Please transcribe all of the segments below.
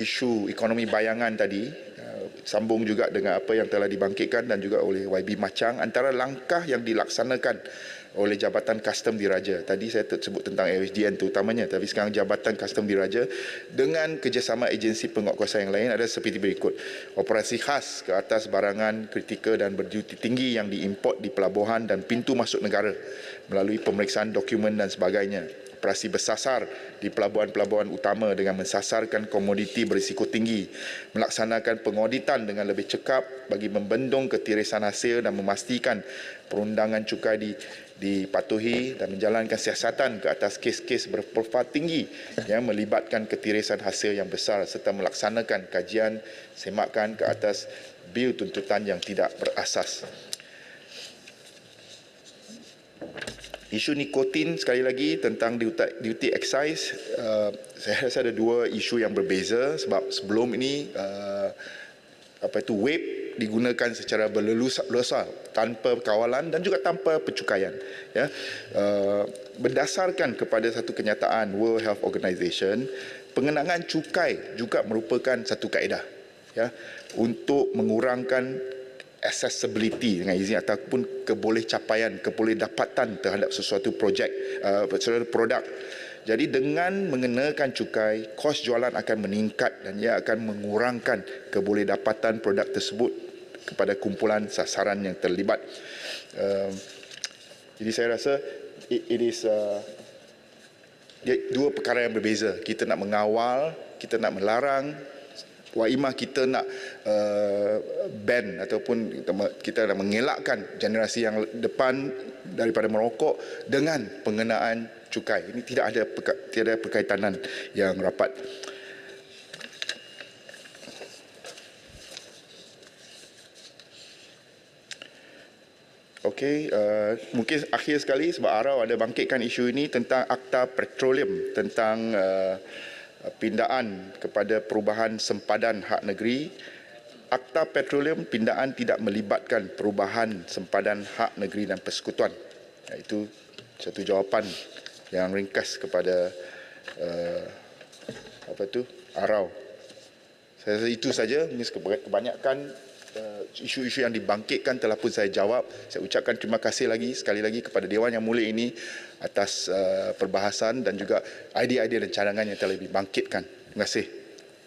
isu ekonomi bayangan tadi, sambung juga dengan apa yang telah dibangkitkan dan juga oleh YB Machang, antara langkah yang dilaksanakan oleh Jabatan Kastom Diraja. Tadi saya sebut tentang ASDN terutamanya, tapi sekarang Jabatan Kastom Diraja dengan kerjasama agensi penguatkuasaan yang lain ada seperti berikut. Operasi khas ke atas barangan kritikal dan berduti tinggi yang diimport di pelabuhan dan pintu masuk negara melalui pemeriksaan dokumen dan sebagainya. Operasi bersasar di pelabuhan-pelabuhan utama dengan mensasarkan komoditi berisiko tinggi, melaksanakan pengauditan dengan lebih cekap bagi membendung ketirisan hasil dan memastikan perundangan cukai dipatuhi dan menjalankan siasatan ke atas kes-kes berprofil tinggi yang melibatkan ketirisan hasil yang besar serta melaksanakan kajian semakan ke atas bil tuntutan yang tidak berasas. Isu nikotin sekali lagi tentang duty excise, saya rasa ada dua isu yang berbeza sebab sebelum ini vape digunakan secara berleluasa tanpa kawalan dan juga tanpa pencukaian. Ya, berdasarkan kepada satu kenyataan World Health Organization, pengenaan cukai juga merupakan satu kaedah ya untuk mengurangkan accessibility dengan izin ataupun kebolehcapaian, kebolehdapatan terhadap sesuatu sesuatu produk. Jadi dengan mengenakan cukai, kos jualan akan meningkat dan ia akan mengurangkan kebolehdapatan produk tersebut kepada kumpulan sasaran yang terlibat. Jadi saya rasa it is dua perkara yang berbeza. Kita nak mengawal, kita nak melarang, Waimah kita nak ban ataupun kita nak mengelakkan generasi yang depan daripada merokok dengan pengenaan cukai. Ini tidak ada perkaitanan yang rapat. Okey, mungkin akhir sekali sebab Arau ada bangkitkan isu ini tentang Akta Petroleum, tentang pindaan kepada perubahan sempadan hak negeri. Akta Petroleum pindaan tidak melibatkan perubahan sempadan hak negeri dan persekutuan. Itu satu jawapan yang ringkas kepada Arau. Saya rasa itu saja. Kebanyakan isu-isu yang dibangkitkan telah pun saya jawab. Saya ucapkan terima kasih sekali lagi kepada Dewan Yang Mulia ini atas perbahasan dan juga idea-idea dan cadangan yang telah dibangkitkan. Terima kasih,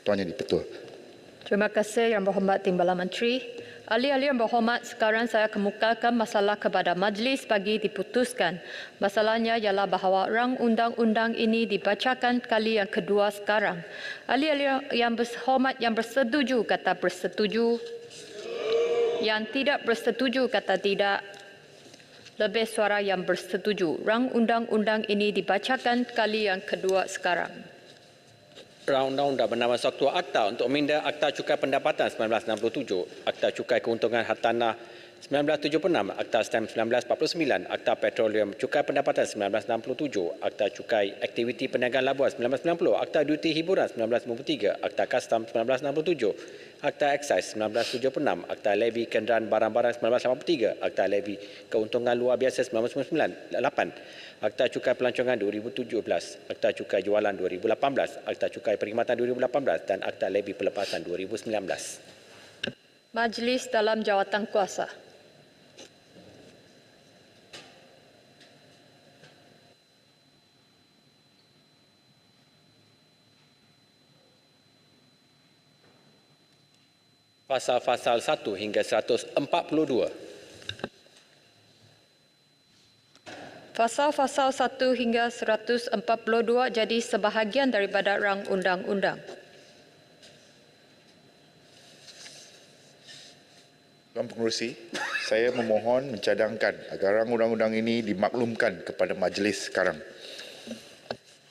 Tuan Yang di-Pertua. Terima kasih Yang Berhormat Timbalan Menteri. Ahli-ahli yang berhormat, sekarang saya kemukakan masalah kepada majlis bagi diputuskan. Masalahnya ialah bahawa rang undang-undang ini dibacakan kali yang kedua sekarang. Ahli-ahli yang berhormat yang bersetuju kata bersetuju. Yang tidak bersetuju kata tidak. Lebih suara yang bersetuju. Rang undang-undang ini dibacakan kali yang kedua sekarang. Rang undang-undang bernama Satu Akta untuk meminda Akta Cukai Pendapatan 1967, Akta Cukai Keuntungan Hartanah 1976, Akta Stamp 1949, Akta Petroleum Cukai Pendapatan 1967, Akta Cukai Aktiviti Perniagaan Labuan 1990, Akta Duty Hiburan 1993, Akta Kastam 1967, Akta Excise 1976, Akta Levy Kenderaan Barang-Barang 1983, Akta Levy Keuntungan Luar Biasa 1998, Akta Cukai Pelancongan 2017, Akta Cukai Jualan 2018, Akta Cukai Perkhidmatan 2018 dan Akta Levy Pelepasan 2019. Majlis dalam jawatan kuasa. Pasal-pasal 1 hingga 142. Fasal-fasal 1 hingga 142 jadi sebahagian daripada rang undang-undang. Tuan Pengerusi, saya memohon mencadangkan agar rang undang-undang ini dimaklumkan kepada majlis sekarang.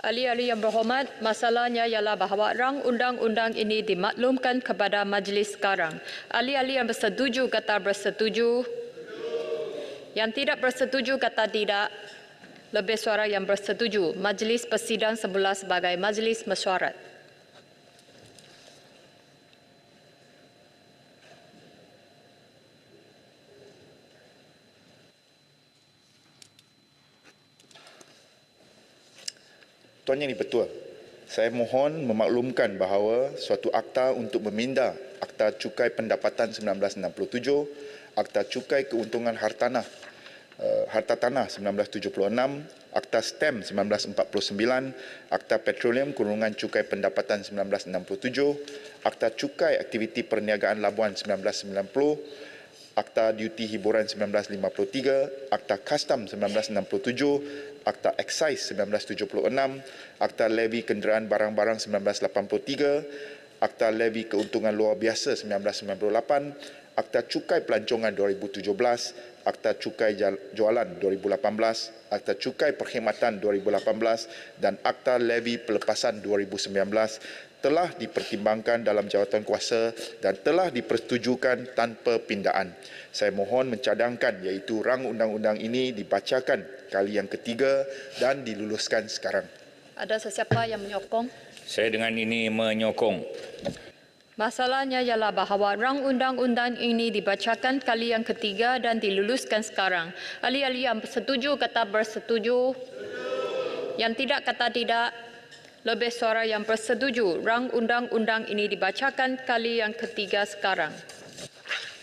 Ahli-ahli yang berhormat, masalahnya ialah bahawa rang undang-undang ini dimaklumkan kepada majlis sekarang. Ahli-ahli yang bersetuju kata bersetuju. Yang tidak bersetuju kata tidak. Lebih suara yang bersetuju. Majlis Persidang semula sebagai majlis mesyuarat. Tuan Yang di-Pertua, Saya mohon memaklumkan bahawa suatu akta untuk meminda Akta Cukai Pendapatan 1967, Akta Cukai Keuntungan Harta Tanah 1976, Akta STEM 1949, Akta Petroleum Kurungan Cukai Pendapatan 1967, Akta Cukai Aktiviti Perniagaan Labuan 1990, Akta Duty Hiburan 1953, Akta Custom 1967, Akta Excise 1976, Akta Levy Kenderaan Barang-Barang 1983, Akta Levy Keuntungan Luar Biasa 1998, Akta Cukai Pelancongan 2017, Akta Cukai Jualan 2018, Akta Cukai Perkhidmatan 2018 dan Akta Levy Pelepasan 2019 telah dipertimbangkan dalam jawatankuasa dan telah dipersetujukan tanpa pindaan. Saya mohon mencadangkan iaitu rang undang-undang ini dibacakan kali yang ketiga dan diluluskan sekarang. Ada sesiapa yang menyokong? Saya dengan ini menyokong. Masalahnya ialah bahawa rang undang-undang ini dibacakan kali yang ketiga dan diluluskan sekarang. Ahli-ahli yang bersetuju kata bersetuju. Yang tidak kata tidak. Lebih suara yang bersetuju. Rang undang-undang ini dibacakan kali yang ketiga sekarang.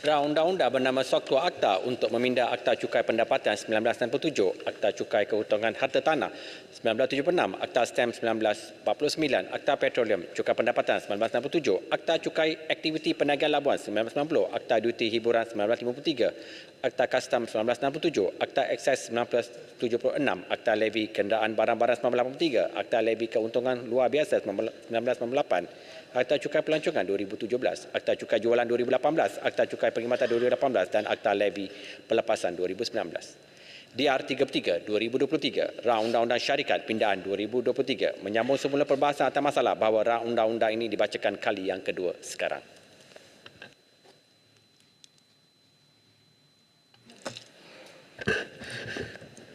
Rang undang-undang bernama Suatu Akta untuk meminda Akta Cukai Pendapatan 1967, Akta Cukai Keuntungan Harta Tanah 1976, Akta STEM 1949, Akta Petroleum Cukai Pendapatan 1967, Akta Cukai Aktiviti Perniagaan Labuan 1990, Akta Duty Hiburan 1953, Akta Custom 1967, Akta Excise 1976, Akta Levy Kenderaan Barang-Barang 1983, Akta Levy Keuntungan Luar Biasa 1998, Akta Cukai Pelancongan 2017, Akta Cukai Jualan 2018, Akta Cukai Perkhidmatan 2018 dan Akta Levy Pelepasan 2019. DR 33 2023, Rang Undang-Undang Syarikat Pindaan 2023 menyambung semula perbahasan atas masalah bahawa rang undang-undang ini dibacakan kali yang kedua sekarang.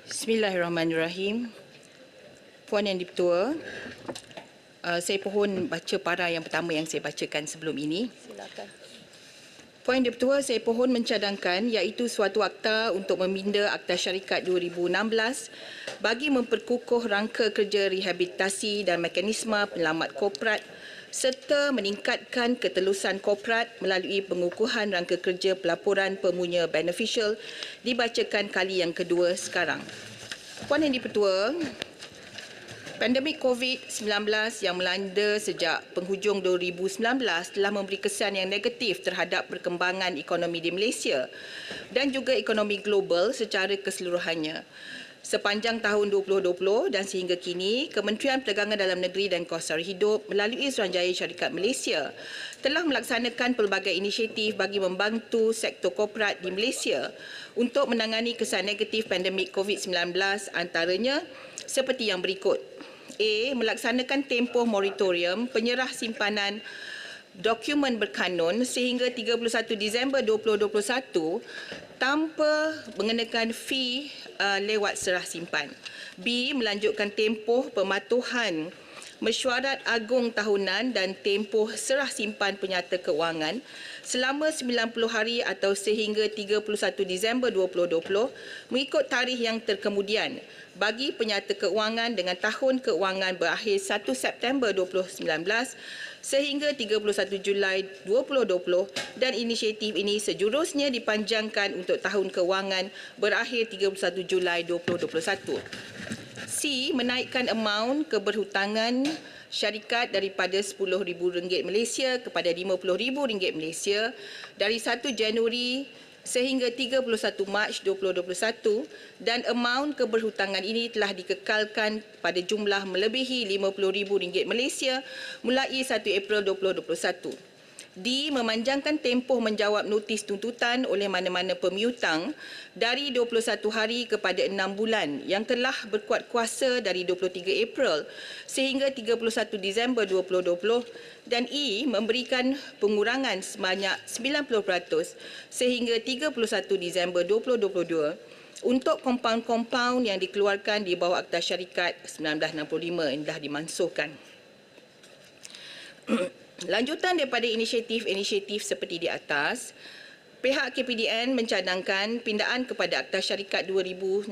Bismillahirrahmanirrahim. Puan Yang di-Pertua, saya pohon baca para yang pertama yang saya bacakan sebelum ini. Silakan. Puan Yang di-Pertua, saya pohon mencadangkan iaitu suatu akta untuk meminda Akta Syarikat 2016 bagi memperkukuh rangka kerja rehabilitasi dan mekanisme penyelamat korporat serta meningkatkan ketelusan korporat melalui pengukuhan rangka kerja pelaporan pemunya beneficial dibacakan kali yang kedua sekarang. Puan Yang di-Pertua, pandemik COVID-19 yang melanda sejak penghujung 2019 telah memberi kesan yang negatif terhadap perkembangan ekonomi di Malaysia dan juga ekonomi global secara keseluruhannya. Sepanjang tahun 2020 dan sehingga kini, Kementerian Perdagangan Dalam Negeri dan Kos Sara Hidup melalui Suruhanjaya Syarikat Malaysia telah melaksanakan pelbagai inisiatif bagi membantu sektor korporat di Malaysia untuk menangani kesan negatif pandemik COVID-19 antaranya seperti yang berikut. A. Melaksanakan tempoh moratorium penyerah simpanan dokumen berkanun sehingga 31 Disember 2021 tanpa mengenakan fee lewat serah simpan. B. Melanjutkan tempoh pematuhan mesyuarat agung tahunan dan tempoh serah simpan penyata keuangan selama 90 hari atau sehingga 31 Disember 2020 mengikut tarikh yang terkemudian bagi penyata keuangan dengan tahun keuangan berakhir 1 September 2019 sehingga 31 Julai 2020 dan inisiatif ini sejurusnya dipanjangkan untuk tahun keuangan berakhir 31 Julai 2021. C. Menaikkan amaun keberhutangan syarikat daripada RM10,000 Malaysia kepada RM50,000 Malaysia dari 1 Januari sehingga 31 Mac 2021 dan amaun keberhutangan ini telah dikekalkan pada jumlah melebihi RM50,000 Malaysia mulai 1 April 2021. D. Memanjangkan tempoh menjawab notis tuntutan oleh mana-mana pemiutang dari 21 hari kepada 6 bulan yang telah berkuat kuasa dari 23 April sehingga 31 Disember 2020 dan E. Memberikan pengurangan sebanyak 90% sehingga 31 Disember 2022 untuk kompaun-kompaun yang dikeluarkan di bawah Akta Syarikat 1965 yang dah dimansuhkan. Lanjutan daripada inisiatif-inisiatif seperti di atas, Pihak KPDN mencadangkan pindaan kepada Akta Syarikat 2016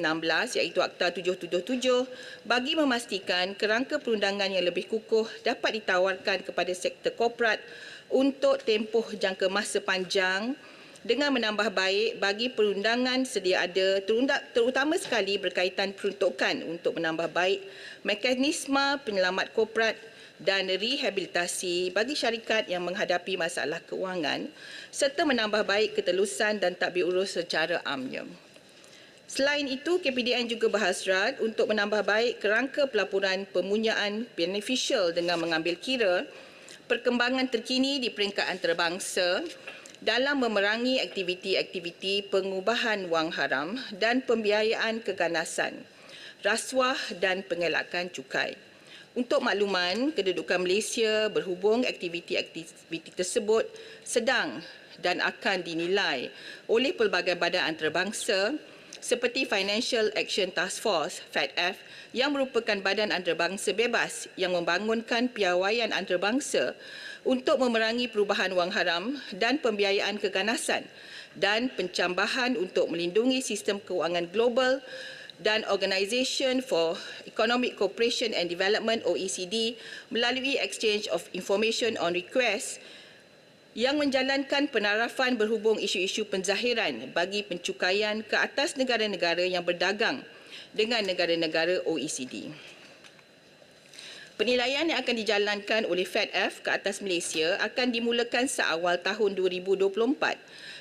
iaitu Akta 777 bagi memastikan kerangka perundangan yang lebih kukuh dapat ditawarkan kepada sektor korporat untuk tempoh jangka masa panjang dengan menambah baik bagi perundangan sedia ada terutama sekali berkaitan peruntukan untuk menambah baik mekanisme penyelamat korporat dan rehabilitasi bagi syarikat yang menghadapi masalah kewangan serta menambah baik ketelusan dan tadbir urus secara amnya. Selain itu, KPDN juga berhasrat untuk menambah baik kerangka pelaporan pemunyaan beneficial dengan mengambil kira perkembangan terkini di peringkat antarabangsa dalam memerangi aktiviti-aktiviti pengubahan wang haram dan pembiayaan keganasan, rasuah dan pengelakan cukai. Untuk makluman, kedudukan Malaysia berhubung aktiviti-aktiviti tersebut sedang dan akan dinilai oleh pelbagai badan antarabangsa seperti Financial Action Task Force (FATF) yang merupakan badan antarabangsa bebas yang membangunkan piawaian antarabangsa untuk memerangi perubahan wang haram dan pembiayaan keganasan dan pencambahan untuk melindungi sistem kewangan global dan Organisation for Economic Cooperation and Development OECD melalui Exchange of Information on Request yang menjalankan penarafan berhubung isu-isu penzahiran bagi pencukaian ke atas negara-negara yang berdagang dengan negara-negara OECD. Penilaian yang akan dijalankan oleh FATF ke atas Malaysia akan dimulakan seawal tahun 2024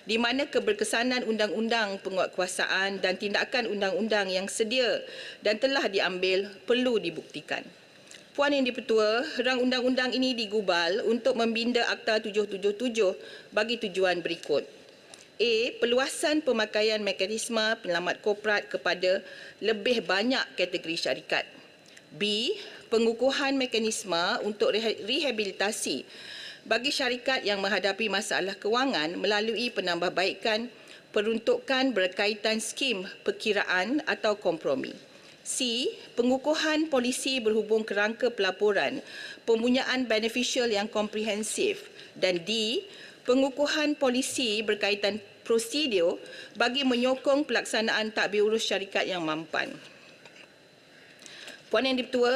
di mana keberkesanan undang-undang penguatkuasaan dan tindakan undang-undang yang sedia dan telah diambil perlu dibuktikan. Puan Yang di-Pertua, rang undang-undang ini digubal untuk membina Akta 777 bagi tujuan berikut. A. Perluasan pemakaian mekanisme penyelamat korporat kepada lebih banyak kategori syarikat. B. Pengukuhan mekanisme untuk rehabilitasi bagi syarikat yang menghadapi masalah kewangan melalui penambahbaikan peruntukan berkaitan skim perkiraan atau kompromi. C. Pengukuhan polisi berhubung kerangka pelaporan pempunyaan beneficial yang komprehensif. Dan D. Pengukuhan polisi berkaitan prosedur bagi menyokong pelaksanaan tadbir urus syarikat yang mampan. Puan Yang di-Pertua,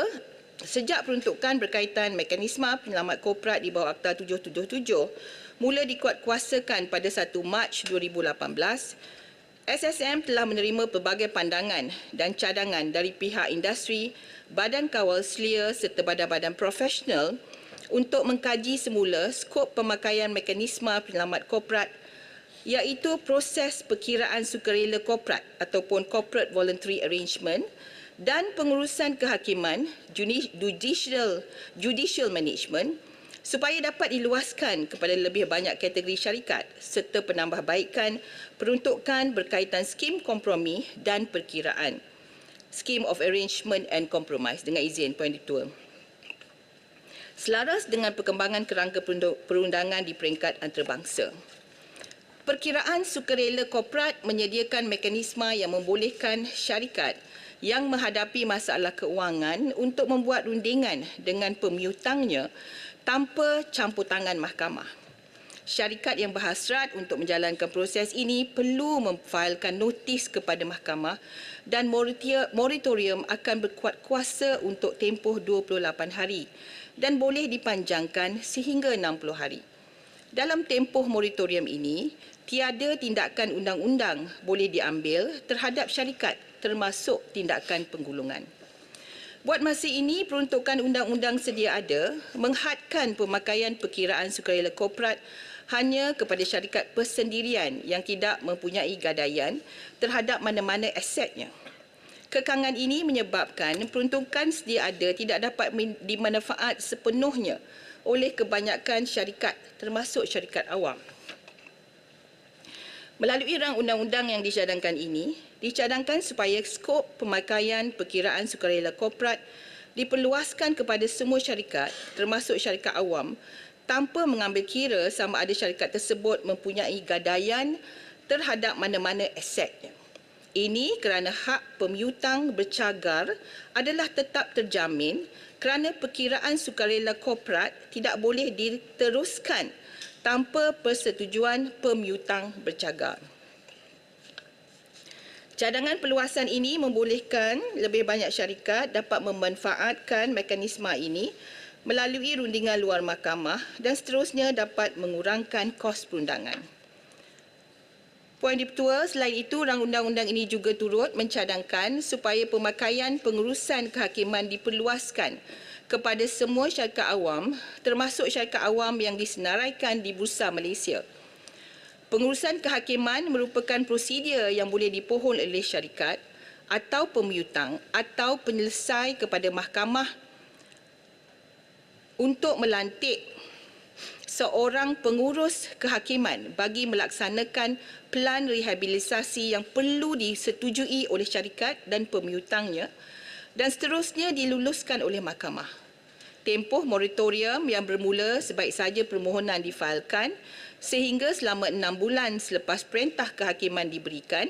sejak peruntukan berkaitan mekanisme penyelamat korporat di bawah Akta 777 mula dikuatkuasakan pada 1 Mac 2018, SSM telah menerima pelbagai pandangan dan cadangan dari pihak industri, badan kawal selia serta badan-badan profesional untuk mengkaji semula skop pemakaian mekanisme penyelamat korporat iaitu proses perkiraan sukarela korporat ataupun corporate voluntary arrangement dan pengurusan kehakiman judicial management supaya dapat diluaskan kepada lebih banyak kategori syarikat serta penambahbaikan peruntukan berkaitan skim kompromi dan perkiraan. Scheme of Arrangement and Compromise dengan izin Puan Ketua. Selaras dengan perkembangan kerangka perundangan di peringkat antarabangsa, perkiraan sukarela korporat menyediakan mekanisme yang membolehkan syarikat yang menghadapi masalah keuangan untuk membuat rundingan dengan pemiutangnya tanpa campur tangan mahkamah. Syarikat yang berhasrat untuk menjalankan proses ini perlu memfailkan notis kepada mahkamah dan moratorium akan berkuat kuasa untuk tempoh 28 hari dan boleh dipanjangkan sehingga 60 hari. Dalam tempoh moratorium ini, tiada tindakan undang-undang boleh diambil terhadap syarikat termasuk tindakan penggulungan. Buat masa ini, peruntukan undang-undang sedia ada menghadkan pemakaian perkiraan sukarela korporat hanya kepada syarikat persendirian yang tidak mempunyai gadaian terhadap mana-mana asetnya. Kekangan ini menyebabkan peruntukan sedia ada tidak dapat dimanfaat sepenuhnya oleh kebanyakan syarikat termasuk syarikat awam. Melalui rang undang-undang yang dicadangkan ini, dicadangkan supaya skop pemakaian perkiraan sukarela korporat diperluaskan kepada semua syarikat termasuk syarikat awam tanpa mengambil kira sama ada syarikat tersebut mempunyai gadaian terhadap mana-mana asetnya. Ini kerana hak pemiutang bercagar adalah tetap terjamin kerana perkiraan sukarela korporat tidak boleh diteruskan tanpa persetujuan pemiutang bercagar. Cadangan perluasan ini membolehkan lebih banyak syarikat dapat memanfaatkan mekanisme ini melalui rundingan luar mahkamah dan seterusnya dapat mengurangkan kos perundangan. Poin Dipertua, selain itu, rang undang-undang ini juga turut mencadangkan supaya pemakaian pengurusan kehakiman diperluaskan kepada semua syarikat awam, termasuk syarikat awam yang disenaraikan di Bursa Malaysia. Pengurusan kehakiman merupakan prosedur yang boleh dipohon oleh syarikat atau pemiutang atau penyelesai kepada mahkamah untuk melantik seorang pengurus kehakiman bagi melaksanakan pelan rehabilitasi yang perlu disetujui oleh syarikat dan pemiutangnya dan seterusnya diluluskan oleh mahkamah. Tempoh moratorium yang bermula sebaik saja permohonan difailkan sehingga selama 6 bulan selepas perintah kehakiman diberikan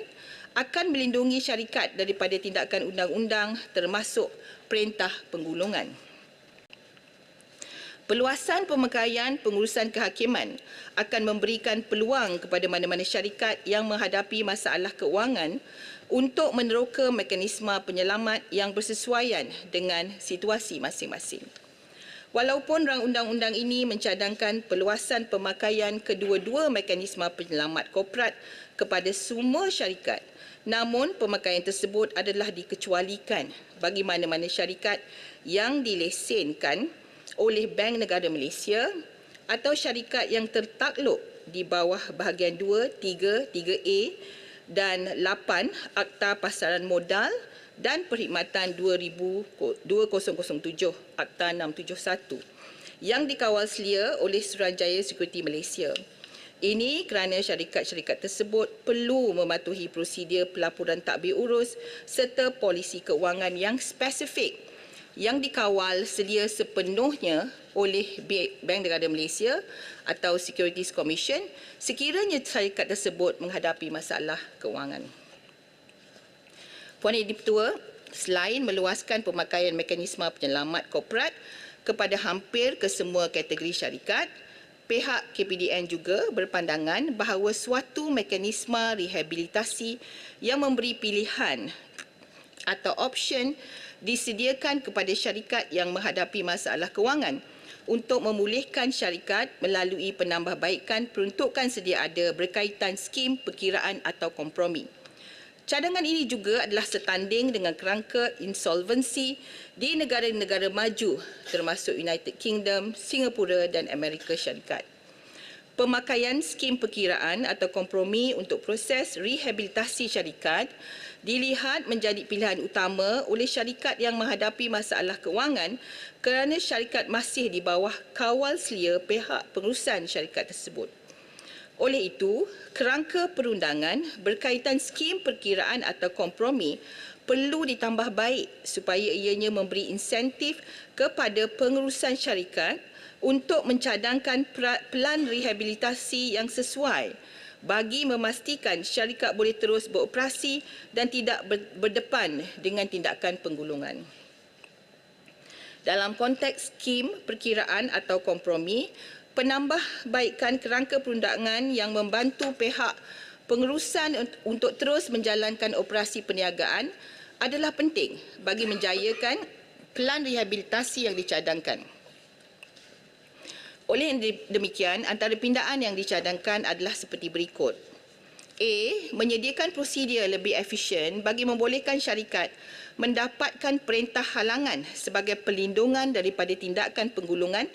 akan melindungi syarikat daripada tindakan undang-undang termasuk perintah penggulungan. Peluasan pemakaian pengurusan kehakiman akan memberikan peluang kepada mana-mana syarikat yang menghadapi masalah keuangan untuk meneroka mekanisme penyelamat yang bersesuaian dengan situasi masing-masing. Walaupun rang undang-undang ini mencadangkan peluasan pemakaian kedua-dua mekanisme penyelamat korporat kepada semua syarikat, namun pemakaian tersebut adalah dikecualikan bagi mana-mana syarikat yang dilesenkan oleh Bank Negara Malaysia atau syarikat yang tertakluk di bawah bahagian 2, 3, 3A dan 8 Akta Pasaran Modal dan Perkhidmatan 2007 Akta 671 yang dikawal selia oleh Suruhanjaya Sekuriti Malaysia. Ini kerana syarikat-syarikat tersebut perlu mematuhi prosedur pelaporan tadbir urus serta polisi keuangan yang spesifik yang dikawal sedia sepenuhnya oleh Bank Negara Malaysia atau Securities Commission sekiranya syarikat tersebut menghadapi masalah keuangan. Puan Dipertua, selain meluaskan pemakaian mekanisme penyelamat korporat kepada hampir ke semua kategori syarikat, pihak KPDN juga berpandangan bahawa suatu mekanisme rehabilitasi yang memberi pilihan atau option disediakan kepada syarikat yang menghadapi masalah kewangan untuk memulihkan syarikat melalui penambahbaikan peruntukan sedia ada berkaitan skim perkiraan atau kompromi. Cadangan ini juga adalah setanding dengan kerangka insolvensi di negara-negara maju termasuk United Kingdom, Singapura dan Amerika Syarikat. Pemakaian skim perkiraan atau kompromi untuk proses rehabilitasi syarikat dilihat menjadi pilihan utama oleh syarikat yang menghadapi masalah kewangan kerana syarikat masih di bawah kawal selia pihak pengurusan syarikat tersebut. Oleh itu, kerangka perundangan berkaitan skim perkiraan atau kompromi perlu ditambah baik supaya ianya memberi insentif kepada pengurusan syarikat untuk mencadangkan pelan rehabilitasi yang sesuai bagi memastikan syarikat boleh terus beroperasi dan tidak berdepan dengan tindakan penggulungan. Dalam konteks skim perkiraan atau kompromi, penambahbaikan kerangka perundangan yang membantu pihak pengurusan untuk terus menjalankan operasi perniagaan adalah penting bagi menjayakan pelan rehabilitasi yang dicadangkan. Oleh demikian, antara pindaan yang dicadangkan adalah seperti berikut. A. Menyediakan prosedur lebih efisien bagi membolehkan syarikat mendapatkan perintah halangan sebagai perlindungan daripada tindakan penggulungan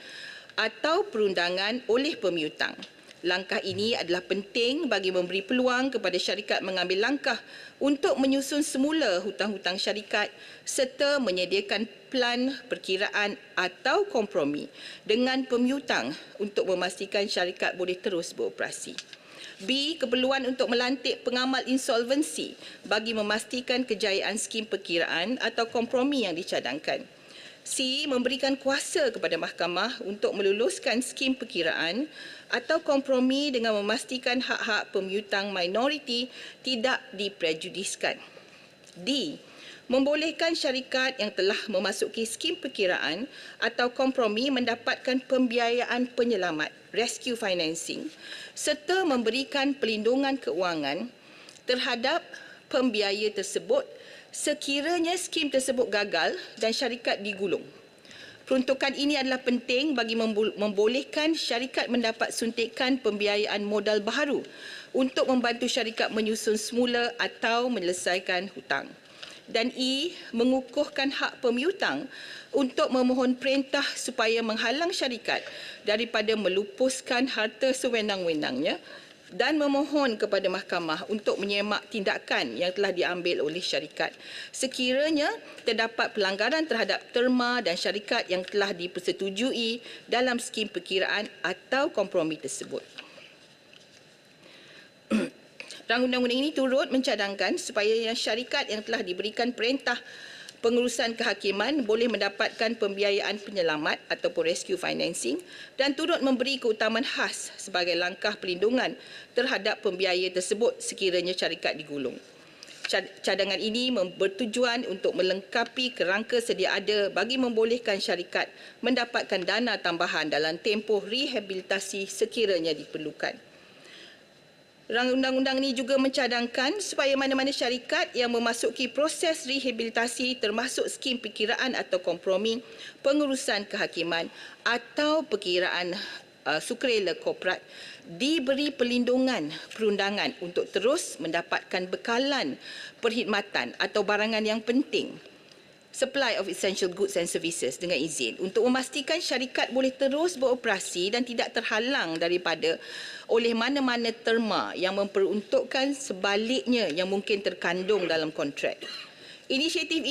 atau perundangan oleh pemiutang. Langkah ini adalah penting bagi memberi peluang kepada syarikat mengambil langkah untuk menyusun semula hutang-hutang syarikat serta menyediakan pelan perkiraan atau kompromi dengan pemiutang untuk memastikan syarikat boleh terus beroperasi. B. Keperluan untuk melantik pengamal insolvensi bagi memastikan kejayaan skim perkiraan atau kompromi yang dicadangkan. C. Memberikan kuasa kepada mahkamah untuk meluluskan skim perkiraan atau kompromi dengan memastikan hak-hak pemiutang minoriti tidak diprejudiskan. D. Membolehkan syarikat yang telah memasuki skim perkiraan atau kompromi mendapatkan pembiayaan penyelamat, rescue financing, serta memberikan pelindungan keuangan terhadap pembiaya tersebut sekiranya skim tersebut gagal dan syarikat digulung. Peruntukan ini adalah penting bagi membolehkan syarikat mendapat suntikan pembiayaan modal baharu untuk membantu syarikat menyusun semula atau menyelesaikan hutang. Dan E. Mengukuhkan hak pemiutang untuk memohon perintah supaya menghalang syarikat daripada melupuskan harta sewenang-wenangnya dan memohon kepada mahkamah untuk menyemak tindakan yang telah diambil oleh syarikat sekiranya terdapat pelanggaran terhadap terma dan syarikat yang telah dipersetujui dalam skim perkiraan atau kompromi tersebut. Rang undang-undang ini turut mencadangkan supaya yang syarikat yang telah diberikan perintah pengurusan kehakiman boleh mendapatkan pembiayaan penyelamat ataupun rescue financing dan turut memberi keutamaan khas sebagai langkah perlindungan terhadap pembiaya tersebut sekiranya syarikat digulung. Cadangan ini bertujuan untuk melengkapi kerangka sedia ada bagi membolehkan syarikat mendapatkan dana tambahan dalam tempoh rehabilitasi sekiranya diperlukan. Rang undang-undang ini juga mencadangkan supaya mana-mana syarikat yang memasuki proses rehabilitasi termasuk skim perkiraan atau kompromi, pengurusan kehakiman atau perkiraan sukarela korporat diberi perlindungan perundangan untuk terus mendapatkan bekalan perkhidmatan atau barangan yang penting, supply of essential goods and services dengan izin untuk memastikan syarikat boleh terus beroperasi dan tidak terhalang daripada oleh mana-mana terma yang memperuntukkan sebaliknya yang mungkin terkandung dalam kontrak. Inisiatif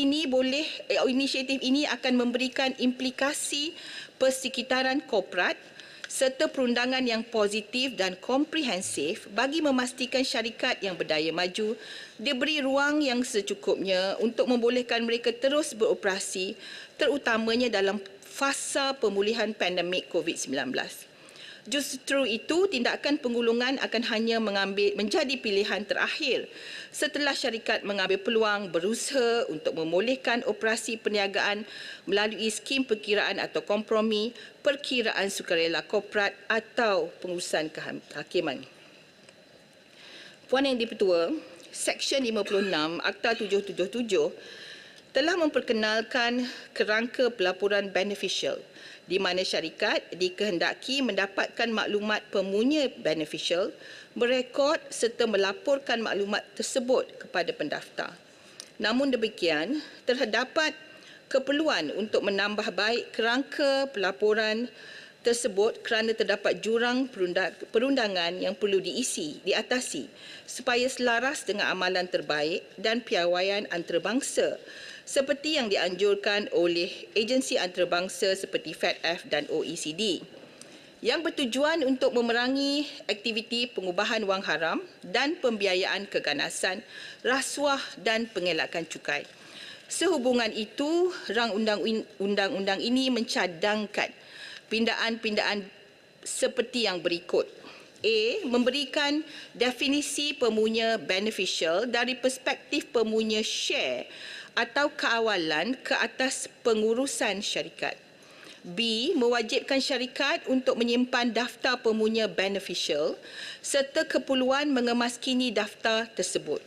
ini akan memberikan implikasi persekitaran korporat serta perundangan yang positif dan komprehensif bagi memastikan syarikat yang berdaya maju diberi ruang yang secukupnya untuk membolehkan mereka terus beroperasi terutamanya dalam fasa pemulihan pandemik COVID-19. Justru itu, tindakan penggulungan akan hanya menjadi pilihan terakhir setelah syarikat mengambil peluang berusaha untuk memulihkan operasi perniagaan melalui skim perkiraan atau kompromi, perkiraan sukarela korporat atau pengurusan kehakiman. Puan Yang di-Pertua, Seksyen 56 Akta 777 telah memperkenalkan kerangka pelaporan beneficial di mana syarikat dikehendaki mendapatkan maklumat pemunya beneficial, merekod serta melaporkan maklumat tersebut kepada pendaftar. Namun demikian, terdapat keperluan untuk menambah baik kerangka pelaporan tersebut kerana terdapat jurang perundangan yang perlu diatasi supaya selaras dengan amalan terbaik dan piawaian antarabangsa seperti yang dianjurkan oleh agensi antarabangsa seperti FATF dan OECD yang bertujuan untuk memerangi aktiviti pengubahan wang haram dan pembiayaan keganasan, rasuah dan pengelakan cukai. Sehubungan itu, rang undang-undang ini mencadangkan pindaan-pindaan seperti yang berikut. A. Memberikan definisi pemunya beneficial dari perspektif pemunya share atau keawalan ke atas pengurusan syarikat. B. Mewajibkan syarikat untuk menyimpan daftar pemunya beneficial serta keperluan mengemaskini daftar tersebut.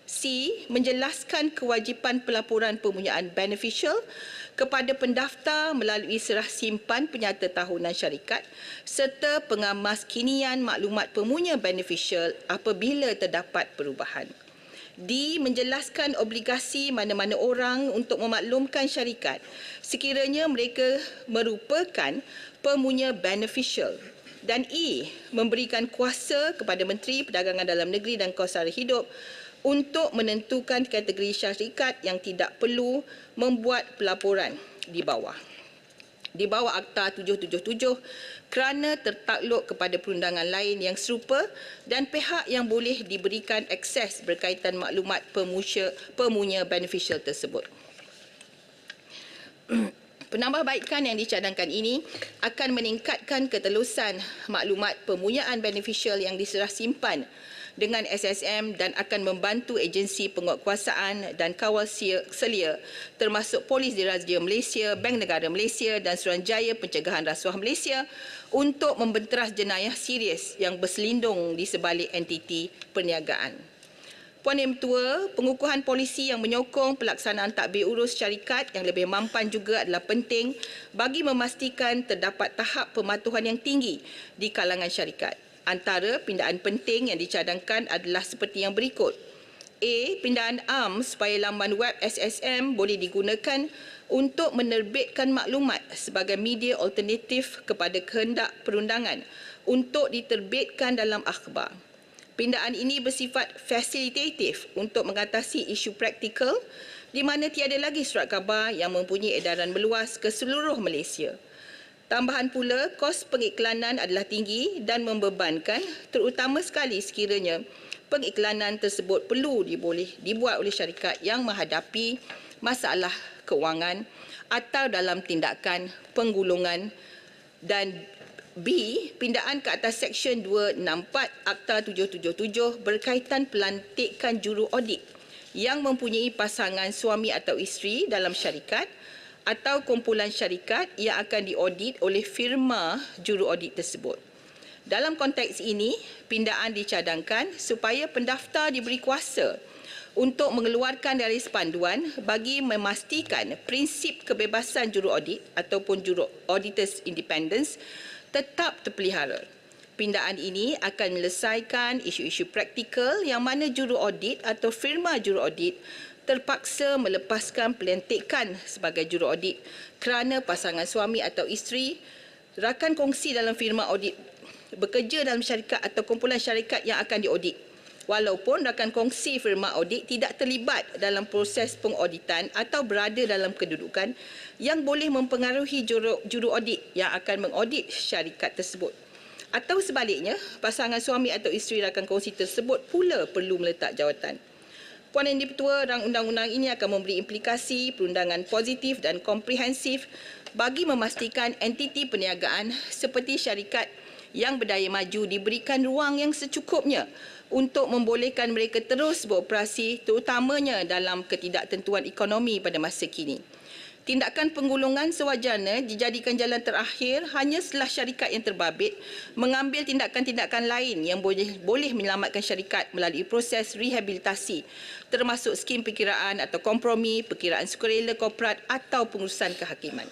C. Menjelaskan kewajipan pelaporan pempunyaan beneficial kepada pendaftar melalui serah simpan penyata tahunan syarikat serta pengemaskinian maklumat pemunya beneficial apabila terdapat perubahan. D. Menjelaskan obligasi mana-mana orang untuk memaklumkan syarikat sekiranya mereka merupakan pemunya beneficial. Dan E. Memberikan kuasa kepada Menteri Perdagangan Dalam Negeri dan Kos Sara Hidup untuk menentukan kategori syarikat yang tidak perlu membuat pelaporan di bawah Akta 777 kerana tertakluk kepada perundangan lain yang serupa dan pihak yang boleh diberikan akses berkaitan maklumat pemunya beneficial tersebut. Penambahbaikan yang dicadangkan ini akan meningkatkan ketelusan maklumat pemunyaan beneficial yang diserah simpan dengan SSM dan akan membantu agensi penguatkuasaan dan kawal selia termasuk Polis Diraja Malaysia, Bank Negara Malaysia dan Suruhanjaya Pencegahan Rasuah Malaysia untuk membenteras jenayah serius yang berselindung di sebalik entiti perniagaan. Puan Yang Bertua, pengukuhan polisi yang menyokong pelaksanaan tadbir urus syarikat yang lebih mampan juga adalah penting bagi memastikan terdapat tahap pematuhan yang tinggi di kalangan syarikat. Antara pindaan penting yang dicadangkan adalah seperti yang berikut. A. Pindaan supaya laman web SSM boleh digunakan untuk menerbitkan maklumat sebagai media alternatif kepada kehendak perundangan untuk diterbitkan dalam akhbar. Pindaan ini bersifat fasilitatif untuk mengatasi isu praktikal di mana tiada lagi surat khabar yang mempunyai edaran meluas ke seluruh Malaysia. Tambahan pula, kos pengiklanan adalah tinggi dan membebankan, terutama sekali sekiranya pengiklanan tersebut perlu dibuat oleh syarikat yang menghadapi masalah kewangan atau dalam tindakan penggulungan. Dan B. Pindaan ke atas Seksyen 264 Akta 777 berkaitan pelantikan juru audit yang mempunyai pasangan suami atau isteri dalam syarikat atau kumpulan syarikat yang akan diaudit oleh firma juru audit tersebut. Dalam konteks ini, pindaan dicadangkan supaya pendaftar diberi kuasa untuk mengeluarkan garis panduan bagi memastikan prinsip kebebasan juru audit ataupun juru auditors independence tetap terpelihara. Pindaan ini akan menyelesaikan isu-isu praktikal yang mana juru audit atau firma juru audit terpaksa melepaskan pelantikan sebagai juru audit kerana pasangan suami atau isteri, rakan kongsi dalam firma audit bekerja dalam syarikat atau kumpulan syarikat yang akan diaudit. Walaupun rakan kongsi firma audit tidak terlibat dalam proses pengauditan atau berada dalam kedudukan yang boleh mempengaruhi juru audit yang akan mengaudit syarikat tersebut. Atau sebaliknya, pasangan suami atau isteri rakan kongsi tersebut pula perlu meletak jawatan. Puan Yang Di-Pertua, rang undang-undang ini akan memberi implikasi perundangan positif dan komprehensif bagi memastikan entiti perniagaan seperti syarikat yang berdaya maju diberikan ruang yang secukupnya untuk membolehkan mereka terus beroperasi terutamanya dalam ketidaktentuan ekonomi pada masa kini. Tindakan penggulungan sewajarnya dijadikan jalan terakhir hanya setelah syarikat yang terbabit mengambil tindakan-tindakan lain yang boleh menyelamatkan syarikat melalui proses rehabilitasi termasuk skim perkiraan atau kompromi, perkiraan sukarela korporat atau pengurusan kehakiman.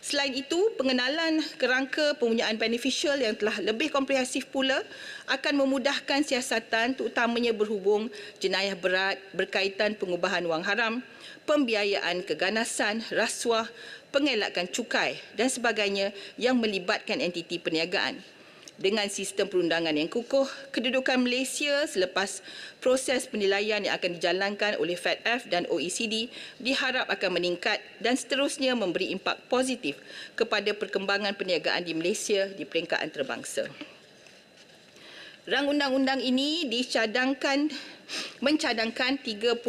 Selain itu, pengenalan kerangka pempunyaan beneficial yang telah lebih komprehensif pula akan memudahkan siasatan terutamanya berhubung jenayah berat berkaitan pengubahan wang haram, pembiayaan keganasan, rasuah, pengelakan cukai dan sebagainya yang melibatkan entiti perniagaan. Dengan sistem perundangan yang kukuh, kedudukan Malaysia selepas proses penilaian yang akan dijalankan oleh FATF dan OECD diharap akan meningkat dan seterusnya memberi impak positif kepada perkembangan perniagaan di Malaysia di peringkat antarabangsa. Rang undang-undang ini mencadangkan 31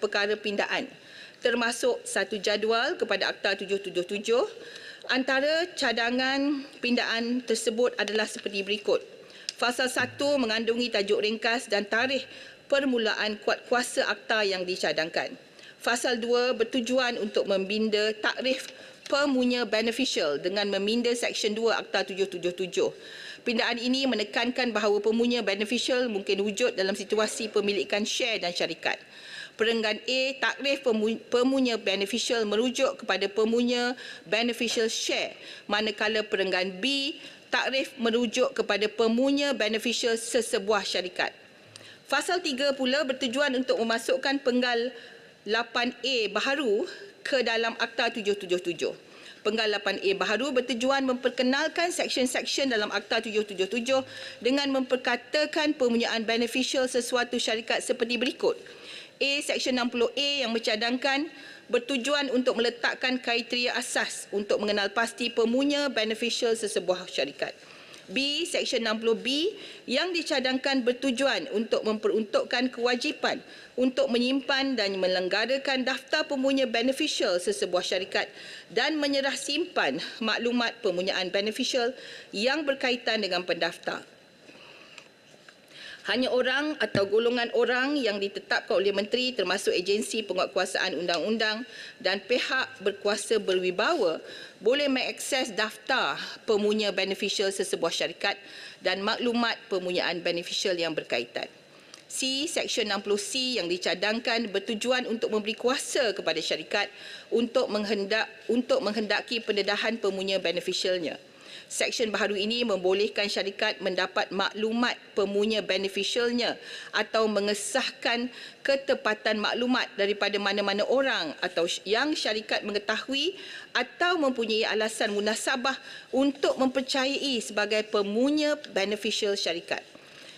perkara pindaan termasuk satu jadual kepada Akta 777. Antara cadangan pindaan tersebut adalah seperti berikut. Fasal 1 mengandungi tajuk ringkas dan tarikh permulaan kuatkuasa akta yang dicadangkan. Fasal 2 bertujuan untuk membina takrif pemunya beneficial dengan meminda Seksyen 2 Akta 777. Pindaan ini menekankan bahawa pemunya beneficial mungkin wujud dalam situasi pemilikan share dan syarikat. Perenggan A, takrif pemunya beneficial merujuk kepada pemunya beneficial share, manakala perenggan B, takrif merujuk kepada pemunya beneficial sesebuah syarikat. Fasal 3 pula bertujuan untuk memasukkan penggal 8A baharu ke dalam Akta 777. Penggal 8A baharu bertujuan memperkenalkan seksyen-seksyen dalam Akta 777 dengan memperkatakan pemunyaan beneficial sesuatu syarikat seperti berikut. A. Seksyen 60A yang mencadangkan bertujuan untuk meletakkan kriteria asas untuk mengenal pasti pemunya beneficial sesebuah syarikat. B. Seksyen 60B yang dicadangkan bertujuan untuk memperuntukkan kewajipan untuk menyimpan dan menyelenggarakan daftar pemunya beneficial sesebuah syarikat dan menyerah simpan maklumat pempunyaan beneficial yang berkaitan dengan pendaftar. Hanya orang atau golongan orang yang ditetapkan oleh menteri termasuk agensi penguatkuasaan undang-undang dan pihak berkuasa berwibawa boleh mengakses daftar pemunya beneficial sesebuah syarikat dan maklumat pempunyaan beneficial yang berkaitan. C. Seksyen 60C yang dicadangkan bertujuan untuk memberi kuasa kepada syarikat untuk menghendaki pendedahan pemunya beneficialnya. Seksyen baharu ini membolehkan syarikat mendapat maklumat pemunya beneficialnya atau mengesahkan ketepatan maklumat daripada mana-mana orang atau yang syarikat mengetahui atau mempunyai alasan munasabah untuk mempercayai sebagai pemunya beneficial syarikat.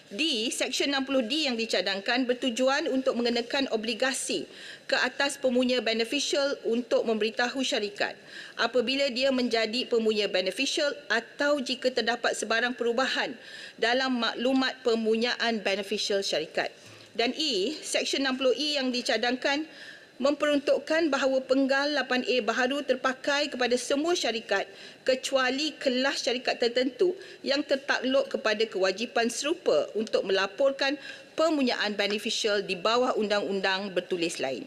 D. Seksyen 60D yang dicadangkan bertujuan untuk mengenakan obligasi ke atas pemunya beneficial untuk memberitahu syarikat apabila dia menjadi pemunya beneficial atau jika terdapat sebarang perubahan dalam maklumat pempunyaan beneficial syarikat. Dan E. Seksyen 60E yang dicadangkan memperuntukkan bahawa penggal 8A baharu terpakai kepada semua syarikat kecuali kelas syarikat tertentu yang tertakluk kepada kewajipan serupa untuk melaporkan pempunyaan beneficial di bawah undang-undang bertulis lain.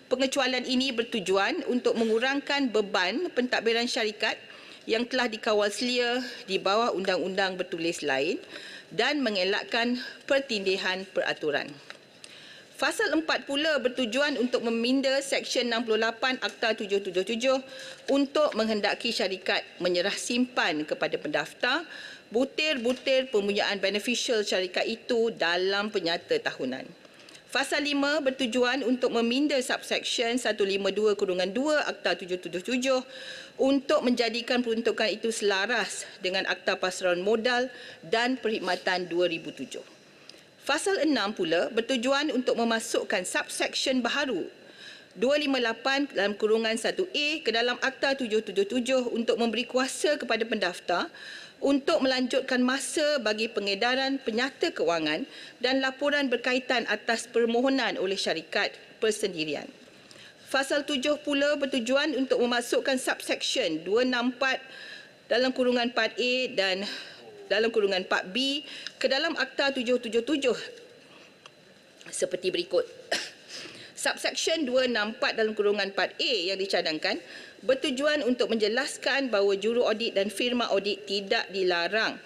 Pengecualian ini bertujuan untuk mengurangkan beban pentadbiran syarikat yang telah dikawal selia di bawah undang-undang bertulis lain dan mengelakkan pertindihan peraturan. Fasal 4 pula bertujuan untuk meminda Seksyen 68 Akta 777 untuk menghendaki syarikat menyerah simpan kepada pendaftar butir-butir pempunyaan beneficial syarikat itu dalam penyata tahunan. Fasal 5 bertujuan untuk meminda subseksyen 152/2 Akta 777 untuk menjadikan peruntukan itu selaras dengan Akta Pasaran Modal dan Perkhidmatan 2007. Fasal 6 pula bertujuan untuk memasukkan subseksyen baharu 258/1A ke dalam Akta 777 untuk memberi kuasa kepada pendaftar untuk melanjutkan masa bagi pengedaran penyata kewangan dan laporan berkaitan atas permohonan oleh syarikat persendirian. Fasal 7 pula bertujuan untuk memasukkan subseksyen 264/4A dan dalam kurungan 4B ke dalam Akta 777 seperti berikut. Subseksyen 264/4A yang dicadangkan bertujuan untuk menjelaskan bahawa juru audit dan firma audit tidak dihalang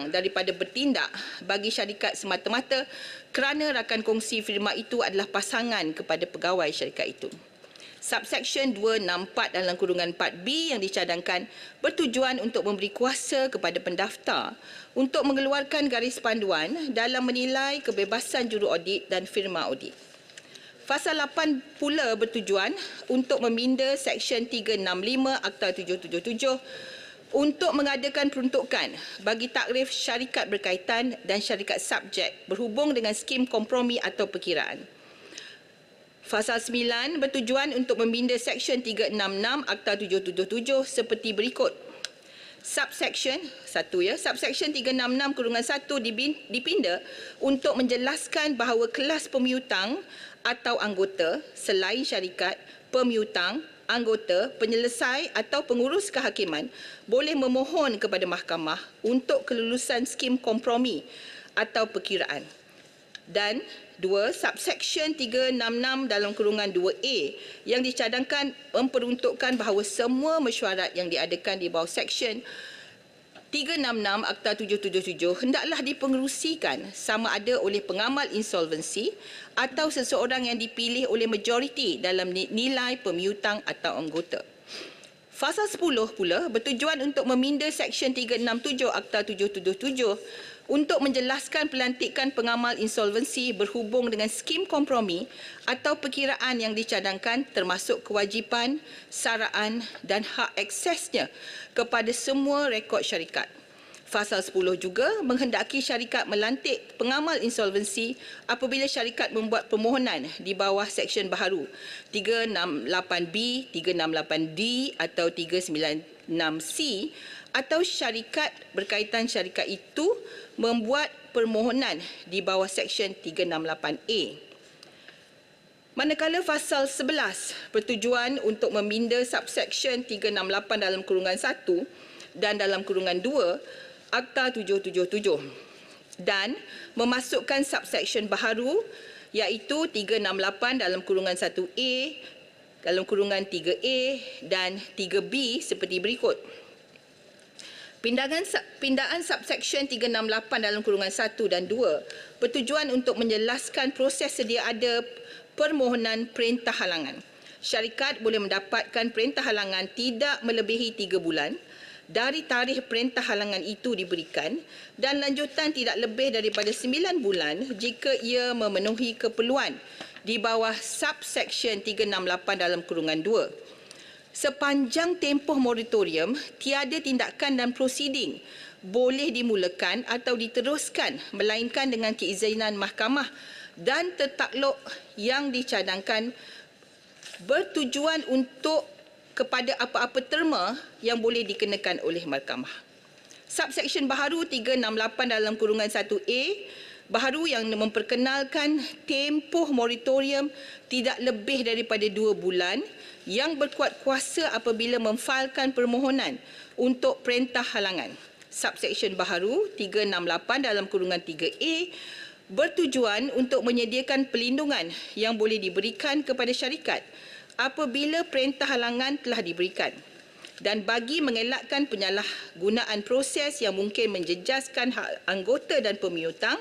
daripada bertindak bagi syarikat semata-mata kerana rakan kongsi firma itu adalah pasangan kepada pegawai syarikat itu. Subseksyen 264/4B yang dicadangkan bertujuan untuk memberi kuasa kepada pendaftar untuk mengeluarkan garis panduan dalam menilai kebebasan juru audit dan firma audit. Fasal 8 pula bertujuan untuk meminda Seksyen 365 Akta 777 untuk mengadakan peruntukan bagi takrif syarikat berkaitan dan syarikat subjek berhubung dengan skim kompromi atau perkiraan. Fasal 9 bertujuan untuk meminda Seksyen 366 Akta 777 seperti berikut. Subseksyen 1 Subseksyen 366/1 dipinda untuk menjelaskan bahawa kelas pemiutang atau anggota selain syarikat, pemiutang, anggota, penyelesai atau pengurus kehakiman boleh memohon kepada mahkamah untuk kelulusan skim kompromi atau perkiraan. Dan 2. Subseksyen 366/2A yang dicadangkan memperuntukkan bahawa semua mesyuarat yang diadakan di bawah Seksyen 366 Akta 777 hendaklah dipengerusikan sama ada oleh pengamal insolvensi atau seseorang yang dipilih oleh majoriti dalam nilai pemiutang atau anggota. Fasal 10 pula bertujuan untuk meminda Seksyen 367 Akta 777 untuk menjelaskan pelantikan pengamal insolvensi berhubung dengan skim kompromi atau perkiraan yang dicadangkan termasuk kewajipan, saraan dan hak aksesnya kepada semua rekod syarikat. Fasal 10 juga menghendaki syarikat melantik pengamal insolvensi apabila syarikat membuat permohonan di bawah Seksyen baharu 368B, 368D atau 396C atau syarikat berkaitan syarikat itu membuat permohonan di bawah Seksyen 368A. Manakala fasal 11 bertujuan untuk meminda subsection 368 dalam kurungan 1 dan dalam kurungan 2 Akta 777 dan memasukkan subsection baharu iaitu 368 dalam kurungan 1A, dalam kurungan 3A dan 3B seperti berikut. Pindaan subsection 368 dalam kurungan 1 dan 2 bertujuan untuk menjelaskan proses sedia ada permohonan perintah halangan. Syarikat boleh mendapatkan perintah halangan tidak melebihi 3 bulan dari tarikh perintah halangan itu diberikan dan lanjutan tidak lebih daripada 9 bulan jika ia memenuhi keperluan di bawah subsection 368 dalam kurungan 2. Sepanjang tempoh moratorium, tiada tindakan dan prosiding boleh dimulakan atau diteruskan melainkan dengan keizinan mahkamah dan tertakluk yang dicadangkan bertujuan untuk kepada apa-apa terma yang boleh dikenakan oleh mahkamah. Subsection baharu 368 dalam kurungan 1A baharu yang memperkenalkan tempoh moratorium tidak lebih daripada 2 bulan yang berkuat kuasa apabila memfailkan permohonan untuk perintah halangan. Subsection baharu 368 dalam kurungan 3A bertujuan untuk menyediakan perlindungan yang boleh diberikan kepada syarikat apabila perintah halangan telah diberikan dan bagi mengelakkan penyalahgunaan proses yang mungkin menjejaskan hak anggota dan pemiutang.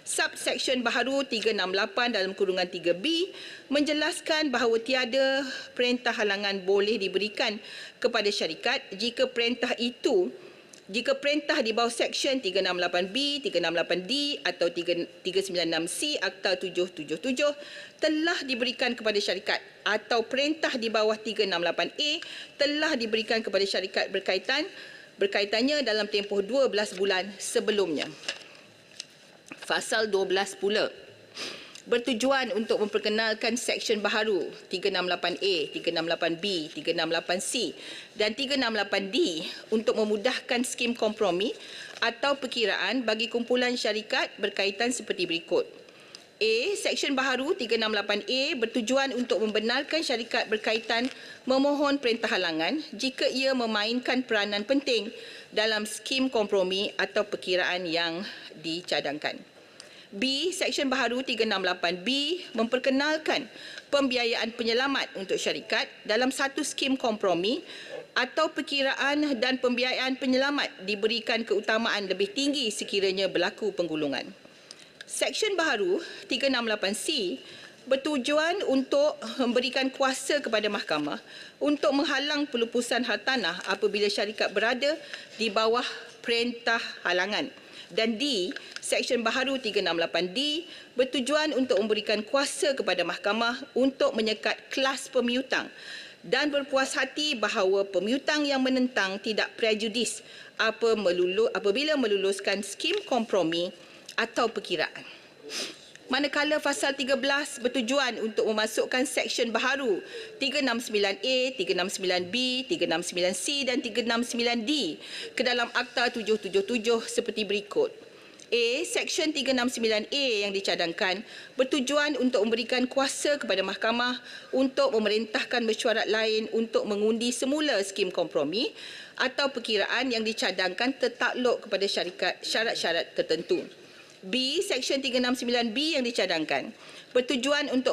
Subsection baharu 368 dalam kurungan 3B menjelaskan bahawa tiada perintah halangan boleh diberikan kepada syarikat jika perintah di bawah Seksyen 368B, 368D atau 396C Akta 777 telah diberikan kepada syarikat atau perintah di bawah 368A telah diberikan kepada syarikat berkaitannya dalam tempoh 12 bulan sebelumnya. Fasal 12 pula bertujuan untuk memperkenalkan seksyen baharu 368A, 368B, 368C dan 368D untuk memudahkan skim kompromi atau perkiraan bagi kumpulan syarikat berkaitan seperti berikut. A. Seksyen baharu 368A bertujuan untuk membenarkan syarikat berkaitan memohon perintah halangan jika ia memainkan peranan penting dalam skim kompromi atau perkiraan yang dicadangkan. B. Seksyen baharu 368B memperkenalkan pembiayaan penyelamat untuk syarikat dalam satu skim kompromi atau perkiraan dan pembiayaan penyelamat diberikan keutamaan lebih tinggi sekiranya berlaku penggulungan. Seksyen baharu 368C bertujuan untuk memberikan kuasa kepada mahkamah untuk menghalang pelupusan hartanah apabila syarikat berada di bawah perintah halangan. Dan D, Seksyen baharu 368D bertujuan untuk memberikan kuasa kepada mahkamah untuk menyekat kelas pemiutang dan berpuas hati bahawa pemiutang yang menentang tidak prejudis apabila meluluskan skim kompromi atau perkiraan. Manakala fasal 13 bertujuan untuk memasukkan seksyen baharu 369A, 369B, 369C dan 369D ke dalam Akta 777 seperti berikut. A. Seksyen 369A yang dicadangkan bertujuan untuk memberikan kuasa kepada mahkamah untuk memerintahkan mesyuarat lain untuk mengundi semula skim kompromi atau perkiraan yang dicadangkan tertakluk kepada syarikat syarat-syarat tertentu. B. Seksyen 369B yang dicadangkan bertujuan untuk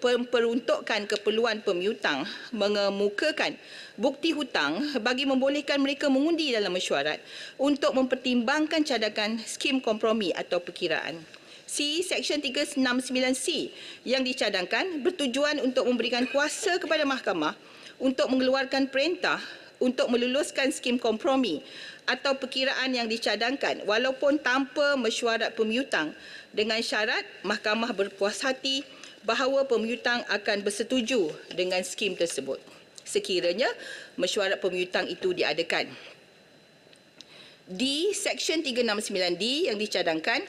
memperuntukkan keperluan pemiutang mengemukakan bukti hutang bagi membolehkan mereka mengundi dalam mesyuarat untuk mempertimbangkan cadangan skim kompromi atau perkiraan. C. Seksyen 369C yang dicadangkan bertujuan untuk memberikan kuasa kepada mahkamah untuk mengeluarkan perintah untuk meluluskan skim kompromi atau perkiraan yang dicadangkan walaupun tanpa mesyuarat pemiutang dengan syarat mahkamah berpuas hati bahawa pemiutang akan bersetuju dengan skim tersebut sekiranya mesyuarat pemiutang itu diadakan. D. Seksyen 369D yang dicadangkan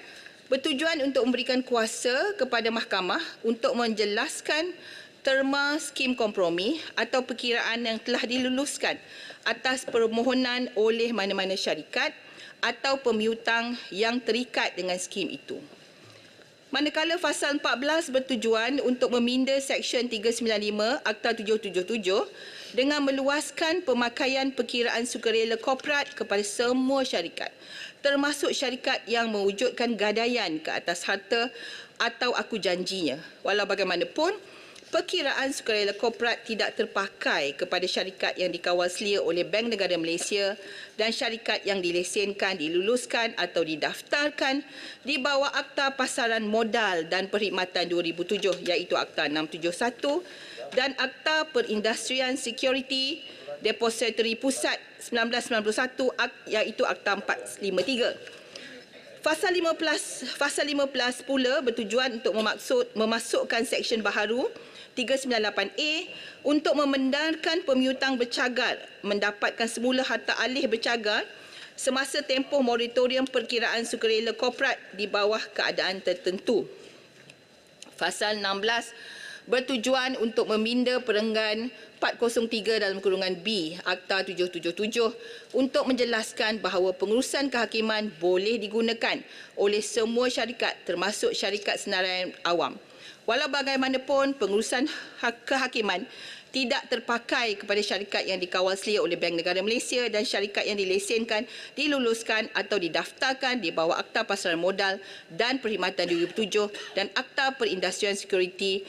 bertujuan untuk memberikan kuasa kepada mahkamah untuk menjelaskan terma skim kompromi atau perkiraan yang telah diluluskan atas permohonan oleh mana-mana syarikat atau pemiutang yang terikat dengan skim itu. Manakala fasal 14 bertujuan untuk meminda Seksyen 395 Akta 777 dengan meluaskan pemakaian perkiraan sukarela korporat kepada semua syarikat, termasuk syarikat yang mewujudkan gadaian ke atas harta atau aku janjinya. Walau bagaimanapun, perkiraan sukarela korporat tidak terpakai kepada syarikat yang dikawal selia oleh Bank Negara Malaysia dan syarikat yang dilesenkan, diluluskan atau didaftarkan di bawah Akta Pasaran Modal dan Perkhidmatan 2007 iaitu Akta 671 dan Akta Perindustrian Security Depository Pusat 1991 iaitu Akta 453. Fasal 15 pula bertujuan untuk memasukkan seksyen baharu 398A untuk membenarkan pemiutang bercagar mendapatkan semula harta alih bercagar semasa tempoh moratorium perkiraan sukarela korporat di bawah keadaan tertentu. Fasal 16 bertujuan untuk meminda perenggan 403 dalam kurungan B Akta 777 untuk menjelaskan bahawa pengurusan kehakiman boleh digunakan oleh semua syarikat termasuk syarikat senarai awam. Walau bagaimanapun, pengurusan kehakiman tidak terpakai kepada syarikat yang dikawal selia oleh Bank Negara Malaysia dan syarikat yang dilesenkan, diluluskan atau didaftarkan di bawah Akta Pasaran Modal dan Perkhidmatan 2007 dan Akta Perindustrian Security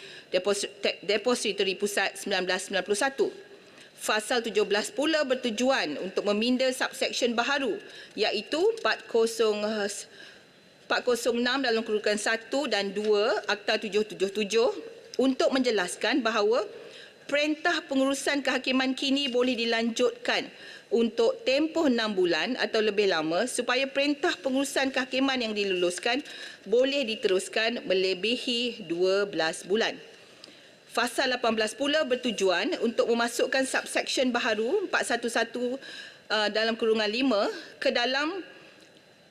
Depository Pusat 1991. Fasal 17 pula bertujuan untuk meminda subseksyen baharu iaitu 406 dalam kurungan 1 dan 2 Akta 777 untuk menjelaskan bahawa perintah pengurusan kehakiman kini boleh dilanjutkan untuk tempoh 6 bulan atau lebih lama supaya perintah pengurusan kehakiman yang diluluskan boleh diteruskan melebihi 12 bulan. Fasal 18 pula bertujuan untuk memasukkan subseksyen baharu 411 dalam kurungan 5 ke dalam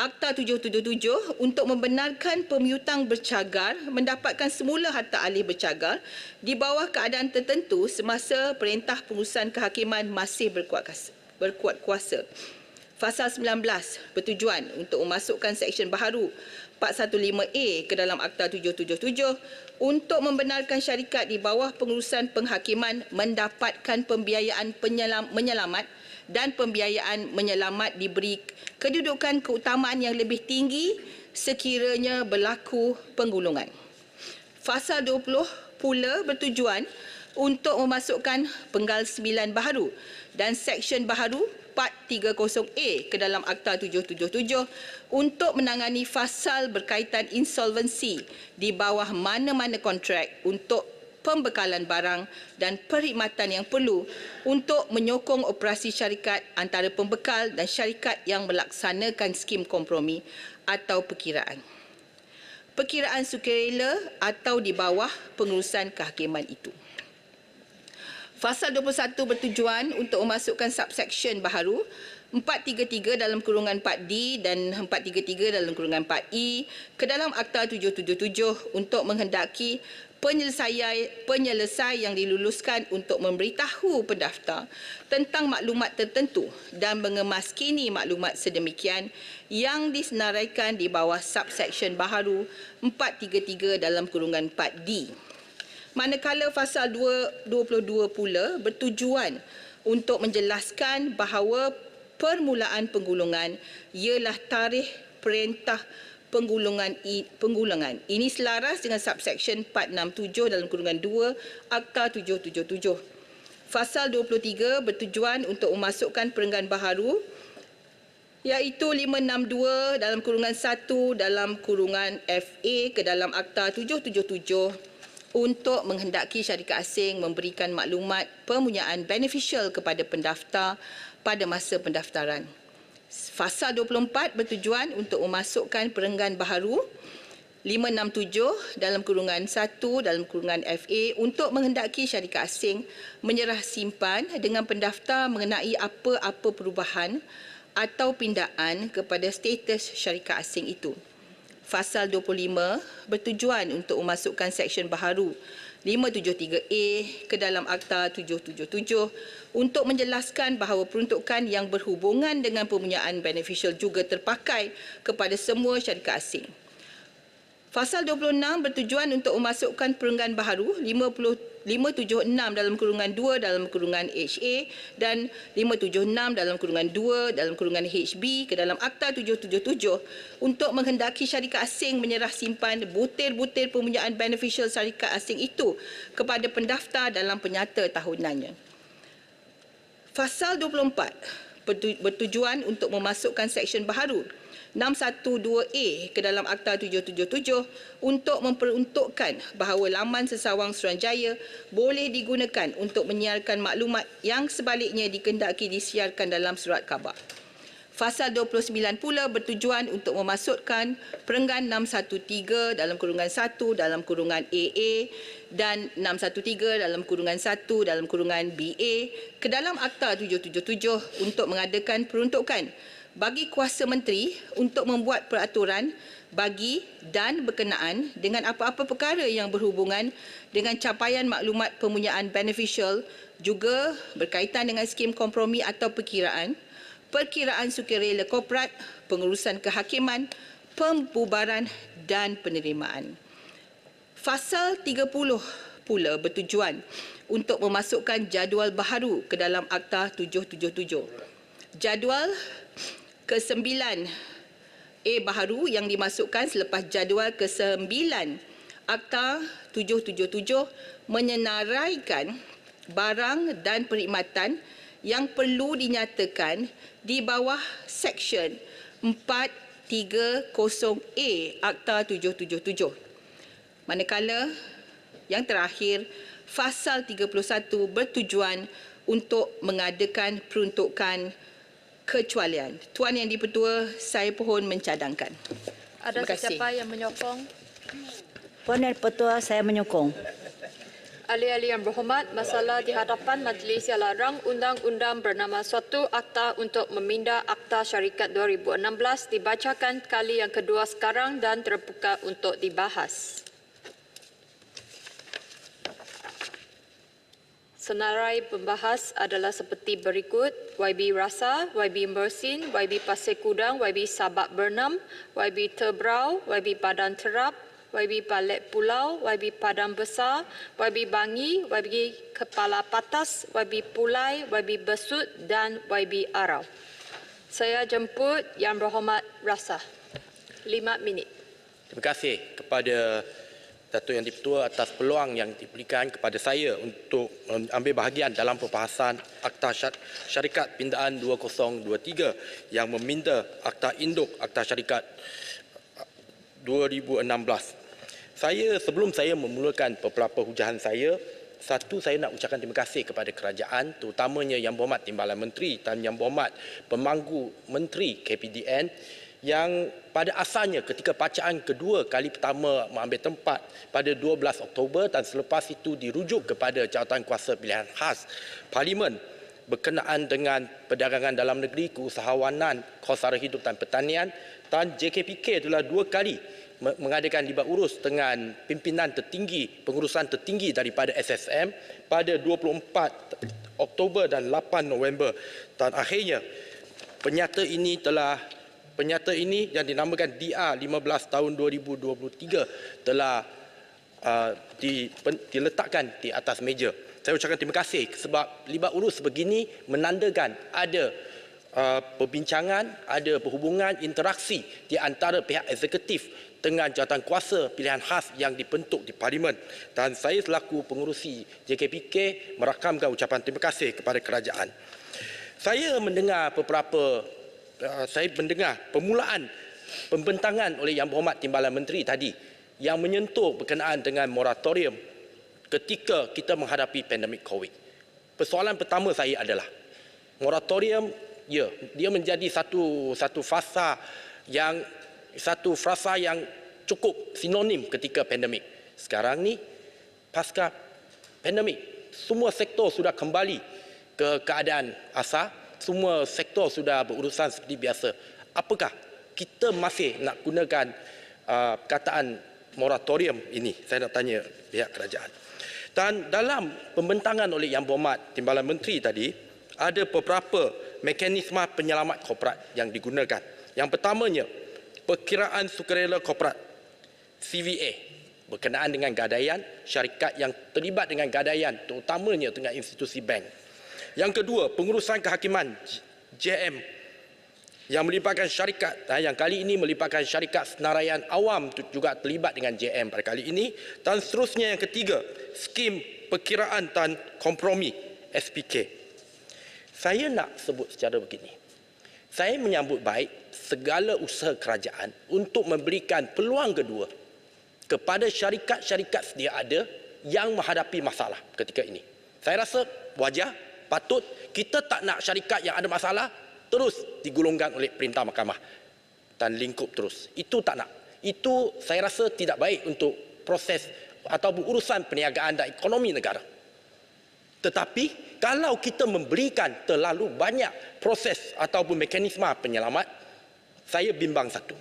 Akta 777 untuk membenarkan pemiutang bercagar mendapatkan semula harta alih bercagar di bawah keadaan tertentu semasa perintah pengurusan kehakiman masih berkuat kuasa. Fasal 19 bertujuan untuk memasukkan seksyen baharu 415A ke dalam Akta 777 untuk membenarkan syarikat di bawah pengurusan penghakiman mendapatkan pembiayaan menyelamat dan pembiayaan menyelamat diberi kedudukan keutamaan yang lebih tinggi sekiranya berlaku penggulungan. Fasal 20 pula bertujuan untuk memasukkan penggal 9 baharu dan seksyen baharu 430A ke dalam Akta 777 untuk menangani fasal berkaitan insolvensi di bawah mana-mana kontrak untuk pembekalan barang dan perkhidmatan yang perlu untuk menyokong operasi syarikat antara pembekal dan syarikat yang melaksanakan skim kompromi atau perkiraan. Perkiraan sukarela atau di bawah pengurusan kehakiman itu. Fasal 21 bertujuan untuk memasukkan subseksyen baharu 433 dalam kurungan 4D dan 433 dalam kurungan 4E ke dalam Akta 777 untuk menghendaki penyelesai yang diluluskan untuk memberitahu pendaftar tentang maklumat tertentu dan mengemaskini maklumat sedemikian yang disenaraikan di bawah subseksyen baharu 433 dalam kurungan 4D. Manakala fasal 22 pula bertujuan untuk menjelaskan bahawa permulaan penggulungan ialah tarikh perintah penggulungan. Ini selaras dengan subseksyen 467 dalam kurungan 2 Akta 777. Fasal 23 bertujuan untuk memasukkan perenggan baharu iaitu 562 dalam kurungan 1 dalam kurungan FA ke dalam Akta 777 untuk menghendaki syarikat asing memberikan maklumat pempunyaan beneficial kepada pendaftar pada masa pendaftaran. Fasal 24 bertujuan untuk memasukkan perenggan baharu 567 dalam kurungan 1 dalam kurungan FA untuk menghendaki syarikat asing menyerah simpan dengan pendaftar mengenai apa-apa perubahan atau pindaan kepada status syarikat asing itu. Fasal 25 bertujuan untuk memasukkan seksyen baharu 573A ke dalam Akta 777 untuk menjelaskan bahawa peruntukan yang berhubungan dengan pempunyaan beneficial juga terpakai kepada semua syarikat asing. Fasal 26 bertujuan untuk memasukkan perenggan baharu 576 dalam kurungan 2 dalam kurungan HA dan 576 dalam kurungan 2 dalam kurungan HB ke dalam Akta 777 untuk menghendaki syarikat asing menyerah simpan butir-butir pempunyaan beneficial syarikat asing itu kepada pendaftar dalam penyata tahunannya. Fasal 24 bertujuan untuk memasukkan seksyen baharu 612A ke dalam Akta 777 untuk memperuntukkan bahawa laman Sesawang Suruhanjaya boleh digunakan untuk menyiarkan maklumat yang sebaliknya dikehendaki disiarkan dalam surat khabar. Fasal 29 pula bertujuan untuk memasukkan perenggan 613 dalam kurungan 1 dalam kurungan AA dan 613 dalam kurungan 1 dalam kurungan BA ke dalam Akta 777 untuk mengadakan peruntukan bagi kuasa menteri untuk membuat peraturan bagi dan berkenaan dengan apa-apa perkara yang berhubungan dengan capaian maklumat pempunyaan beneficial juga berkaitan dengan skim kompromi atau perkiraan sukarela korporat, pengurusan kehakiman, pembubaran dan penerimaan. Fasal 30 pula bertujuan untuk memasukkan jadual baharu ke dalam Akta 777. Jadual ke-9 baharu yang dimasukkan selepas jadual ke-9 Akta 777 menyenaraikan barang dan perkhidmatan yang perlu dinyatakan di bawah Seksyen 430A Akta 777. Manakala yang terakhir, Fasal 31 bertujuan untuk mengadakan peruntukan kecualian. Tuan Yang di-Pertua, saya pohon mencadangkan. Ada Terima kasih. sesiapa yang menyokong? Puan Yang di-Pertua, saya menyokong. Ahli-ahli yang berhormat, masalah di hadapan majlis ialah rang undang-undang bernama Suatu Akta untuk Memindah Akta Syarikat 2016 dibacakan kali yang kedua sekarang dan terbuka untuk dibahas. Senarai pembahas adalah seperti berikut: YB Rasa, YB Mersin, YB Pasir Kudang, YB Sabak Bernam, YB Tebrau, YB Padang Terap, YB Balek Pulau, YB Padang Besar, YB Bangi, YB Kepala Patas, YB Pulai, YB Besut dan YB Arau. Saya jemput Yang Berhormat Rasa. 5 minit. Terima kasih kepada Datuk Yang di-Pertua atas peluang yang diberikan kepada saya untuk ambil bahagian dalam perbahasan Akta Syarikat Pindaan 2023 yang meminda Akta Induk Akta Syarikat 2016. Sebelum saya memulakan beberapa hujahan saya, saya nak ucapkan terima kasih kepada kerajaan, terutamanya Yang Berhormat Timbalan Menteri dan Yang Berhormat Pemangku Menteri KPDN yang pada asalnya ketika bacaan kedua kali pertama mengambil tempat pada 12 Oktober dan selepas itu dirujuk kepada Jawatankuasa Pilihan Khas Parlimen berkenaan dengan perdagangan dalam negeri, keusahawanan, kos sara hidup dan pertanian, dan JKPK telah 2 kali mengadakan libat urus dengan pimpinan tertinggi, pengurusan tertinggi daripada SSM pada 24 Oktober dan 8 November. Dan akhirnya penyata ini yang dinamakan DR 15 tahun 2023 telah diletakkan di atas meja. Saya ucapkan terima kasih sebab libat urus begini menandakan ada perbincangan, ada perhubungan, interaksi di antara pihak eksekutif dengan jawatankuasa pilihan khas yang dibentuk di Parlimen. Dan saya selaku pengurusi JKPK merakamkan ucapan terima kasih kepada kerajaan. Saya mendengar permulaan pembentangan oleh Yang Berhormat Timbalan Menteri tadi yang menyentuh berkenaan dengan moratorium ketika kita menghadapi pandemik COVID. Persoalan pertama saya adalah moratorium, ya, dia menjadi satu frasa yang cukup sinonim ketika pandemik. Sekarang ni pasca pandemik, semua sektor sudah kembali ke keadaan asal. Semua sektor sudah berurusan seperti biasa. Apakah kita masih nak gunakan perkataan moratorium ini? Saya nak tanya pihak kerajaan. Dan dalam pembentangan oleh Yang Berhormat Timbalan Menteri tadi, ada beberapa mekanisme penyelamat korporat yang digunakan. Yang pertamanya, perkiraan sukarela korporat CVA berkenaan dengan gadaian syarikat yang terlibat dengan gadaian, terutamanya dengan institusi bank. Yang kedua, pengurusan kehakiman JM yang melibatkan syarikat, yang kali ini melibatkan syarikat senaraian awam juga terlibat dengan JM pada kali ini. Dan seterusnya yang ketiga, skim perkiraan dan kompromi SPK. Saya nak sebut secara begini. Saya menyambut baik segala usaha kerajaan untuk memberikan peluang kedua kepada syarikat-syarikat sedia ada yang menghadapi masalah ketika ini. Saya rasa wajar, patut. Kita tak nak syarikat yang ada masalah terus digulungkan oleh perintah mahkamah dan lingkup terus. Itu tak nak. Itu saya rasa tidak baik untuk proses atau urusan perniagaan dan ekonomi negara. Tetapi kalau kita memberikan terlalu banyak proses ataupun mekanisme penyelamat, saya bimbang satu.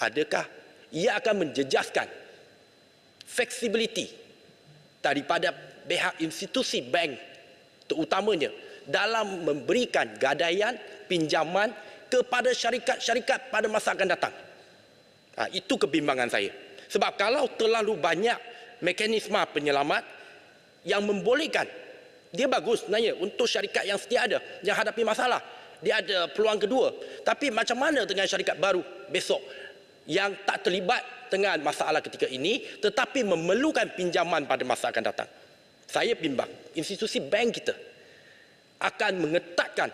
Adakah ia akan menjejaskan fleksibiliti daripada pihak institusi bank terutamanya dalam memberikan gadaian pinjaman kepada syarikat-syarikat pada masa akan datang. Itu kebimbangan saya. Sebab kalau terlalu banyak mekanisme penyelamat yang membolehkan, dia bagus sebenarnya untuk syarikat yang sedia ada, yang hadapi masalah. Dia ada peluang kedua. Tapi macam mana dengan syarikat baru besok yang tak terlibat dengan masalah ketika ini tetapi memerlukan pinjaman pada masa akan datang? Saya bimbang institusi bank kita akan mengetatkan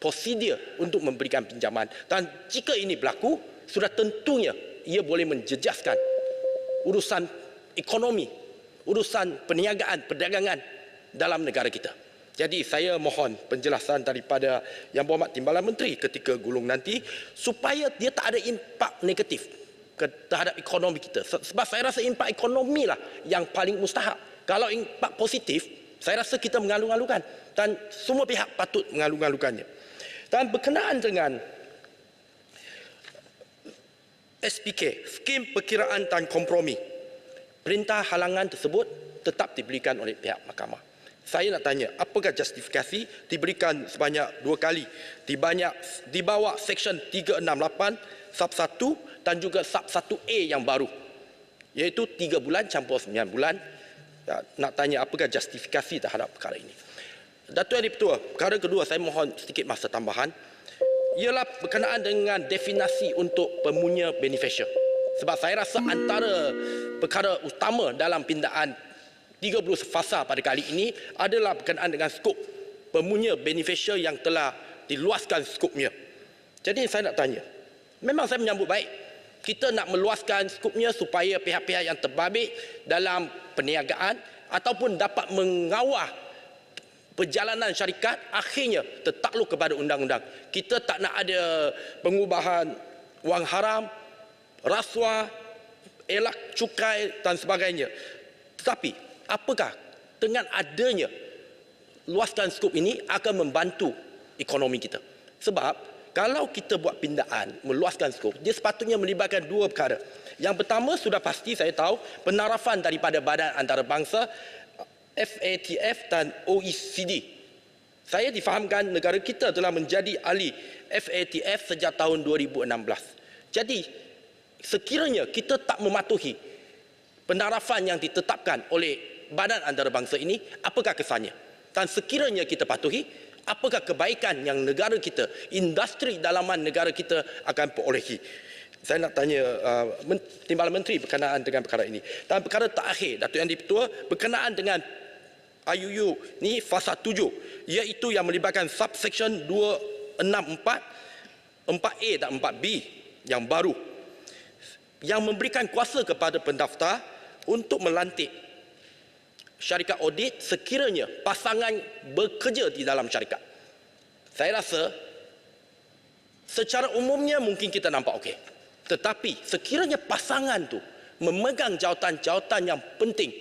prosedur untuk memberikan pinjaman. Dan jika ini berlaku, sudah tentunya ia boleh menjejaskan urusan ekonomi, urusan perniagaan, perdagangan dalam negara kita. Jadi saya mohon penjelasan daripada Yang Berhormat Timbalan Menteri ketika gulung nanti supaya dia tak ada impak negatif terhadap ekonomi kita. Sebab saya rasa impak ekonomi lah yang paling mustahak. Kalau impak positif, saya rasa kita mengalu-alukan dan semua pihak patut mengalu-alukannya. Dan berkenaan dengan SPK, skim perkiraan dan kompromi, perintah halangan tersebut tetap diberikan oleh pihak mahkamah. Saya nak tanya, apakah justifikasi diberikan sebanyak 2 kali di bawah Seksyen 368 Sub 1 dan juga Sub 1A yang baru, iaitu 3 bulan campur 9 bulan. Nak tanya apakah justifikasi terhadap perkara ini. Datuk Yang di-Pertua, perkara kedua saya mohon sedikit masa tambahan, ialah berkenaan dengan definisi untuk pemunya beneficial. Sebab saya rasa antara perkara utama dalam pindaan 30 fasa pada kali ini adalah berkenaan dengan skop pemunya beneficial yang telah diluaskan skopnya. Jadi saya nak tanya, memang saya menyambut baik kita nak meluaskan skopnya supaya pihak-pihak yang terbabit dalam perniagaan ataupun dapat mengawal perjalanan syarikat akhirnya tertakluk kepada undang-undang. Kita tak nak ada pengubahan wang haram, rasuah, elak cukai dan sebagainya. Tetapi apakah dengan adanya luaskan skop ini akan membantu ekonomi kita? Sebab kalau kita buat pindaan meluaskan skop, dia sepatutnya melibatkan 2 perkara. Yang pertama sudah pasti saya tahu penarafan daripada badan antarabangsa FATF dan OECD. Saya difahamkan negara kita telah menjadi ahli FATF sejak tahun 2016. Jadi sekiranya kita tak mematuhi penarafan yang ditetapkan oleh badan antarabangsa ini, apakah kesannya? Dan sekiranya kita patuhi, apakah kebaikan yang negara kita, industri dalaman negara kita akan perolehi? Saya nak tanya Timbalan Menteri berkenaan dengan perkara ini. Dan perkara terakhir, Datuk Yang di-Pertua, berkenaan dengan IUU ni fasa 7, iaitu yang melibatkan subsection 264, 4A dan 4B yang baru, yang memberikan kuasa kepada pendaftar untuk melantik syarikat audit sekiranya pasangan bekerja di dalam syarikat. Saya rasa secara umumnya mungkin kita nampak okey. Tetapi sekiranya pasangan tu memegang jawatan-jawatan yang penting,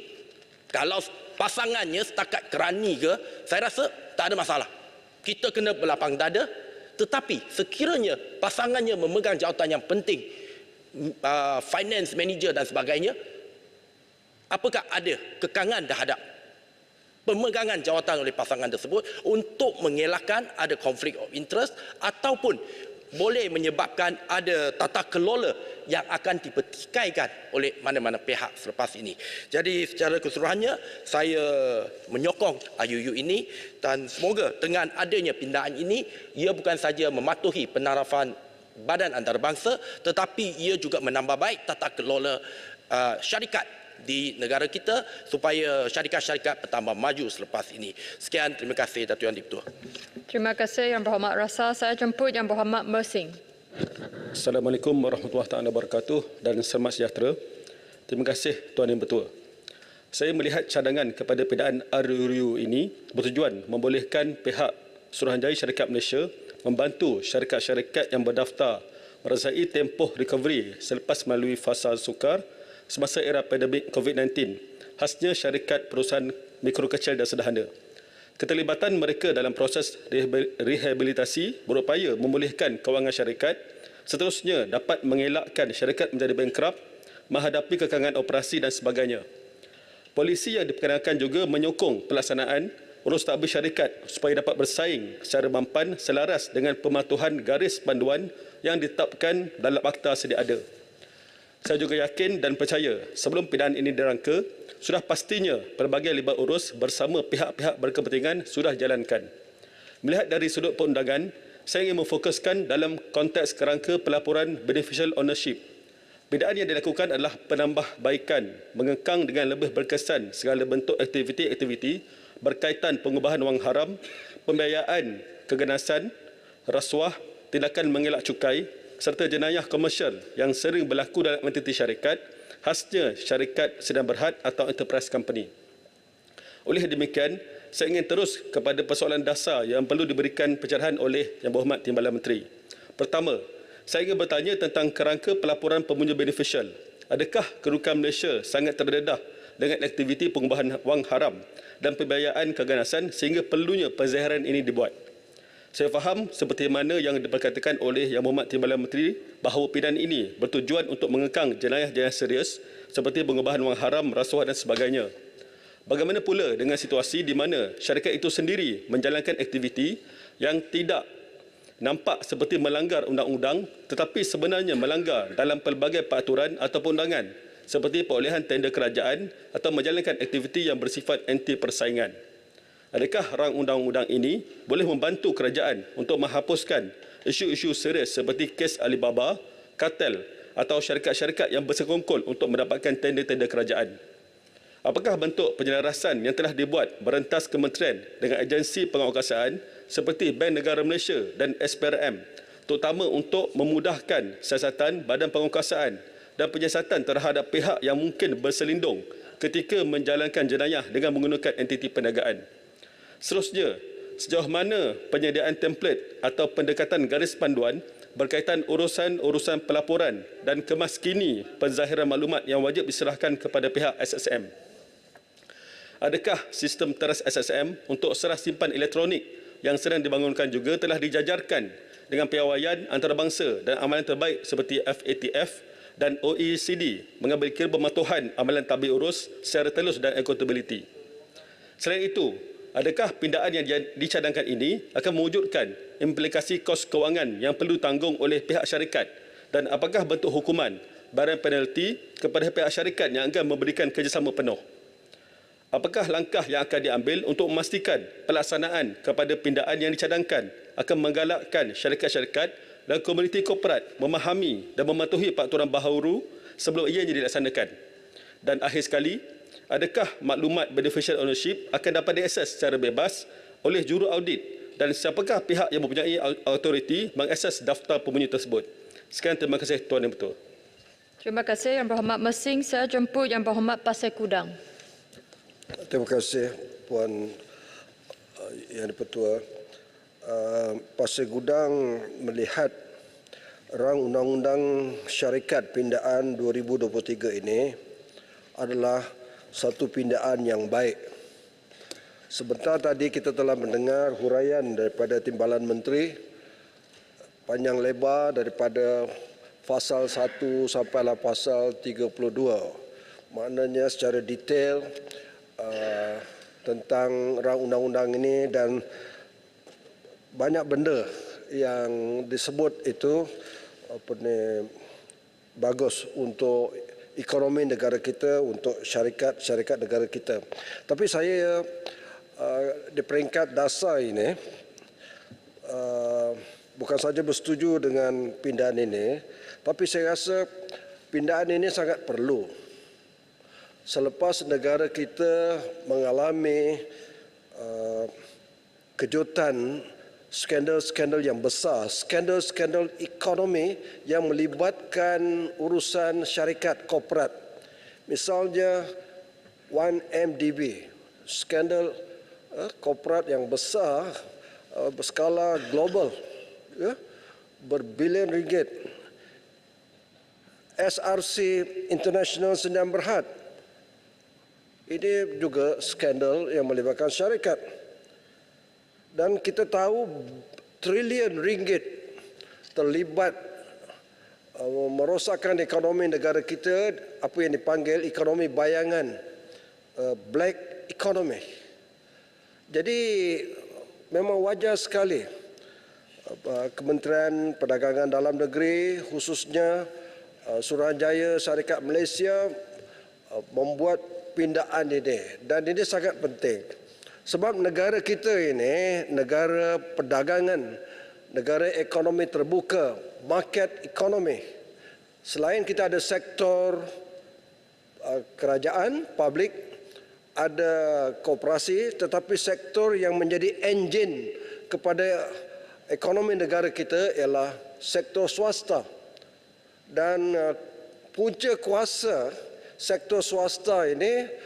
kalau pasangannya setakat kerani ke, saya rasa tak ada masalah. Kita kena berlapang dada. Tetapi sekiranya pasangannya memegang jawatan yang penting, finance manager dan sebagainya, apakah ada kekangan terhadap pemegangan jawatan oleh pasangan tersebut untuk mengelakkan ada konflik of interest ataupun boleh menyebabkan ada tata kelola yang akan dipertikaikan oleh mana-mana pihak selepas ini. Jadi secara keseluruhannya saya menyokong IUU ini dan semoga dengan adanya pindaan ini ia bukan saja mematuhi penarafan badan antarabangsa tetapi ia juga menambah baik tata kelola syarikat di negara kita supaya syarikat-syarikat bertambah maju selepas ini. Sekian, terima kasih Datuk Yang di-Pertua. Terima kasih Yang Berhormat Rasa. Saya jemput Yang Berhormat Mersing. Assalamualaikum warahmatullahi taala wabarakatuh dan selamat sejahtera. Terima kasih Tuan Yang Bertua. Saya melihat cadangan kepada pindaan RUU ini bertujuan membolehkan pihak Suruhanjaya Syarikat Malaysia membantu syarikat-syarikat yang berdaftar merasai tempoh recovery selepas melalui fasa sukar semasa era pandemik COVID-19, khasnya syarikat perusahaan mikro kecil dan sederhana. Keterlibatan mereka dalam proses rehabilitasi berupaya memulihkan kewangan syarikat, seterusnya dapat mengelakkan syarikat menjadi bankrupt, menghadapi kekangan operasi dan sebagainya. Polisi yang diperkenalkan juga menyokong pelaksanaan urus tadbir syarikat supaya dapat bersaing secara mampan selaras dengan pematuhan garis panduan yang ditetapkan dalam akta sedia ada. Saya juga yakin dan percaya sebelum pindaan ini dirangka, sudah pastinya pelbagai libat urus bersama pihak-pihak berkepentingan sudah jalankan. Melihat dari sudut perundangan, saya ingin memfokuskan dalam konteks kerangka pelaporan beneficial ownership. Pindaan yang dilakukan adalah penambahbaikan, mengekang dengan lebih berkesan segala bentuk aktiviti-aktiviti berkaitan pengubahan wang haram, pembiayaan keganasan, rasuah, tindakan mengelak cukai, serta jenayah komersial yang sering berlaku dalam entiti syarikat, khasnya syarikat sedang berhad atau enterprise company. Oleh demikian, saya ingin terus kepada persoalan dasar yang perlu diberikan pencerahan oleh Yang Berhormat Timbalan Menteri. Pertama, saya ingin bertanya tentang kerangka pelaporan pemunjuk beneficial. Adakah kedudukan Malaysia sangat terdedah dengan aktiviti pengubahan wang haram dan pembiayaan keganasan sehingga perlunya penzahiran ini dibuat? Saya faham seperti mana yang diperkatakan oleh Yang Berhormat Timbalan Menteri bahawa pindaan ini bertujuan untuk mengekang jenayah-jenayah serius seperti pengubahan wang haram, rasuah dan sebagainya. Bagaimana pula dengan situasi di mana syarikat itu sendiri menjalankan aktiviti yang tidak nampak seperti melanggar undang-undang tetapi sebenarnya melanggar dalam pelbagai peraturan atau undangan seperti perolehan tender kerajaan atau menjalankan aktiviti yang bersifat anti persaingan? Adakah rang undang-undang ini boleh membantu kerajaan untuk menghapuskan isu-isu serius seperti kes Alibaba, kartel atau syarikat-syarikat yang bersekongkol untuk mendapatkan tender-tender kerajaan? Apakah bentuk penyelarasan yang telah dibuat berentas kementerian dengan agensi penguasaan seperti Bank Negara Malaysia dan SPRM, terutama untuk memudahkan siasatan badan penguasaan dan penyiasatan terhadap pihak yang mungkin berselindung ketika menjalankan jenayah dengan menggunakan entiti perniagaan? Seterusnya, sejauh mana penyediaan template atau pendekatan garis panduan berkaitan urusan-urusan pelaporan dan kemaskini penzahiran maklumat yang wajib diserahkan kepada pihak SSM? Adakah sistem teras SSM untuk serah simpan elektronik yang sedang dibangunkan juga telah dijajarkan dengan piawaian antarabangsa dan amalan terbaik seperti FATF dan OECD mengambil kira pematuhan amalan tabir urus secara telus dan accountability? Selain itu, adakah pindaan yang dicadangkan ini akan mewujudkan implikasi kos kewangan yang perlu tanggung oleh pihak syarikat dan apakah bentuk hukuman barang penalti kepada pihak syarikat yang akan memberikan kerjasama penuh? Apakah langkah yang akan diambil untuk memastikan pelaksanaan kepada pindaan yang dicadangkan akan menggalakkan syarikat-syarikat dan komuniti korporat memahami dan mematuhi peraturan baharu sebelum ianya dilaksanakan? Dan akhir sekali, adakah maklumat beneficial ownership akan dapat diakses secara bebas oleh juru audit dan siapakah pihak yang mempunyai autoriti mengakses daftar pemunjuk tersebut? Sekian, terima kasih Tuan Yang Bertua. Terima kasih Yang Berhormat Mersing. Saya jemput Yang Berhormat Pasir Kudang. Terima kasih Puan Yang di-Pertua. Pasir Kudang melihat rang Undang-Undang Syarikat Pindaan 2023 ini adalah satu pindaan yang baik. Sebentar tadi kita telah mendengar huraian daripada Timbalan Menteri panjang lebar daripada pasal 1 sampailah pasal 32 maknanya secara detail tentang rang undang-undang ini, dan banyak benda yang disebut itu bagus untuk ekonomi negara kita, untuk syarikat negara kita. Tapi saya di peringkat dasar ini bukan saja bersetuju dengan pindahan ini, tapi saya rasa pindahan ini sangat perlu. Selepas negara kita mengalami kejutan skandal-skandal yang besar, skandal-skandal ekonomi yang melibatkan urusan syarikat korporat. Misalnya 1MDB, skandal korporat yang besar berskala global, berbilion ringgit. SRC International Sdn Bhd, ini juga skandal yang melibatkan syarikat. Dan kita tahu trilion ringgit terlibat merosakkan ekonomi negara kita, apa yang dipanggil ekonomi bayangan, black economy. Jadi memang wajar sekali Kementerian Perdagangan Dalam Negeri, khususnya Suruhanjaya Syarikat Malaysia, membuat pindaan ini, dan ini sangat penting. Sebab negara kita ini negara perdagangan, negara ekonomi terbuka, market economy. Selain kita ada sektor kerajaan, public, ada koperasi, tetapi sektor yang menjadi enjin kepada ekonomi negara kita ialah sektor swasta. Dan punca kuasa sektor swasta ini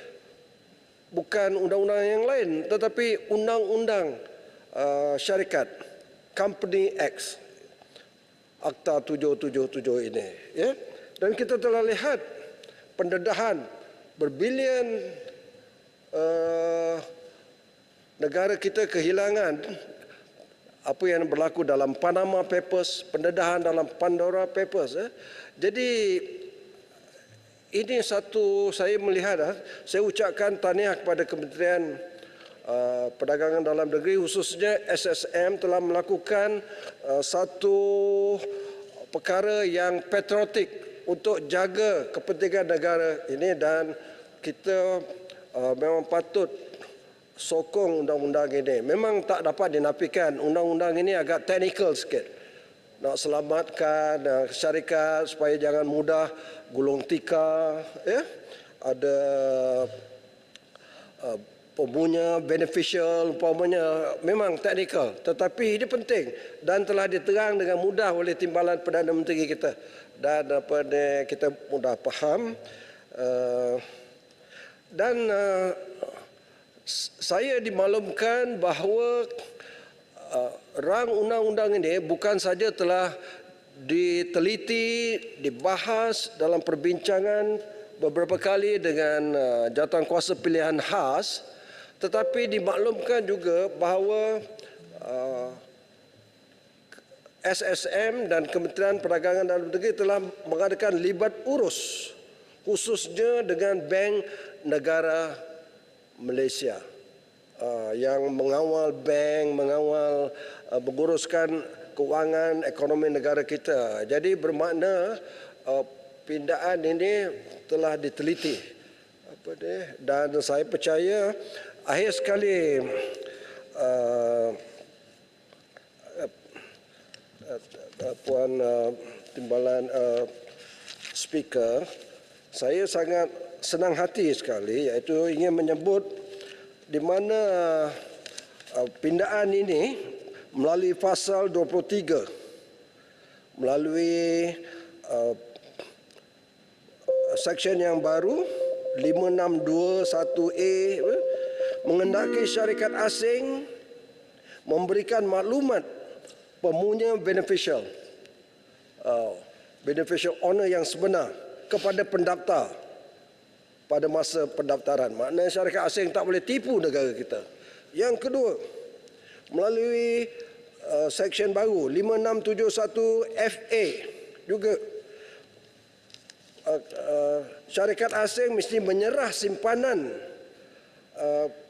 bukan undang-undang yang lain, tetapi undang-undang syarikat, Company Act, Akta 777 ini. Ya? Dan kita telah lihat pendedahan berbilion negara kita kehilangan apa yang berlaku dalam Panama Papers, pendedahan dalam Pandora Papers. Jadi ini satu, saya melihat, saya ucapkan tahniah kepada Kementerian Perdagangan Dalam Negeri, khususnya SSM, telah melakukan satu perkara yang patriotik untuk jaga kepentingan negara ini, dan kita memang patut sokong undang-undang ini. Memang tak dapat dinafikan, undang-undang ini agak teknikal sikit. Nak selamatkan syarikat supaya jangan mudah gulung tikar, ya? Ada pembunya beneficial, umpamanya, memang teknikal, tetapi ini penting dan telah diterang dengan mudah oleh Timbalan Perdana Menteri kita, dan kita mudah faham. Dan saya dimaklumkan bahawa rang undang-undang ini bukan saja telah diteliti, dibahas dalam perbincangan beberapa kali dengan jawatankuasa pilihan khas, tetapi dimaklumkan juga bahawa SSM dan Kementerian Perdagangan Dalam Negeri telah mengadakan libat urus, khususnya dengan Bank Negara Malaysia, yang mengawal bank, mengawal menguruskan kewangan ekonomi negara kita. Jadi bermakna pindaan ini telah diteliti. Dan saya percaya akhir sekali Puan Timbalan Speaker, saya sangat senang hati sekali, iaitu ingin menyebut di mana pindaan ini melalui pasal 23, melalui seksyen yang baru 5621A, mengendaki syarikat asing memberikan maklumat pemunya beneficial owner yang sebenar kepada pendaftar pada masa pendaftaran. Maknanya syarikat asing tak boleh tipu negara kita. Yang kedua, melalui seksyen baru 5671FA juga syarikat asing mesti menyerah simpanan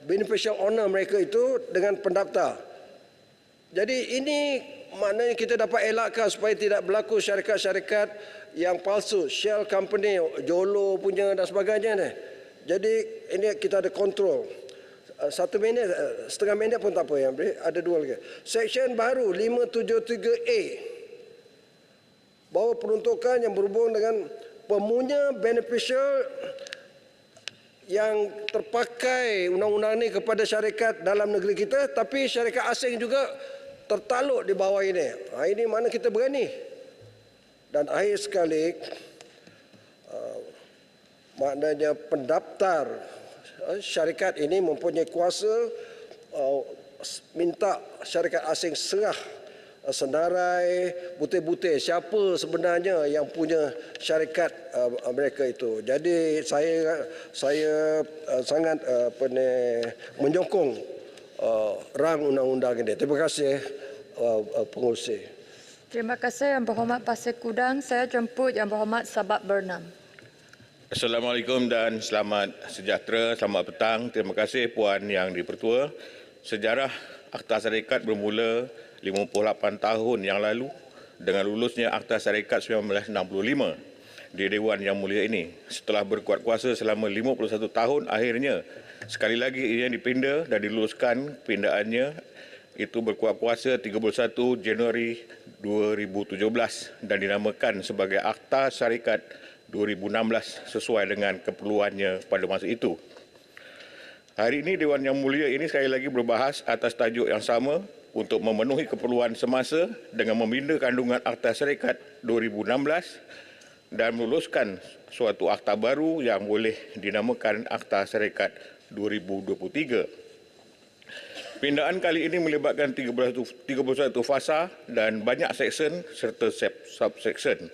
beneficial owner mereka itu dengan pendaftar. Jadi ini maknanya kita dapat elakkan supaya tidak berlaku syarikat-syarikat yang palsu, shell company, Jolo punya dan sebagainya ni. Jadi ini kita ada kontrol. 1 minit, setengah minit pun tak apa yang beri. Ada 2 lagi. Seksyen baru 573A bahawa peruntukan yang berhubung dengan pemunya beneficial yang terpakai undang-undang ini kepada syarikat dalam negeri kita, tapi syarikat asing juga tertaluk di bawah ini. Ini mana kita berani. Dan akhir sekali, maknanya pendaftar syarikat ini mempunyai kuasa minta syarikat asing serah senarai butir-butir siapa sebenarnya yang punya syarikat mereka itu. Jadi saya sangat menyokong rang undang-undang ini. Terima kasih pengurusi. Terima kasih Yang Berhormat Pasir Kudang. Saya jemput Yang Berhormat Sabak Bernam. Assalamualaikum dan selamat sejahtera, selamat petang. Terima kasih Puan Yang di-Pertua. Sejarah Akta Syarikat bermula 58 tahun yang lalu dengan lulusnya Akta Syarikat 1965 di Dewan Yang Mulia ini. Setelah berkuat kuasa selama 51 tahun, akhirnya sekali lagi ia dipinda dan diluluskan pindaannya itu berkuat kuasa 31 Januari 2017 dan dinamakan sebagai Akta Syarikat 2016 sesuai dengan keperluannya pada masa itu. Hari ini Dewan Yang Mulia ini sekali lagi berbahas atas tajuk yang sama untuk memenuhi keperluan semasa dengan membina kandungan Akta Syarikat 2016 dan meluluskan suatu akta baru yang boleh dinamakan Akta Syarikat 2023. Pindaan kali ini melibatkan 31 fasa dan banyak seksyen serta subseksyen.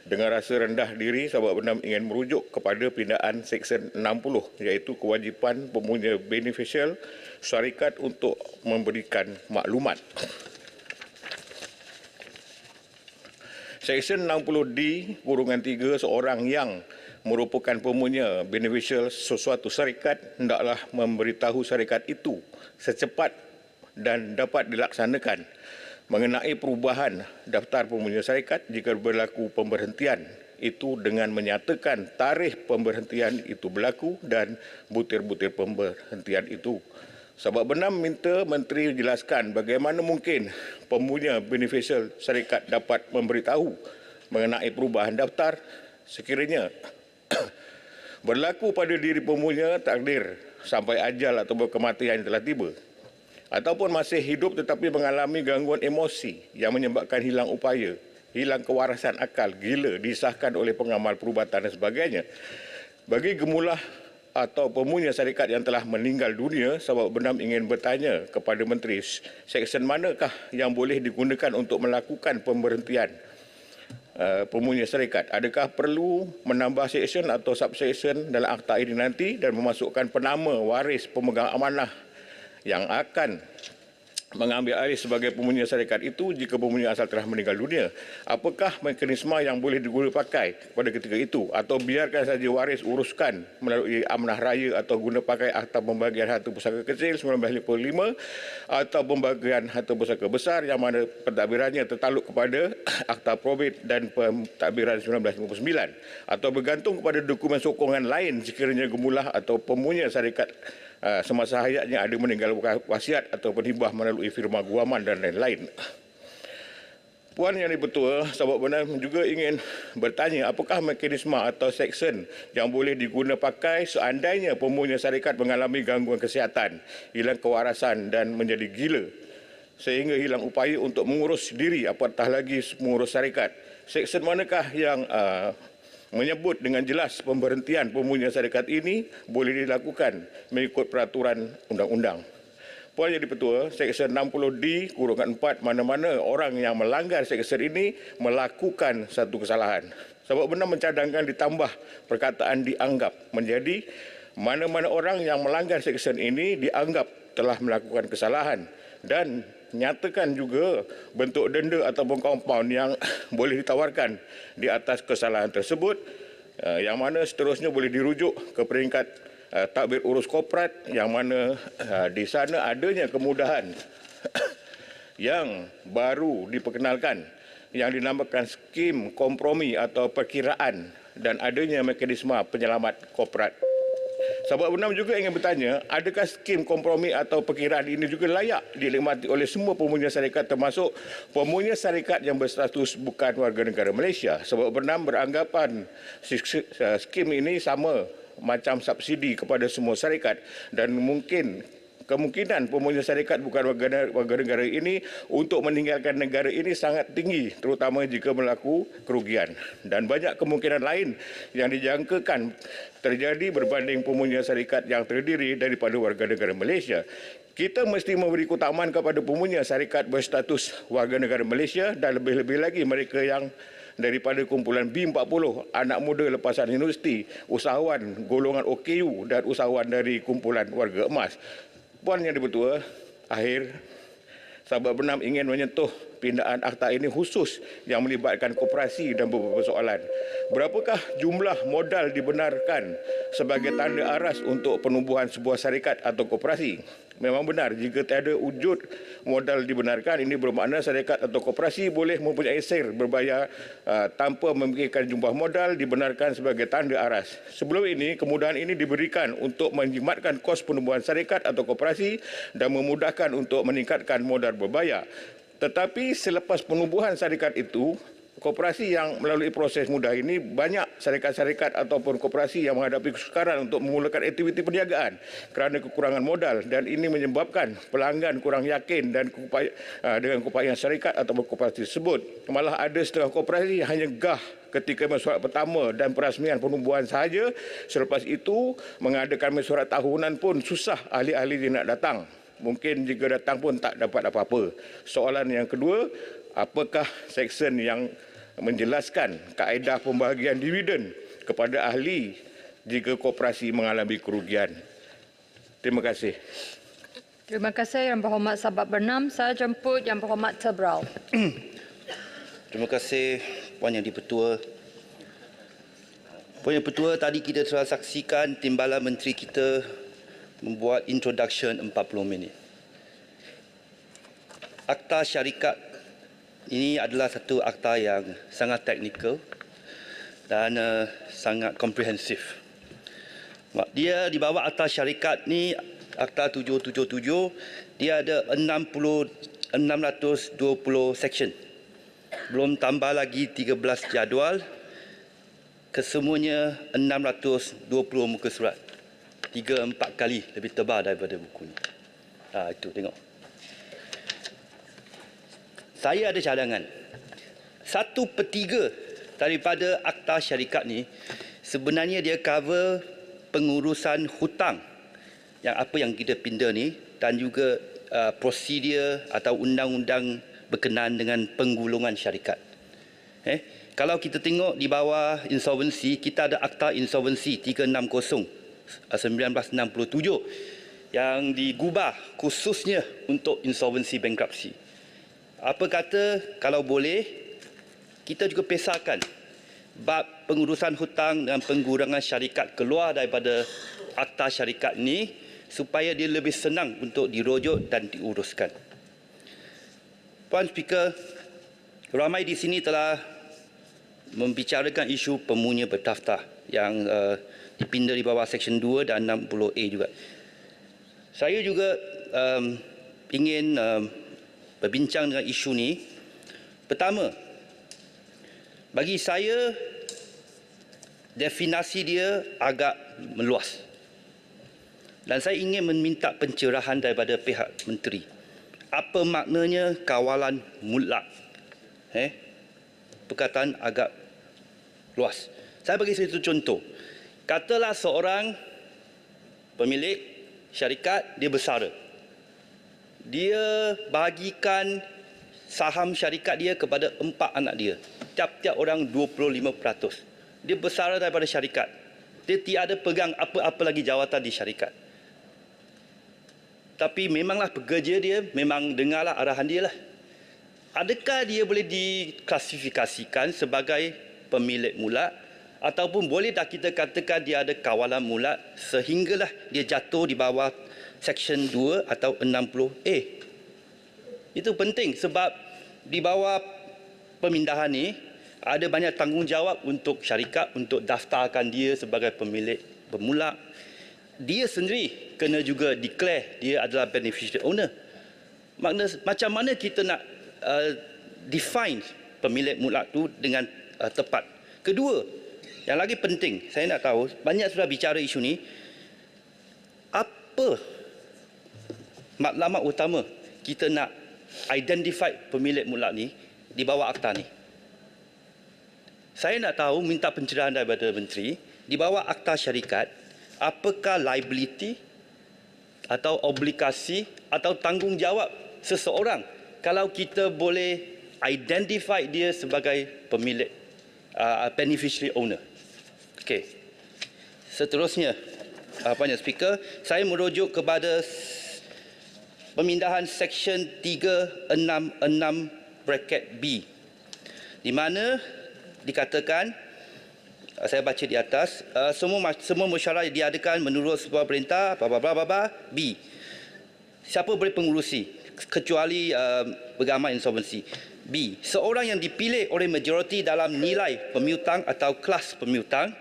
Dengan rasa rendah diri, Sabak Bernam ingin merujuk kepada pindaan Seksyen 60 iaitu kewajipan pemunya beneficial syarikat untuk memberikan maklumat. Seksyen 60D(3) seorang yang merupakan pemunya beneficial sesuatu syarikat hendaklah memberitahu syarikat itu secepat dan dapat dilaksanakan mengenai perubahan daftar pemunya syarikat jika berlaku pemberhentian itu dengan menyatakan tarikh pemberhentian itu berlaku dan butir-butir pemberhentian itu. Sabak Bernam minta Menteri jelaskan bagaimana mungkin pemunya beneficial syarikat dapat memberitahu mengenai perubahan daftar sekiranya berlaku pada diri pemunya takdir sampai ajal atau kematian telah tiba, ataupun masih hidup tetapi mengalami gangguan emosi yang menyebabkan hilang upaya, hilang kewarasan akal, gila, disahkan oleh pengamal perubatan dan sebagainya. Bagi gemulah atau pemunya syarikat yang telah meninggal dunia, Sabak Bernam ingin bertanya kepada Menteri, seksyen manakah yang boleh digunakan untuk melakukan pemberhentian pemunya syarikat? Adakah perlu menambah seksyen atau subseksyen dalam akta ini nanti dan memasukkan penama waris pemegang amanah yang akan mengambil alih sebagai pemunya syarikat itu jika pemunya asal telah meninggal dunia? Apakah mekanisme yang boleh digunakan pakai pada ketika itu, atau biarkan saja waris uruskan melalui amanah raya atau guna pakai Akta Pembagian Harta Pusaka Kecil 1955 atau Pembagian Harta Pusaka Besar yang mana pentadbirannya tertaluk kepada Akta Probate dan Pentadbiran 1959, atau bergantung kepada dokumen sokongan lain sekiranya gemulah atau pemunya syarikat semasa hayatnya ada meninggal wasiat atau penhibah melalui firma guaman dan lain-lain. Puan Yang di-Pertua, Sabak Bernam juga ingin bertanya apakah mekanisme atau seksyen yang boleh digunakan pakai seandainya pemunya syarikat mengalami gangguan kesihatan, hilang kewarasan dan menjadi gila sehingga hilang upaya untuk mengurus diri apatah lagi mengurus syarikat. Seksyen manakah yang menyebut dengan jelas pemberhentian pemunya syarikat ini boleh dilakukan mengikut peraturan undang-undang? Puan Yang di-Pertua, Seksyen 60D(4) mana-mana orang yang melanggar seksyen ini melakukan satu kesalahan. Sabak Bernam mencadangkan ditambah perkataan dianggap menjadi mana-mana orang yang melanggar seksyen ini dianggap telah melakukan kesalahan, dan nyatakan juga bentuk denda ataupun kompaun yang boleh ditawarkan di atas kesalahan tersebut yang mana seterusnya boleh dirujuk ke peringkat tadbir urus korporat, yang mana di sana adanya kemudahan yang baru diperkenalkan yang dinamakan skim kompromi atau perkiraan dan adanya mekanisme penyelamat korporat. Sahabat Bernam juga ingin bertanya, adakah skim kompromi atau perkiraan ini juga layak dinikmati oleh semua pemunya syarikat termasuk pemunya syarikat yang berstatus bukan warga negara Malaysia? Sahabat Bernam beranggapan skim ini sama macam subsidi kepada semua syarikat dan kemungkinan pemunya syarikat bukan warga negara ini untuk meninggalkan negara ini sangat tinggi, terutama jika berlaku kerugian. Dan banyak kemungkinan lain yang dijangkakan terjadi berbanding pemunya syarikat yang terdiri daripada warga negara Malaysia. Kita mesti memberi keutamaan kepada pemunya syarikat berstatus warga negara Malaysia dan lebih-lebih lagi mereka yang daripada kumpulan B40, anak muda lepasan universiti, usahawan golongan OKU dan usahawan dari kumpulan warga emas. Puan Yang Dipertua, akhir sahabat Bernam ingin menyentuh pindaan akta ini khusus yang melibatkan koperasi dan beberapa soalan. Berapakah jumlah modal dibenarkan sebagai tanda aras untuk penumbuhan sebuah syarikat atau koperasi? Memang benar, jika tiada wujud modal dibenarkan, ini bermakna syarikat atau koperasi boleh mempunyai sir berbayar tanpa memikirkan jumlah modal dibenarkan sebagai tanda aras. Sebelum ini, kemudahan ini diberikan untuk menjimatkan kos penumbuhan syarikat atau koperasi dan memudahkan untuk meningkatkan modal berbayar. Tetapi selepas penubuhan syarikat itu, koperasi yang melalui proses mudah ini, banyak syarikat-syarikat ataupun koperasi yang menghadapi kesukaran untuk memulakan aktiviti perniagaan kerana kekurangan modal, dan ini menyebabkan pelanggan kurang yakin dan dengan keupayaan syarikat atau koperasi tersebut. Malah ada setengah koperasi yang hanya gah ketika mesyuarat pertama dan perasmian penubuhan sahaja. Selepas itu, mengadakan mesyuarat tahunan pun susah ahli-ahli dia nak datang. Mungkin jika datang pun tak dapat apa-apa. Soalan yang kedua, apakah seksyen yang menjelaskan kaedah pembahagian dividen kepada ahli jika koperasi mengalami kerugian? Terima kasih. Terima kasih Yang Berhormat sahabat Bernam. Saya jemput Yang Berhormat Tebrau. Terima kasih Puan Yang Dipertua. Puan Yang Dipertua, tadi kita telah saksikan Timbalan Menteri kita membuat introduction 40 minit. Akta syarikat ini adalah satu akta yang sangat teknikal dan sangat komprehensif. Dia di bawah akta syarikat ni, akta 777, dia ada 620 section. Belum tambah lagi 13 jadual, kesemuanya 620 muka surat. 3-4 kali lebih tebal daripada buku ni. Itu tengok. Saya ada cadangan. 1/3 daripada akta syarikat ni sebenarnya dia cover pengurusan hutang yang apa yang kita pindah ni, dan juga prosedur atau undang-undang berkenaan dengan penggulungan syarikat. Kalau kita tengok di bawah insolvency, kita ada akta insolvency 360 1967 yang digubah khususnya untuk insolvency bankruptcy. Apa kata kalau boleh kita juga pesarkan bab pengurusan hutang dan penggurangan syarikat keluar daripada akta syarikat ni supaya dia lebih senang untuk dirujuk dan diuruskan. Puan Speaker, ramai di sini telah membicarakan isu pemunya berdaftar yang dipindah di bawah Seksyen 2 dan 60A juga. Saya juga ingin berbincang dengan isu ni. Pertama, bagi saya definisi dia agak meluas. Dan saya ingin meminta pencerahan daripada pihak menteri. Apa maknanya kawalan mutlak? Perkataan agak luas. Saya bagi satu contoh. Katalah seorang pemilik syarikat, dia bersara. Dia bahagikan saham syarikat dia kepada 4 anak dia. Tiap-tiap orang 25%. Dia bersara daripada syarikat. Dia tiada pegang apa-apa lagi jawatan di syarikat. Tapi memanglah pekerja dia, memang dengarlah arahan dia lah. Adakah dia boleh diklasifikasikan sebagai pemilik mutlak ataupun boleh dah kita katakan dia ada kawalan mulat sehinggalah dia jatuh di bawah Section 2 atau 60A. Itu penting sebab di bawah pemindahan ni ada banyak tanggungjawab untuk syarikat untuk daftarkan dia sebagai pemilik bermula. Dia sendiri kena juga declare dia adalah beneficial owner. Macam mana kita nak define pemilik mutlak tu dengan tepat. Kedua, yang lagi penting, saya nak tahu, banyak sudah bicara isu ni, apa matlamat utama kita nak identify pemilik mutlak ni di bawah akta ni? Saya nak tahu, minta pencerahan daripada Menteri, di bawah akta syarikat, apakah liability atau obligasi atau tanggungjawab seseorang kalau kita boleh identify dia sebagai pemilik beneficiary owner. Okey. Seterusnya, Speaker, saya merujuk kepada pemindahan Section 366(B) di mana dikatakan, saya baca di atas, semua mesyuarat diadakan menurut sebuah perintah B. Siapa boleh pengurusi kecuali bergambar insolvensi. B. Seorang yang dipilih oleh majoriti dalam nilai pemiutang atau kelas pemiutang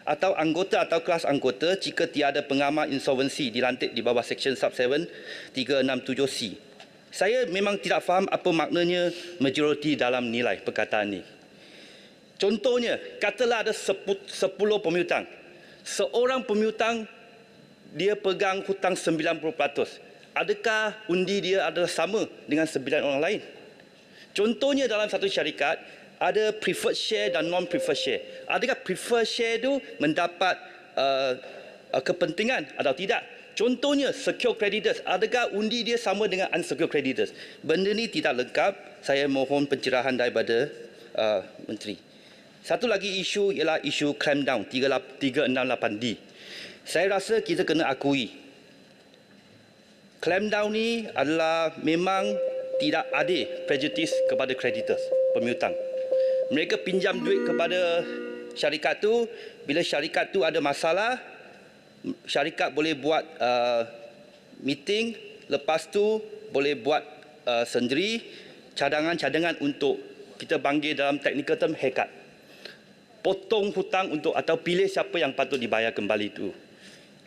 atau anggota atau kelas anggota jika tiada pengamal insolvensi dilantik di bawah Section Sub 7 367C. Saya memang tidak faham apa maknanya majoriti dalam nilai perkataan ini. Contohnya, katalah ada 10 pemiutang. Seorang pemiutang dia pegang hutang 90%. Adakah undi dia adalah sama dengan 9 orang lain? Contohnya dalam satu syarikat ada preferred share dan non-preferred share. Adakah preferred share itu mendapat kepentingan atau tidak? Contohnya secure creditors. Adakah undi dia sama dengan unsecured creditors? Benda ini tidak lengkap. Saya mohon pencerahan daripada Menteri. Satu lagi isu ialah isu clampdown 368D. Saya rasa kita kena akui clampdown ni adalah memang tidak adil prejudice kepada creditors, pemiutang. Mereka pinjam duit kepada syarikat tu, bila syarikat tu ada masalah, syarikat boleh buat meeting, lepas tu boleh buat sendiri cadangan-cadangan untuk kita panggil dalam technical term haircut. Potong hutang untuk atau pilih siapa yang patut dibayar kembali itu.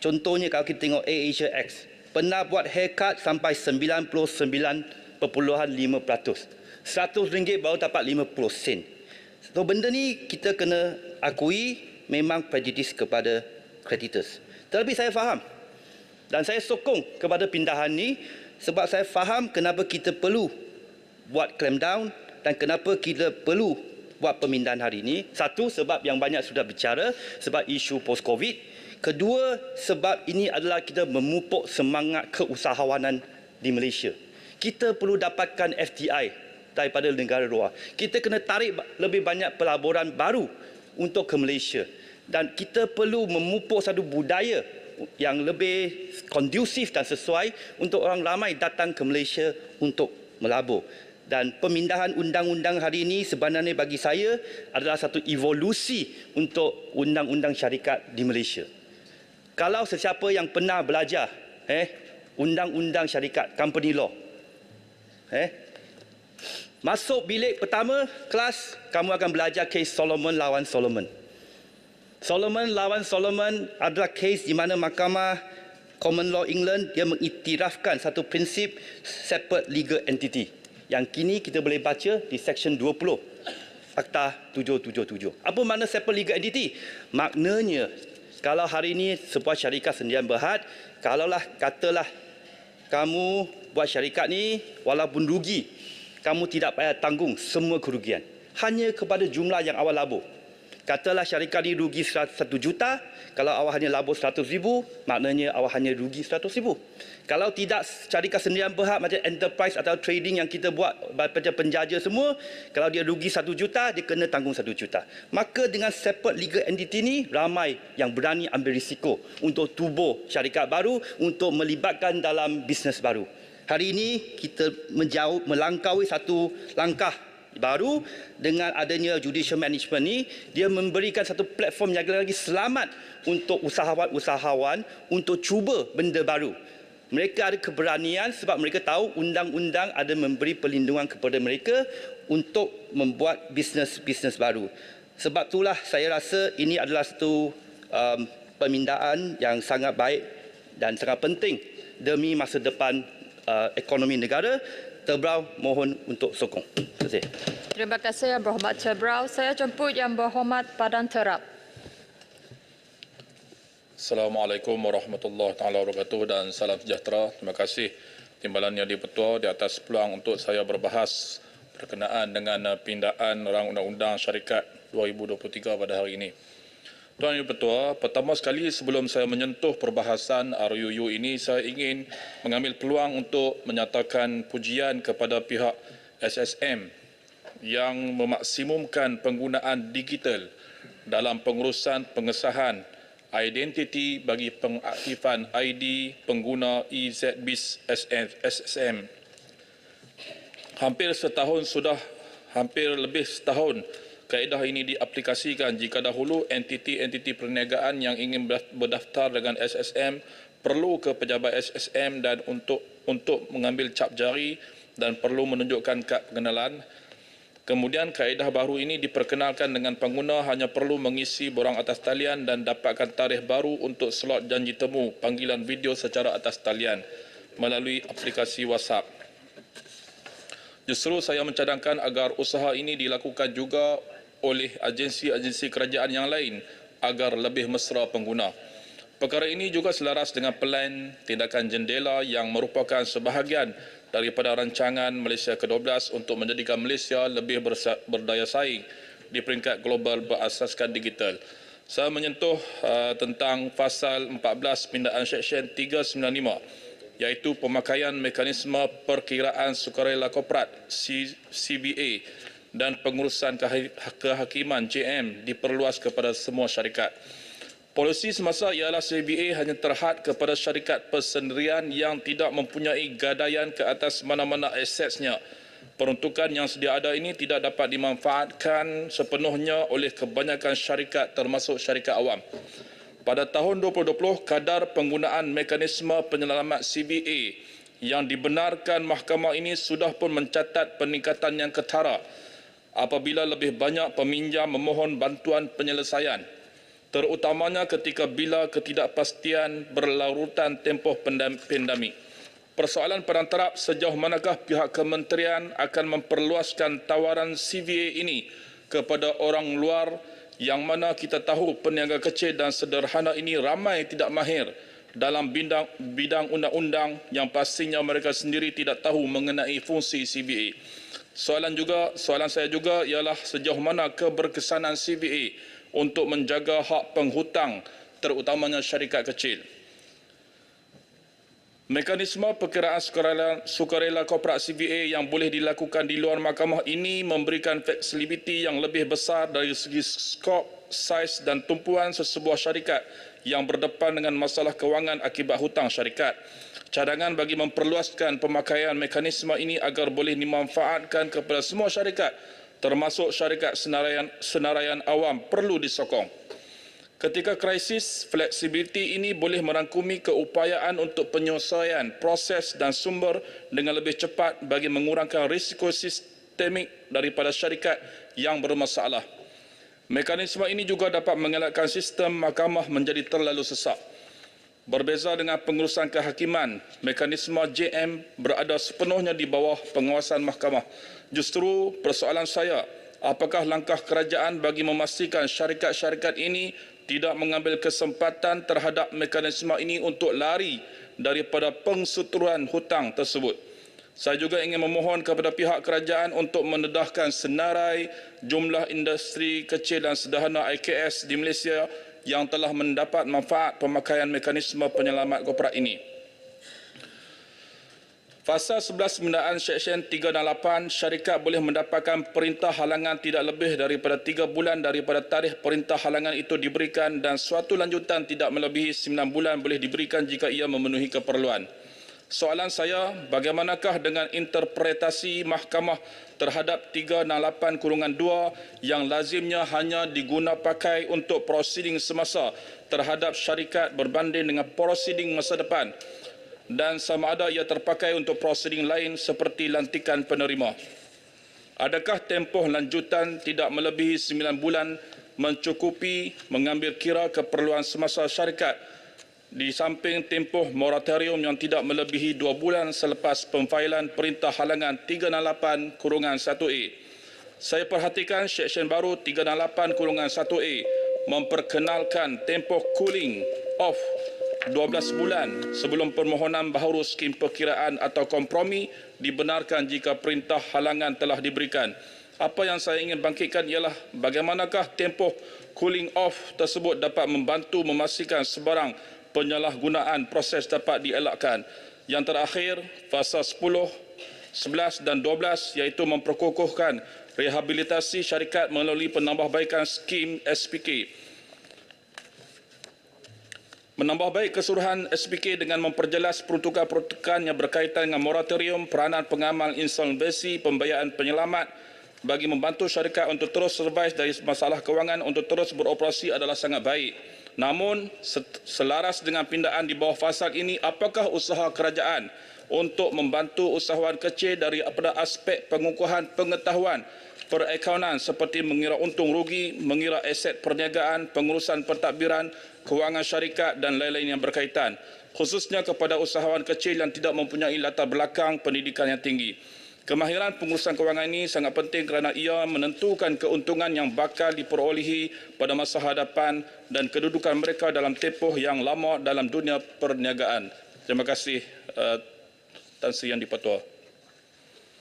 Contohnya kalau kita tengok AirAsia X, pernah buat haircut sampai 99.5%. RM100 baru dapat 50 sen. So benda ni kita kena akui memang prejudice kepada creditors. Tetapi saya faham dan saya sokong kepada pindahan ni sebab saya faham kenapa kita perlu buat clampdown dan kenapa kita perlu buat pemindahan hari ini. Satu, sebab yang banyak sudah bicara, sebab isu post-COVID. Kedua, sebab ini adalah kita memupuk semangat keusahawanan di Malaysia. Kita perlu dapatkan FDI daripada negara luar. Kita kena tarik lebih banyak pelaburan baru untuk ke Malaysia. Dan kita perlu memupuk satu budaya yang lebih kondusif dan sesuai untuk orang ramai datang ke Malaysia untuk melabur. Dan pemindahan undang-undang hari ini sebenarnya bagi saya adalah satu evolusi untuk undang-undang syarikat di Malaysia. Kalau sesiapa yang pernah belajar undang-undang syarikat, company law, masuk bilik pertama kelas, kamu akan belajar kes Solomon lawan Solomon. Solomon lawan Solomon adalah kes di mana Mahkamah Common Law England dia mengiktirafkan satu prinsip separate legal entity yang kini kita boleh baca di Section 20 Akta 777. Apa makna separate legal entity? Maknanya kalau hari ini sebuah syarikat sendirian berhad, kalaulah katalah kamu buat syarikat ni walaupun rugi, kamu tidak payah tanggung semua kerugian. Hanya kepada jumlah yang awak labur. Katalah syarikat ni rugi 1 juta, kalau awak hanya labur 100,000, maknanya awak hanya rugi 100,000. Kalau tidak syarikat sendirian berhad macam enterprise atau trading yang kita buat pada penjaja semua, kalau dia rugi 1 juta, dia kena tanggung 1 juta. Maka dengan separate legal entity ni, ramai yang berani ambil risiko untuk tubuh syarikat baru, untuk melibatkan dalam bisnes baru. Hari ini kita melangkaui satu langkah baru dengan adanya judicial management ni, dia memberikan satu platform yang lagi selamat untuk usahawan-usahawan untuk cuba benda baru. Mereka ada keberanian sebab mereka tahu undang-undang ada memberi perlindungan kepada mereka untuk membuat bisnes baru. Sebab itulah saya rasa ini adalah satu pemindaan yang sangat baik dan sangat penting demi masa depan ekonomi negara. Terbrau mohon untuk sokong. Terima kasih. Terima kasih Yang Berhormat Terbrau. Saya jemput Yang Berhormat Padang Terap. Assalamualaikum warahmatullahi taala wabarakatuh dan salam sejahtera. Terima kasih Timbalan Yang di-Pertua di atas peluang untuk saya berbahas berkenaan dengan pindaan Rang Undang-Undang Syarikat 2023 pada hari ini. Tuan Yang Di-Pertua, pertama sekali sebelum saya menyentuh perbahasan RUU ini, saya ingin mengambil peluang untuk menyatakan pujian kepada pihak SSM yang memaksimumkan penggunaan digital dalam pengurusan pengesahan identiti bagi pengaktifan ID pengguna EZBIS SSM. Hampir lebih setahun kaedah ini diaplikasikan. Jika dahulu entiti-entiti perniagaan yang ingin berdaftar dengan SSM perlu ke pejabat SSM dan untuk mengambil cap jari dan perlu menunjukkan kad pengenalan. Kemudian kaedah baru ini diperkenalkan dengan pengguna hanya perlu mengisi borang atas talian dan dapatkan tarikh baru untuk slot janji temu panggilan video secara atas talian melalui aplikasi WhatsApp. Justru saya mencadangkan agar usaha ini dilakukan juga oleh agensi-agensi kerajaan yang lain agar lebih mesra pengguna. Perkara ini juga selaras dengan pelan tindakan jendela yang merupakan sebahagian daripada rancangan Malaysia ke-12 untuk menjadikan Malaysia lebih berdaya saing di peringkat global berasaskan digital. Saya menyentuh tentang pasal 14 pindaan Seksyen 395 iaitu pemakaian mekanisme perkiraan sukarela korporat CBA dan pengurusan kehakiman JM diperluas kepada semua syarikat. Polisi semasa ialah CBA hanya terhad kepada syarikat persendirian yang tidak mempunyai gadaian ke atas mana-mana asetnya. Peruntukan yang sedia ada ini tidak dapat dimanfaatkan sepenuhnya oleh kebanyakan syarikat termasuk syarikat awam. Pada tahun 2020, kadar penggunaan mekanisme penyelamat CBA yang dibenarkan mahkamah ini sudah pun mencatat peningkatan yang ketara apabila lebih banyak peminjam memohon bantuan penyelesaian, terutamanya ketika bila ketidakpastian berlarutan tempoh pandemik. Persoalan padang terap sejauh manakah pihak kementerian akan memperluaskan tawaran CVA ini kepada orang luar yang mana kita tahu peniaga kecil dan sederhana ini ramai tidak mahir dalam bidang undang-undang yang pastinya mereka sendiri tidak tahu mengenai fungsi CVA. Soalan saya juga ialah sejauh mana keberkesanan CVA untuk menjaga hak penghutang terutamanya syarikat kecil. Mekanisme perkiraan sukarela korporat CVA yang boleh dilakukan di luar mahkamah ini memberikan fleksibiliti yang lebih besar dari segi skop, saiz dan tumpuan sesebuah syarikat yang berdepan dengan masalah kewangan akibat hutang syarikat. Cadangan bagi memperluaskan pemakaian mekanisme ini agar boleh dimanfaatkan kepada semua syarikat termasuk syarikat senaraian awam perlu disokong. Ketika krisis, fleksibiliti ini boleh merangkumi keupayaan untuk penyelesaian proses dan sumber dengan lebih cepat bagi mengurangkan risiko sistemik daripada syarikat yang bermasalah. Mekanisme ini juga dapat mengelakkan sistem mahkamah menjadi terlalu sesak. Berbeza dengan pengurusan kehakiman, mekanisme JM berada sepenuhnya di bawah pengawasan mahkamah. Justru persoalan saya, apakah langkah kerajaan bagi memastikan syarikat-syarikat ini tidak mengambil kesempatan terhadap mekanisme ini untuk lari daripada pengsuturan hutang tersebut. Saya juga ingin memohon kepada pihak kerajaan untuk mendedahkan senarai jumlah industri kecil dan sederhana IKS di Malaysia yang telah mendapat manfaat pemakaian mekanisme penyelamat korporat ini. Fasa 11 pindaan Seksyen 3 dan 8, syarikat boleh mendapatkan perintah halangan tidak lebih daripada 3 bulan daripada tarikh perintah halangan itu diberikan dan suatu lanjutan tidak melebihi 9 bulan boleh diberikan jika ia memenuhi keperluan. Soalan saya, bagaimanakah dengan interpretasi mahkamah terhadap 368/2 yang lazimnya hanya diguna pakai untuk prosiding semasa terhadap syarikat berbanding dengan prosiding masa depan dan sama ada ia terpakai untuk prosiding lain seperti lantikan penerima? Adakah tempoh lanjutan tidak melebihi 9 bulan mencukupi mengambil kira keperluan semasa syarikat di samping tempoh moratorium yang tidak melebihi 2 bulan selepas pemfailan Perintah Halangan 368/1A. Saya perhatikan Seksyen baru 368/1A memperkenalkan tempoh cooling off 12 bulan sebelum permohonan baharu skim perkiraan atau kompromi dibenarkan jika Perintah Halangan telah diberikan. Apa yang saya ingin bangkitkan ialah bagaimanakah tempoh cooling off tersebut dapat membantu memastikan sebarang penyalahgunaan proses dapat dielakkan. Yang terakhir, fasa 10, 11 dan 12 iaitu memperkukuhkan rehabilitasi syarikat melalui penambahbaikan skim SPK. Menambah baik keseluruhan SPK dengan memperjelas peruntukan-peruntukan yang berkaitan dengan moratorium, peranan pengamal insolvensi, pembiayaan penyelamat bagi membantu syarikat untuk terus survive dari masalah kewangan untuk terus beroperasi adalah sangat baik. Namun, selaras dengan pindaan di bawah fasal ini, apakah usaha kerajaan untuk membantu usahawan kecil daripada aspek pengukuhan pengetahuan perakaunan seperti mengira untung rugi, mengira aset perniagaan, pengurusan pentadbiran, kewangan syarikat dan lain-lain yang berkaitan, khususnya kepada usahawan kecil yang tidak mempunyai latar belakang pendidikan yang tinggi. Kemahiran pengurusan kewangan ini sangat penting kerana ia menentukan keuntungan yang bakal diperolehi pada masa hadapan dan kedudukan mereka dalam tempoh yang lama dalam dunia perniagaan. Terima kasih Tan Sri Yang di-Pertua.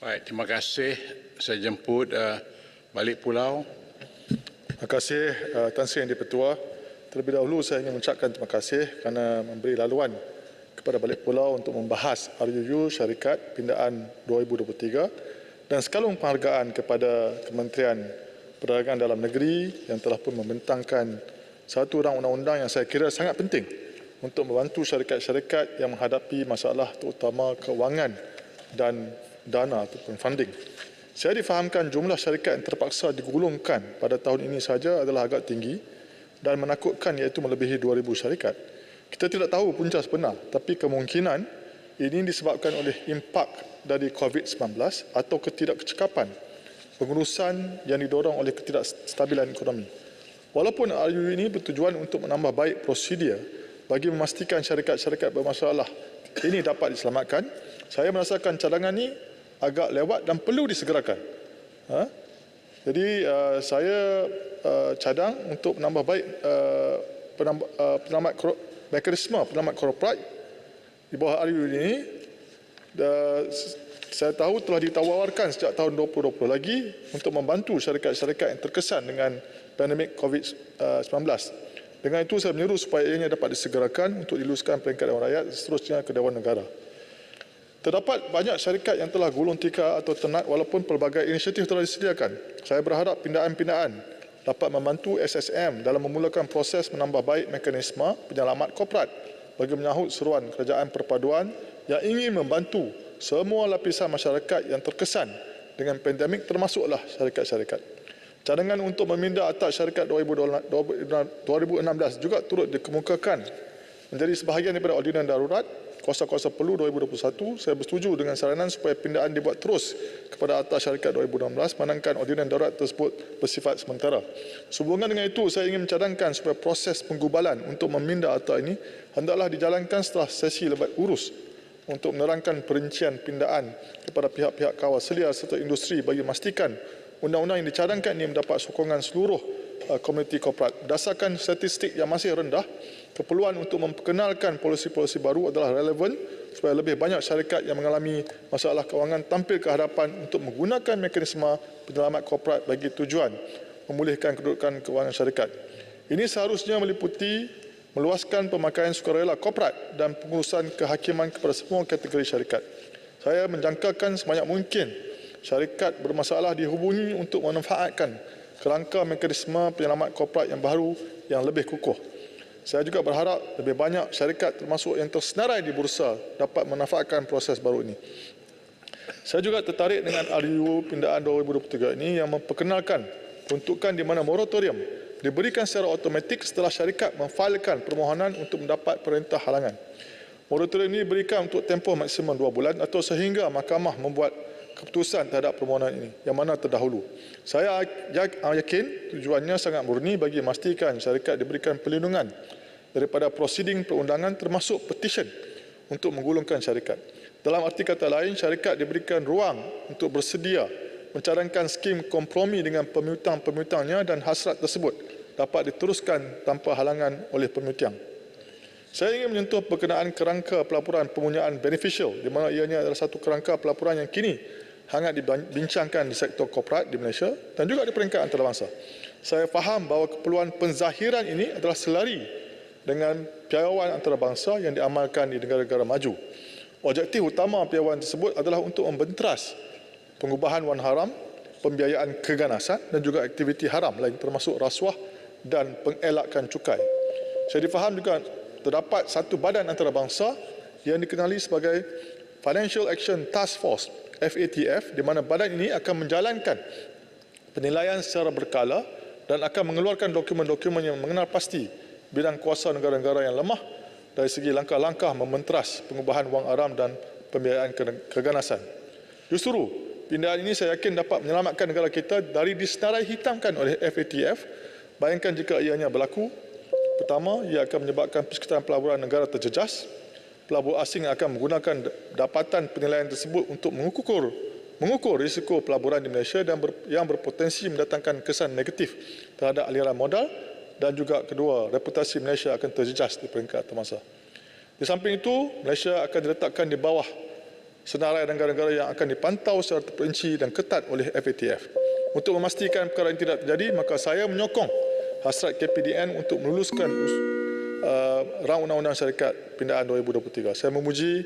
Baik, terima kasih. Saya jemput balik pulau. Terima kasih Tan Sri Yang di-Pertua. Terlebih dahulu saya ingin mengucapkan terima kasih kerana memberi laluan kepada balik pulau untuk membahas RUU Syarikat Pindaan 2023 dan sekalung penghargaan kepada Kementerian Perdagangan Dalam Negeri yang telah pun membentangkan satu rang undang-undang yang saya kira sangat penting untuk membantu syarikat-syarikat yang menghadapi masalah terutama kewangan dan dana ataupun funding. Saya difahamkan jumlah syarikat yang terpaksa digulungkan pada tahun ini saja adalah agak tinggi dan menakutkan iaitu melebihi 2,000 syarikat. Kita tidak tahu punca sebenar, tapi kemungkinan ini disebabkan oleh impak dari COVID-19 atau ketidakkecekapan pengurusan yang didorong oleh ketidakstabilan ekonomi. Walaupun RUU ini bertujuan untuk menambah baik prosedur bagi memastikan syarikat-syarikat bermasalah ini dapat diselamatkan, saya merasakan cadangan ini agak lewat dan perlu disegerakan. Jadi saya cadang untuk menambah baik mekanisme penyelamat korporat di bawah RUU ini. Saya tahu telah ditawarkan sejak tahun 2020 lagi untuk membantu syarikat-syarikat yang terkesan dengan pandemik COVID-19. Dengan itu saya menyeru supaya ianya dapat disegerakan untuk diluluskan peringkat Dewan Rakyat seterusnya ke Dewan Negara. Terdapat banyak syarikat yang telah gulung tikar atau tenat walaupun pelbagai inisiatif telah disediakan. Saya berharap pindaan-pindaan dapat membantu SSM dalam memulakan proses menambah baik mekanisme penyelamat korporat bagi menyahut seruan kerajaan perpaduan yang ingin membantu semua lapisan masyarakat yang terkesan dengan pandemik termasuklah syarikat-syarikat. Cadangan untuk meminda atas syarikat 2016 juga turut dikemukakan menjadi sebahagian daripada Ordinan Darurat Kuasa-Kuasa Perlu 2021. Saya bersetuju dengan saranan supaya pindaan dibuat terus kepada atas syarikat 2016 manakala Ordinan Darurat tersebut bersifat sementara. Sehubungan dengan itu, saya ingin mencadangkan supaya proses penggubalan untuk meminda atas ini hendaklah dijalankan setelah sesi lebat urus untuk menerangkan perincian pindaan kepada pihak-pihak kawal selia serta industri bagi memastikan undang-undang yang dicadangkan ini mendapat sokongan seluruh komuniti korporat. Berdasarkan statistik yang masih rendah, keperluan untuk memperkenalkan polisi-polisi baru adalah relevan supaya lebih banyak syarikat yang mengalami masalah kewangan tampil ke hadapan untuk menggunakan mekanisme penyelamat korporat bagi tujuan memulihkan kedudukan kewangan syarikat. Ini seharusnya meliputi meluaskan pemakaian sukarela korporat dan pengurusan kehakiman kepada semua kategori syarikat. Saya menjangkakan sebanyak mungkin syarikat bermasalah dihubungi untuk memanfaatkan kerangka mekanisme penyelamat korporat yang baru yang lebih kukuh. Saya juga berharap lebih banyak syarikat termasuk yang tersenarai di bursa dapat memanfaatkan proses baru ini. Saya juga tertarik dengan RUU Pindaan 2023 ini yang memperkenalkan peruntukan di mana moratorium diberikan secara automatik setelah syarikat memfailkan permohonan untuk mendapat perintah halangan. Moratorium ini diberikan untuk tempoh maksimum 2 bulan atau sehingga mahkamah membuat keputusan terhadap permohonan ini yang mana terdahulu. Saya yakin tujuannya sangat murni bagi memastikan syarikat diberikan perlindungan daripada prosiding perundangan termasuk petisyen untuk menggulungkan syarikat. Dalam arti kata lain, syarikat diberikan ruang untuk bersedia mencadangkan skim kompromi dengan pemiutang-pemiutangnya dan hasrat tersebut dapat diteruskan tanpa halangan oleh pemiutang. Saya ingin menyentuh berkenaan kerangka pelaporan pempunyaan beneficial di mana ianya adalah satu kerangka pelaporan yang kini hangat dibincangkan di sektor korporat di Malaysia dan juga di peringkat antarabangsa. Saya faham bahawa keperluan penzahiran ini adalah selari dengan piawaian antarabangsa yang diamalkan di negara-negara maju. Objektif utama piawaian tersebut adalah untuk membenteras pengubahan wang haram, pembiayaan keganasan dan juga aktiviti haram lain termasuk rasuah dan pengelakan cukai. Saya difaham juga terdapat satu badan antarabangsa yang dikenali sebagai Financial Action Task Force FATF di mana badan ini akan menjalankan penilaian secara berkala dan akan mengeluarkan dokumen-dokumen yang mengenal pasti bidang kuasa negara-negara yang lemah dari segi langkah-langkah mementeras pengubahan wang haram dan pembiayaan keganasan. Justru, pindaan ini saya yakin dapat menyelamatkan negara kita dari disenarai hitamkan oleh FATF. Bayangkan jika ianya berlaku. Pertama, ia akan menyebabkan persekitaran pelaburan negara terjejas. Pelabur asing akan menggunakan dapatan penilaian tersebut untuk mengukur risiko pelaburan di Malaysia dan yang berpotensi mendatangkan kesan negatif terhadap aliran modal dan juga kedua, reputasi Malaysia akan terjejas di peringkat antarabangsa. Di samping itu, Malaysia akan diletakkan di bawah senarai negara-negara yang akan dipantau secara terperinci dan ketat oleh FATF. Untuk memastikan perkara ini tidak terjadi, maka saya menyokong hasrat KPDN untuk meluluskan rang undang-undang syarikat pindaan 2023. Saya memuji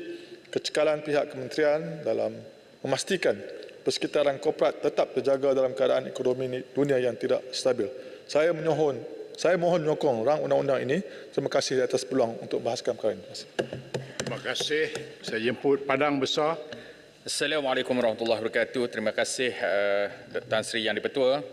kecekalan pihak kementerian dalam memastikan persekitaran korporat tetap terjaga dalam keadaan ekonomi dunia yang tidak stabil. Saya mohon menyokong rang undang-undang ini. Terima kasih atas peluang untuk bahaskan perkara ini. Terima kasih. Saya jemput Padang Besar. Assalamualaikum warahmatullahi wabarakatuh. Terima kasih Tan Sri Yang di-Pertua.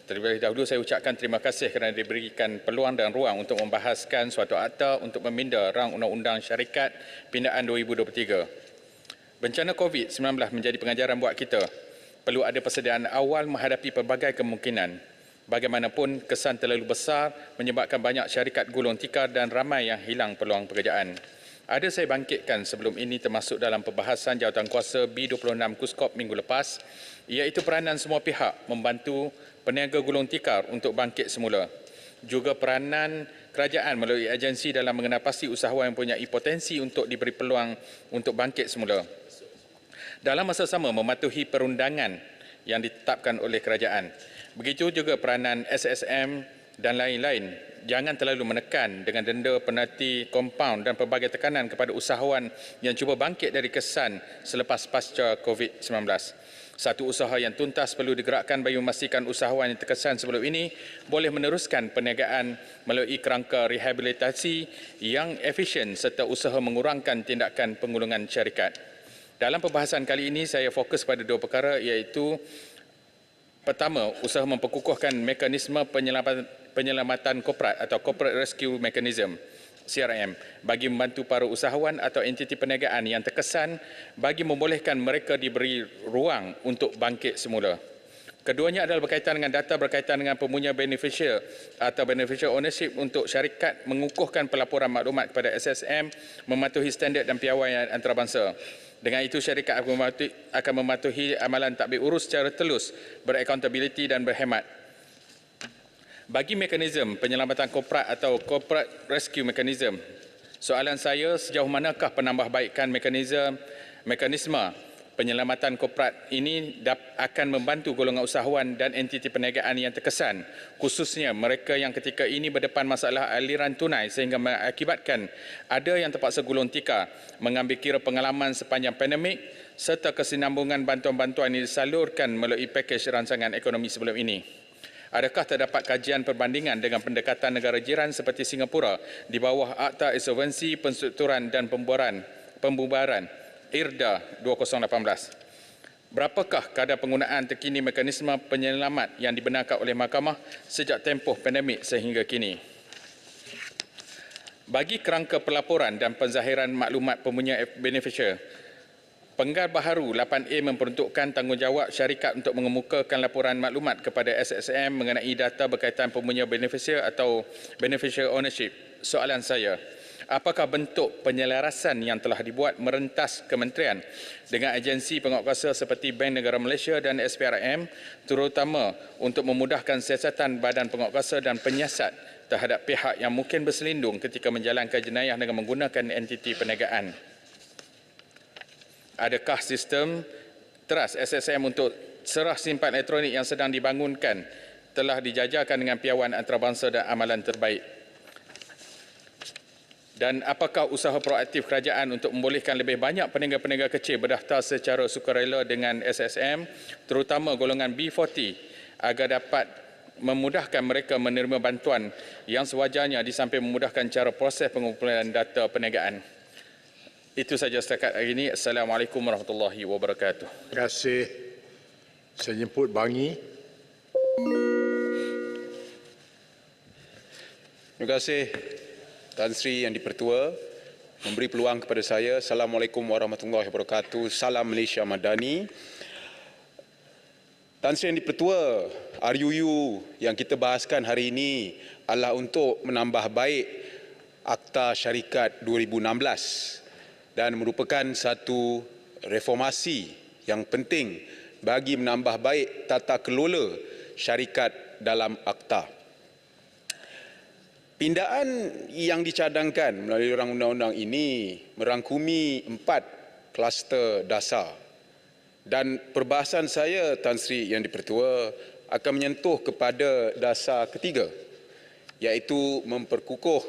Terlebih dahulu saya ucapkan terima kasih kerana diberikan peluang dan ruang untuk membahaskan suatu akta untuk meminda rang undang-undang syarikat pindaan 2023. Bencana COVID-19 menjadi pengajaran buat kita. Perlu ada persediaan awal menghadapi pelbagai kemungkinan. Bagaimanapun, kesan terlalu besar menyebabkan banyak syarikat gulung tikar dan ramai yang hilang peluang pekerjaan. Ada saya bangkitkan sebelum ini termasuk dalam perbahasan jawatankuasa B26 KUSKOP minggu lepas, iaitu peranan semua pihak membantu peniaga gulung tikar untuk bangkit semula. Juga peranan kerajaan melalui agensi dalam mengenapasi usahawan yang mempunyai potensi untuk diberi peluang untuk bangkit semula. Dalam masa sama mematuhi perundangan yang ditetapkan oleh kerajaan. Begitu juga peranan SSM dan lain-lain. Jangan terlalu menekan dengan denda penalti kompaun dan pelbagai tekanan kepada usahawan yang cuba bangkit dari kesan selepas pasca COVID-19. Satu usaha yang tuntas perlu digerakkan bagi memastikan usahawan yang terkesan sebelum ini boleh meneruskan perniagaan melalui kerangka rehabilitasi yang efisien serta usaha mengurangkan tindakan penggulungan syarikat. Dalam perbahasan kali ini saya fokus pada dua perkara iaitu pertama, usaha memperkukuhkan mekanisme penyelamatan korporat atau Corporate Rescue Mechanism CRM bagi membantu para usahawan atau entiti perniagaan yang terkesan bagi membolehkan mereka diberi ruang untuk bangkit semula. Keduanya adalah berkaitan dengan data berkaitan dengan pemunya beneficial atau beneficial ownership untuk syarikat mengukuhkan pelaporan maklumat kepada SSM mematuhi standard dan piawaian antarabangsa. Dengan itu, syarikat akan mematuhi amalan tadbir urus secara telus, beraccountability dan berhemat. Bagi mekanisme penyelamatan korporat atau Corporate Rescue Mechanism, soalan saya sejauh manakah penambahbaikan mekanisme penyelamatan korporat ini akan membantu golongan usahawan dan entiti perniagaan yang terkesan, khususnya mereka yang ketika ini berdepan masalah aliran tunai sehingga mengakibatkan ada yang terpaksa gulung tikar mengambil kira pengalaman sepanjang pandemik serta kesinambungan bantuan-bantuan yang disalurkan melalui pakej rancangan ekonomi sebelum ini. Adakah terdapat kajian perbandingan dengan pendekatan negara jiran seperti Singapura di bawah Akta Insolvensi Penstrukturan dan Pembubaran IRDA 2018? Berapakah kadar penggunaan terkini mekanisme penyelamat yang dibenarkan oleh mahkamah sejak tempoh pandemik sehingga kini? Bagi kerangka pelaporan dan penzahiran maklumat pemunya beneficial, Penggal baharu 8A memperuntukkan tanggungjawab syarikat untuk mengemukakan laporan maklumat kepada SSM mengenai data berkaitan pemunya beneficial atau beneficial ownership. Soalan saya, apakah bentuk penyelarasan yang telah dibuat merentas kementerian dengan agensi penguatkuasa seperti Bank Negara Malaysia dan SPRM, terutama untuk memudahkan siasatan badan penguatkuasa dan penyiasat terhadap pihak yang mungkin berselindung ketika menjalankan jenayah dengan menggunakan entiti perniagaan? Adakah sistem trust SSM untuk serah simpan elektronik yang sedang dibangunkan telah dijajarkan dengan piawai antarabangsa dan amalan terbaik? Dan apakah usaha proaktif kerajaan untuk membolehkan lebih banyak peniaga-peniaga kecil berdaftar secara sukarela dengan SSM, terutama golongan B40, agar dapat memudahkan mereka menerima bantuan yang sewajarnya di samping memudahkan cara proses pengumpulan data perniagaan? Itu saja setakat hari ini. Assalamualaikum warahmatullahi wabarakatuh. Terima kasih. Saya jemput Bangi. Terima kasih Tan Sri Yang di-Pertua memberi peluang kepada saya. Assalamualaikum warahmatullahi wabarakatuh. Salam Malaysia Madani. Tan Sri Yang di-Pertua, RUU yang kita bahaskan hari ini adalah untuk menambah baik Akta Syarikat 2016 dan merupakan satu reformasi yang penting bagi menambah baik tata kelola syarikat dalam akta. Pindaan yang dicadangkan melalui rancangan undang-undang ini merangkumi 4 kluster dasar dan perbahasan saya, Tan Sri Yang di-Pertua, akan menyentuh kepada dasar ketiga, iaitu memperkukuh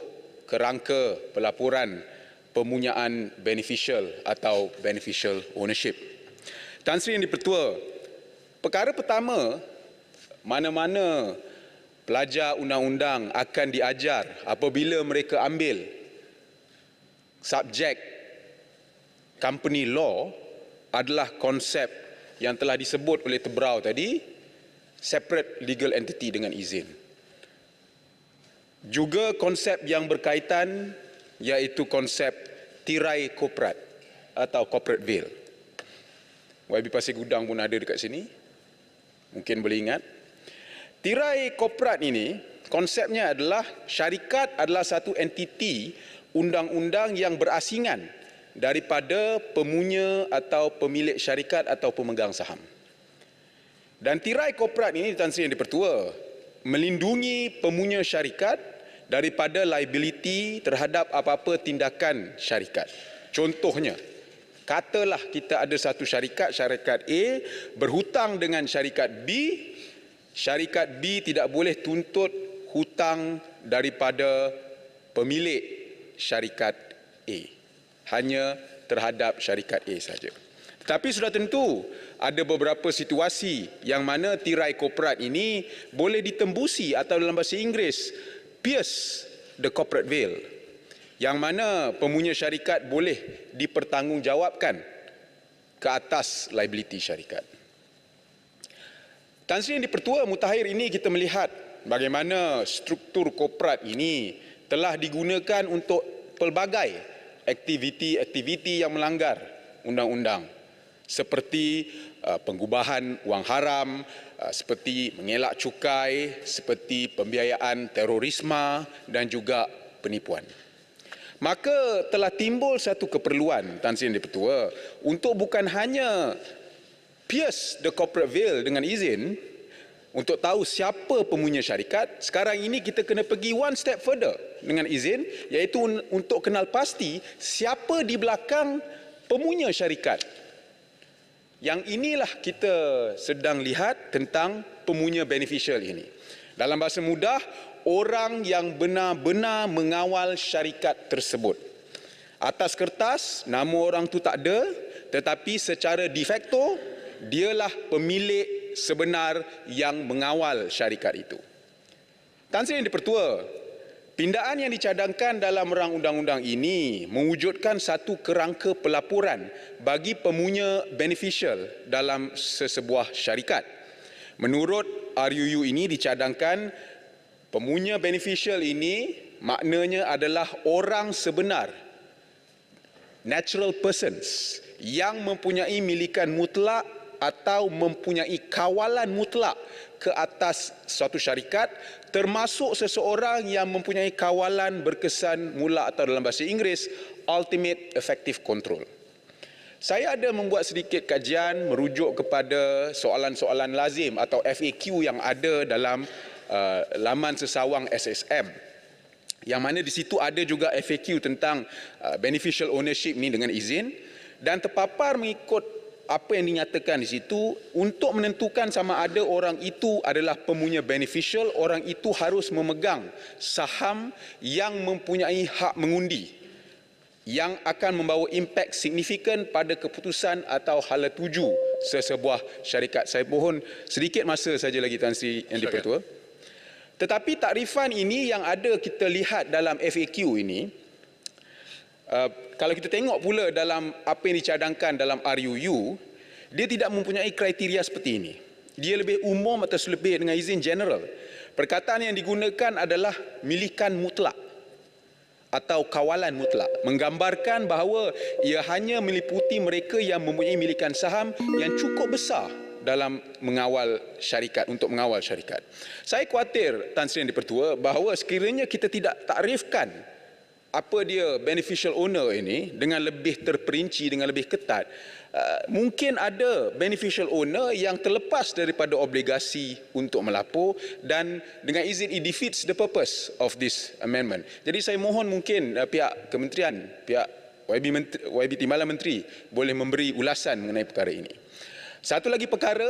kerangka pelaporan pemunyaan beneficial atau beneficial ownership. Tan Sri Yang di-Pertua, perkara pertama, mana-mana pelajar undang-undang akan diajar apabila mereka ambil subjek company law adalah konsep yang telah disebut oleh Tebrau tadi, separate legal entity dengan izin. Juga konsep yang berkaitan iaitu konsep tirai korporat atau corporate veil. YB Pasir Gudang pun ada dekat sini. Mungkin boleh ingat. Tirai korporat ini, konsepnya adalah syarikat adalah satu entiti undang-undang yang berasingan daripada pemunya atau pemilik syarikat atau pemegang saham. Dan tirai korporat ini, Tan Sri Yang di-Pertua, melindungi pemunya syarikat daripada liability terhadap apa-apa tindakan syarikat. Contohnya, katalah kita ada satu syarikat, syarikat A berhutang dengan syarikat B tidak boleh tuntut hutang daripada pemilik syarikat A, hanya terhadap syarikat A saja. Tetapi sudah tentu ada beberapa situasi yang mana tirai korporat ini boleh ditembusi atau dalam bahasa Inggeris pierce the corporate veil, yang mana pemunya syarikat boleh dipertanggungjawabkan ke atas liability syarikat. Tan Sri Yang di-Pertua, mutakhir ini kita melihat bagaimana struktur korporat ini telah digunakan untuk pelbagai aktiviti-aktiviti yang melanggar undang-undang, seperti penggubahan wang haram, seperti mengelak cukai, seperti pembiayaan terorisme dan juga penipuan. Maka telah timbul satu keperluan, Tan Sri Yang di-Pertua, untuk bukan hanya pierce the corporate veil dengan izin untuk tahu siapa pemunya syarikat. Sekarang ini kita kena pergi one step further dengan izin, iaitu untuk kenal pasti siapa di belakang pemunya syarikat. Yang inilah kita sedang lihat tentang pemunya beneficial ini. Dalam bahasa mudah, orang yang benar-benar mengawal syarikat tersebut. Atas kertas, nama orang tu tak ada, tetapi secara de facto, dialah pemilik sebenar yang mengawal syarikat itu. Tan Sri Yang di-Pertua, pindaan yang dicadangkan dalam rang undang-undang ini mewujudkan satu kerangka pelaporan bagi pemunya beneficial dalam sesebuah syarikat. Menurut RUU ini dicadangkan pemunya beneficial ini maknanya adalah orang sebenar, natural persons yang mempunyai milikan mutlak atau mempunyai kawalan mutlak ke atas suatu syarikat, termasuk seseorang yang mempunyai kawalan berkesan mutlak atau dalam bahasa Inggeris ultimate effective control. Saya ada membuat sedikit kajian merujuk kepada soalan-soalan lazim atau FAQ yang ada dalam laman sesawang SSM. Yang mana di situ ada juga FAQ tentang beneficial ownership ni dengan izin, dan terpapar mengikut apa yang dinyatakan di situ. Untuk menentukan sama ada orang itu adalah pemunya beneficial, orang itu harus memegang saham yang mempunyai hak mengundi yang akan membawa impak signifikan pada keputusan atau hala tuju sesebuah syarikat. Saya mohon sedikit masa saja lagi, Tan Sri Yang di-Pertua. Tetapi takrifan ini yang ada kita lihat dalam FAQ ini, kalau kita tengok pula dalam apa yang dicadangkan dalam RUU, dia tidak mempunyai kriteria seperti ini. Dia lebih umum atau lebih dengan izin general. Perkataan yang digunakan adalah milikan mutlak atau kawalan mutlak, menggambarkan bahawa ia hanya meliputi mereka yang mempunyai milikan saham yang cukup besar dalam mengawal syarikat, untuk mengawal syarikat. Saya khawatir, Tan Sri Yang di-Pertua, bahawa sekiranya kita tidak takrifkan apa dia beneficial owner ini dengan lebih terperinci, dengan lebih ketat, mungkin ada beneficial owner yang terlepas daripada obligasi untuk melapor, dan dengan izin it defeats the purpose of this amendment. Jadi saya mohon mungkin pihak kementerian, pihak YB Timbalan Menteri boleh memberi ulasan mengenai perkara ini. Satu lagi perkara,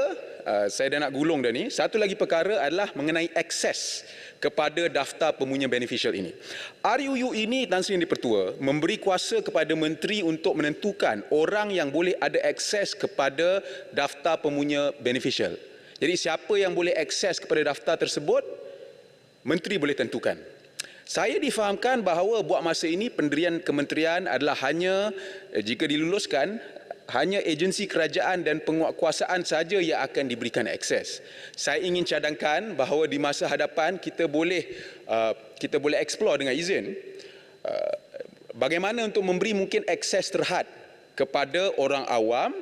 saya dah nak gulung dah ni, satu lagi perkara adalah mengenai akses kepada daftar pemunya beneficial ini. RUU ini, Tan Sri Yang di-Pertua, memberi kuasa kepada menteri untuk menentukan orang yang boleh ada akses kepada daftar pemunya beneficial. Jadi siapa yang boleh akses kepada daftar tersebut, menteri boleh tentukan. Saya difahamkan bahawa buat masa ini pendirian kementerian adalah hanya, jika diluluskan, hanya agensi kerajaan dan penguatkuasaan saja yang akan diberikan akses. Saya ingin cadangkan bahawa di masa hadapan kita boleh explore dengan izin bagaimana untuk memberi mungkin akses terhad kepada orang awam,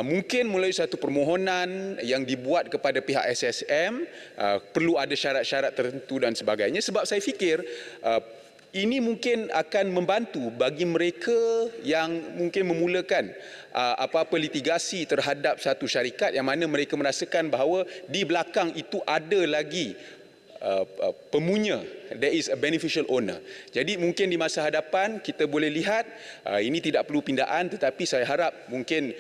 mungkin melalui satu permohonan yang dibuat kepada pihak SSM, perlu ada syarat-syarat tertentu dan sebagainya, sebab saya fikir ini mungkin akan membantu bagi mereka yang mungkin memulakan apa-apa litigasi terhadap satu syarikat yang mana mereka merasakan bahawa di belakang itu ada lagi pemunya, there is a beneficial owner. Jadi mungkin di masa hadapan kita boleh lihat ini tidak perlu pindaan, tetapi saya harap mungkin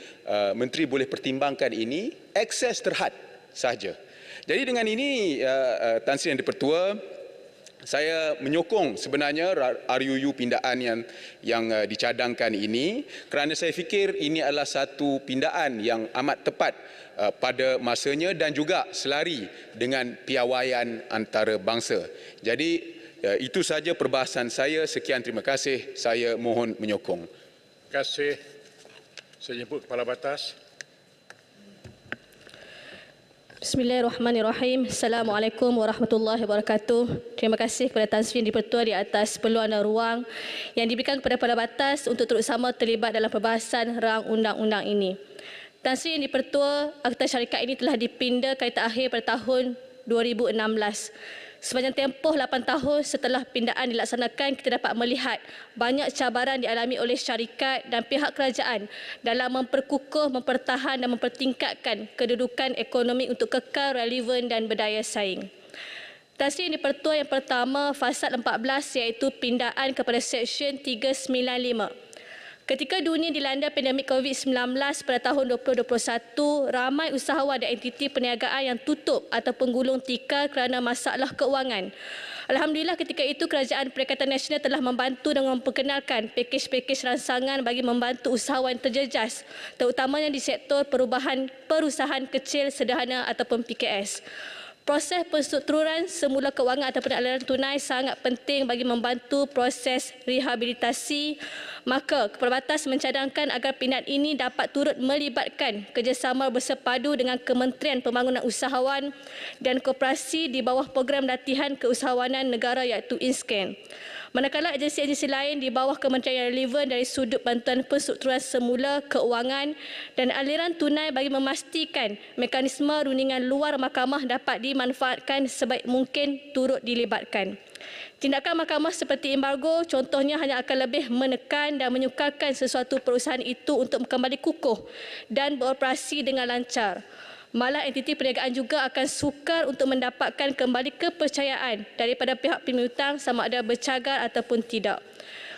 menteri boleh pertimbangkan ini, akses terhad saja. Jadi dengan ini Tan Sri Yang di-Pertua, saya menyokong sebenarnya RUU pindaan yang dicadangkan ini, kerana saya fikir ini adalah satu pindaan yang amat tepat pada masanya dan juga selari dengan piawaian antarabangsa. Jadi itu saja perbahasan saya. Sekian, terima kasih. Saya mohon menyokong. Terima kasih. Saya jemput Kepala Batas. Bismillahirrahmanirrahim. Assalamualaikum warahmatullahi wabarakatuh. Terima kasih kepada Tan Sri Yang di-Pertua di atas peluang dan ruang yang diberikan kepada Kepala Batas untuk terus sama terlibat dalam perbahasan rang undang-undang ini. Tan Sri Yang di-Pertua, akta syarikat ini telah dipinda kaitan akhir pada tahun 2016. Sepanjang tempoh 8 tahun setelah pindaan dilaksanakan, kita dapat melihat banyak cabaran dialami oleh syarikat dan pihak kerajaan dalam memperkukuh, mempertahan dan mempertingkatkan kedudukan ekonomi untuk kekal relevan dan berdaya saing. Tan Sri Yang di-Pertua, yang pertama, fasad 14, iaitu pindaan kepada Seksyen 395. Ketika dunia dilanda pandemik COVID-19 pada tahun 2021, ramai usahawan dan entiti perniagaan yang tutup atau penggulung tikar kerana masalah keuangan. Alhamdulillah ketika itu Kerajaan Perikatan Nasional telah membantu dengan memperkenalkan pakej-pakej rangsangan bagi membantu usahawan terjejas, terutamanya di sektor perusahaan kecil sederhana ataupun PKS. Proses penstrukturan semula kewangan ataupun aliran tunai sangat penting bagi membantu proses rehabilitasi. Maka Kepala Batas mencadangkan agar pindahan ini dapat turut melibatkan kerjasama bersepadu dengan Kementerian Pembangunan Usahawan dan Koperasi di bawah program latihan keusahawanan negara iaitu INSCAN. Manakala agensi-agensi lain di bawah kementerian yang relevan dari sudut bantuan penstrukturan semula keuangan dan aliran tunai bagi memastikan mekanisme rundingan luar mahkamah dapat dimanfaatkan sebaik mungkin turut dilibatkan. Tindakan mahkamah seperti embargo contohnya hanya akan lebih menekan dan menyukarkan sesuatu perusahaan itu untuk kembali kukuh dan beroperasi dengan lancar. Malah entiti perniagaan juga akan sukar untuk mendapatkan kembali kepercayaan daripada pihak piutang sama ada bercagar ataupun tidak.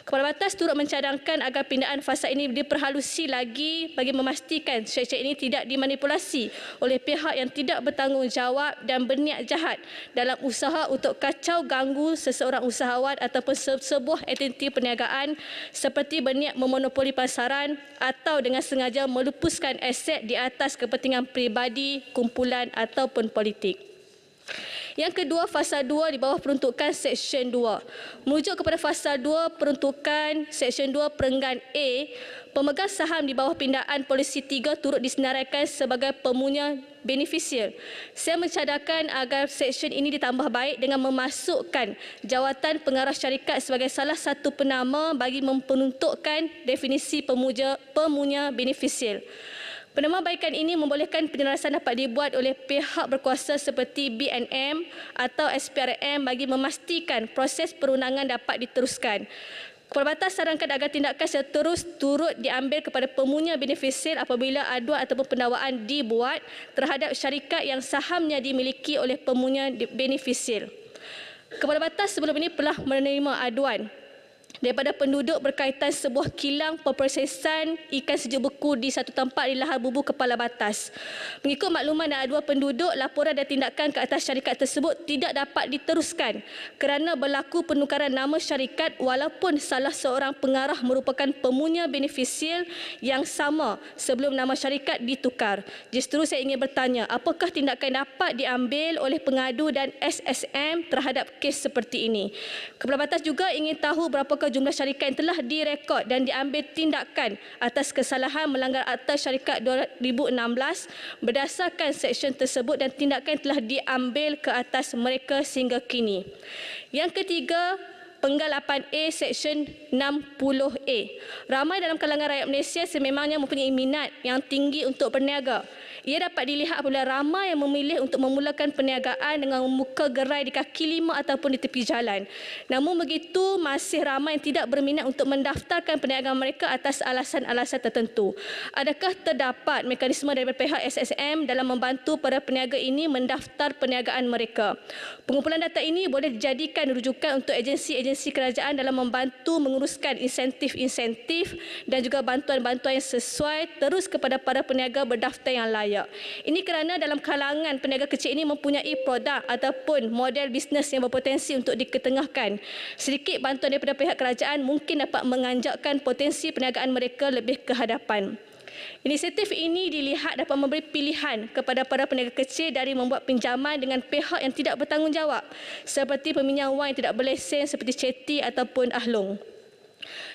Kepala Batas turut mencadangkan agar pindahan fasa ini diperhalusi lagi bagi memastikan syek-syek ini tidak dimanipulasi oleh pihak yang tidak bertanggungjawab dan berniat jahat dalam usaha untuk kacau ganggu seseorang usahawan ataupun sebuah entiti perniagaan seperti berniat memonopoli pasaran atau dengan sengaja melupuskan aset di atas kepentingan peribadi, kumpulan ataupun politik. Yang kedua, fasa 2 di bawah peruntukan Seksyen 2. Merujuk kepada fasa 2 peruntukan Seksyen 2 Perenggan A, pemegang saham di bawah pindaan polisi 3 turut disenaraikan sebagai pemunya beneficial. Saya mencadangkan agar seksyen ini ditambah baik dengan memasukkan jawatan pengarah syarikat sebagai salah satu penama bagi memperuntukkan definisi pemunya beneficial. Penambahbaikan ini membolehkan penyelarasan dapat dibuat oleh pihak berkuasa seperti BNM atau SPRM bagi memastikan proses perundangan dapat diteruskan. Kepala Batas sarankan agar tindakan seterus turut diambil kepada pemunya beneficial apabila aduan ataupun pendakwaan dibuat terhadap syarikat yang sahamnya dimiliki oleh pemunya beneficial. Kepala Batas sebelum ini telah menerima aduan daripada penduduk berkaitan sebuah kilang pemprosesan ikan sejuk beku di satu tempat di Lahar Bubu Kepala Batas. Mengikut makluman dan aduan penduduk, laporan dan tindakan ke atas syarikat tersebut tidak dapat diteruskan kerana berlaku penukaran nama syarikat walaupun salah seorang pengarah merupakan pemunya beneficial yang sama sebelum nama syarikat ditukar. Justru saya ingin bertanya, apakah tindakan dapat diambil oleh pengadu dan SSM terhadap kes seperti ini? Kepala Batas juga ingin tahu berapakah jumlah syarikat yang telah direkod dan diambil tindakan atas kesalahan melanggar Akta Syarikat 2016 berdasarkan seksyen tersebut dan tindakan yang telah diambil ke atas mereka sehingga kini. Yang ketiga, Penggal 8A Seksyen 60A. Ramai dalam kalangan rakyat Malaysia sememangnya mempunyai minat yang tinggi untuk berniaga. Ia dapat dilihat apabila ramai yang memilih untuk memulakan perniagaan dengan membuka gerai di kaki lima ataupun di tepi jalan. Namun begitu, masih ramai yang tidak berminat untuk mendaftarkan perniagaan mereka atas alasan-alasan tertentu. Adakah terdapat mekanisme daripada pihak SSM dalam membantu para peniaga ini mendaftar perniagaan mereka? Pengumpulan data ini boleh dijadikan rujukan untuk agensi-agensi kerajaan dalam membantu menguruskan insentif-insentif dan juga bantuan-bantuan yang sesuai terus kepada para peniaga berdaftar yang layak. Ini kerana dalam kalangan peniaga kecil ini mempunyai produk ataupun model bisnes yang berpotensi untuk diketengahkan. Sedikit bantuan daripada pihak kerajaan mungkin dapat menganjakkan potensi perniagaan mereka lebih ke hadapan. Inisiatif ini dilihat dapat memberi pilihan kepada para peniaga kecil dari membuat pinjaman dengan pihak yang tidak bertanggungjawab seperti peminjam wang yang tidak berlesen seperti Ceti ataupun Ahlong.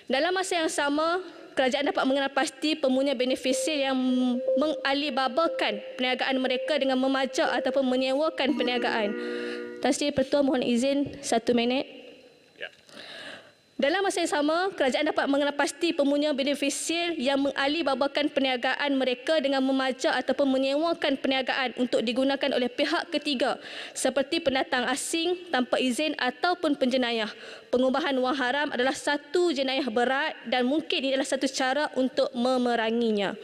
Dalam masa yang sama, kerajaan dapat mengenal pasti pemunya beneficial yang mengalibabakan perniagaan mereka dengan memajak ataupun menyewakan perniagaan. Tan Sri Pertua, mohon izin 1 minit. Dalam masa yang sama, kerajaan dapat mengenal pasti pemunya beneficial yang mengalibabakan perniagaan mereka dengan memajak ataupun menyewakan perniagaan untuk digunakan oleh pihak ketiga seperti pendatang asing tanpa izin ataupun penjenayah. Pengubahan wang haram adalah satu jenayah berat dan mungkin ini adalah satu cara untuk memeranginya.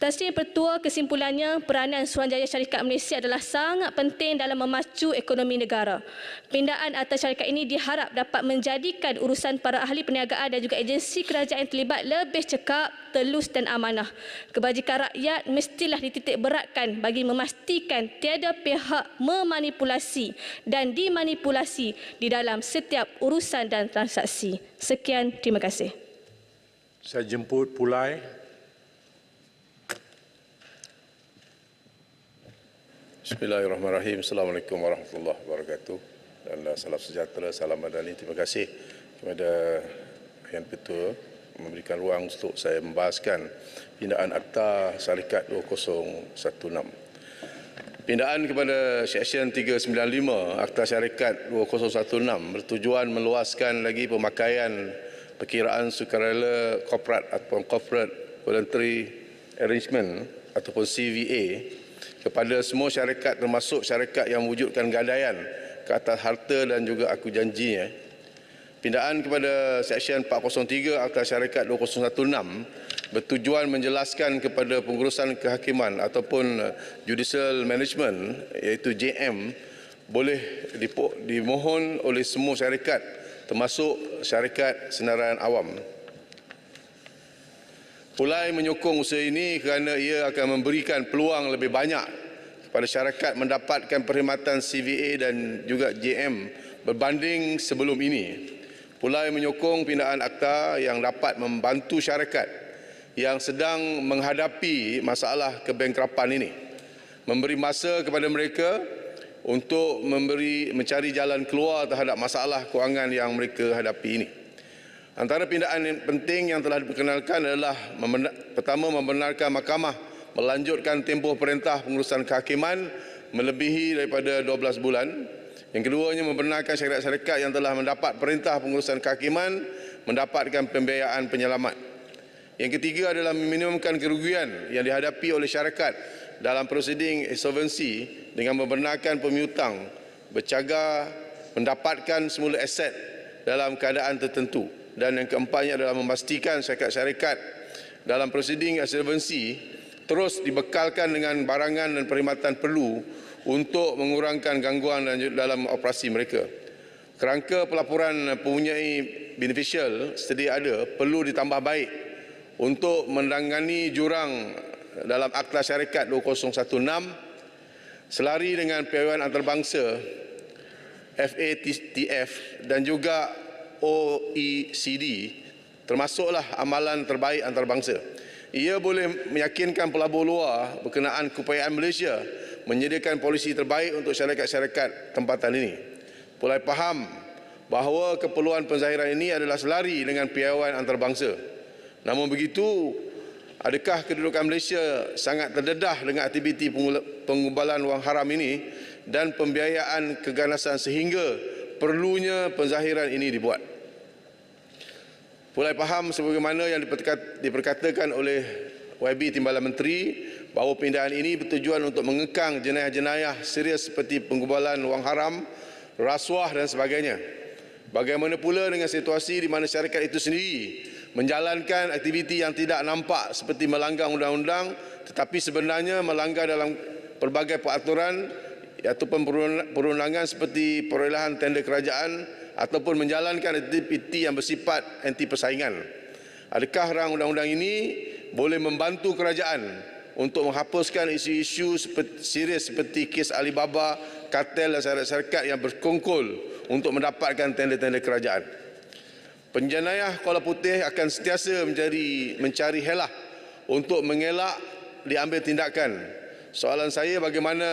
Tan Sri Yang Pertua, kesimpulannya, peranan Suruhanjaya Syarikat Malaysia adalah sangat penting dalam memacu ekonomi negara. Pindaan atas syarikat ini diharap dapat menjadikan urusan para ahli perniagaan dan juga agensi kerajaan terlibat lebih cekap, telus dan amanah. Kebajikan rakyat mestilah dititik beratkan bagi memastikan tiada pihak memanipulasi dan dimanipulasi di dalam setiap urusan dan transaksi. Sekian, terima kasih. Saya jemput Pulai. Bismillahirrahmanirrahim. Assalamualaikum warahmatullahi wabarakatuh. Dan salam sejahtera, salam madani. Terima kasih kepada Yang Pertua memberikan ruang untuk saya membahaskan pindaan Akta Syarikat 2016. Pindaan kepada Seksyen 395 Akta Syarikat 2016 bertujuan meluaskan lagi pemakaian perkiraan sukarela korporat ataupun Corporate Voluntary Arrangement ataupun CVA kepada semua syarikat termasuk syarikat yang mewujudkan gadaian ke atas harta dan juga aku janjinya. Pindaan kepada Seksyen 403 Akta Syarikat 2016 bertujuan menjelaskan kepada pengurusan kehakiman ataupun Judicial Management iaitu JM boleh dimohon oleh semua syarikat termasuk syarikat senarai awam. Pulai menyokong usaha ini kerana ia akan memberikan peluang lebih banyak kepada syarikat mendapatkan perkhidmatan CVA dan juga JM berbanding sebelum ini. Pulai menyokong pindaan akta yang dapat membantu syarikat yang sedang menghadapi masalah kebangkrapan ini, memberi masa kepada mereka untuk mencari jalan keluar terhadap masalah kewangan yang mereka hadapi ini. Antara pindaan yang penting yang telah diperkenalkan adalah pertama, membenarkan mahkamah melanjutkan tempoh perintah pengurusan kehakiman melebihi daripada 12 bulan. Yang keduanya, membenarkan syarikat-syarikat yang telah mendapat perintah pengurusan kehakiman mendapatkan pembiayaan penyelamat. Yang ketiga adalah meminimumkan kerugian yang dihadapi oleh syarikat dalam prosiding insolvensi dengan membenarkan pemiutang bercaga mendapatkan semula aset dalam keadaan tertentu. Dan yang keempatnya adalah memastikan syarikat-syarikat dalam prosiding insolvensi terus dibekalkan dengan barangan dan perkhidmatan perlu untuk mengurangkan gangguan dalam operasi mereka. Kerangka pelaporan mempunyai beneficial sedia ada perlu ditambah baik untuk menangani jurang dalam Akta Syarikat 2016 selari dengan piawaian antarabangsa FATF dan juga OECD, termasuklah amalan terbaik antarabangsa. Ia boleh meyakinkan pelabur luar berkenaan keupayaan Malaysia menyediakan polisi terbaik untuk syarikat-syarikat tempatan ini. Pulai faham bahawa keperluan penzahiran ini adalah selari dengan piawaian antarabangsa. Namun begitu, adakah kedudukan Malaysia sangat terdedah dengan aktiviti pengumbalan wang haram ini dan pembiayaan keganasan sehingga perlunya penzahiran ini dibuat? Pulai faham sebagaimana yang diperkatakan oleh YB Timbalan Menteri bahawa pindaan ini bertujuan untuk mengekang jenayah-jenayah serius seperti penggubalan wang haram, rasuah dan sebagainya. Bagaimana pula dengan situasi di mana syarikat itu sendiri menjalankan aktiviti yang tidak nampak seperti melanggar undang-undang tetapi sebenarnya melanggar dalam pelbagai peraturan ataupun perundangan seperti perolehan tender kerajaan ataupun menjalankan aktiviti yang bersifat anti persaingan. Adakah rang undang-undang ini boleh membantu kerajaan untuk menghapuskan isu-isu serius seperti kes Alibaba, kartel dan syarikat-syarikat yang berkongkol untuk mendapatkan tender-tender kerajaan? Penjenayah Kuala Putih akan sentiasa mencari helah untuk mengelak diambil tindakan. Soalan saya, bagaimana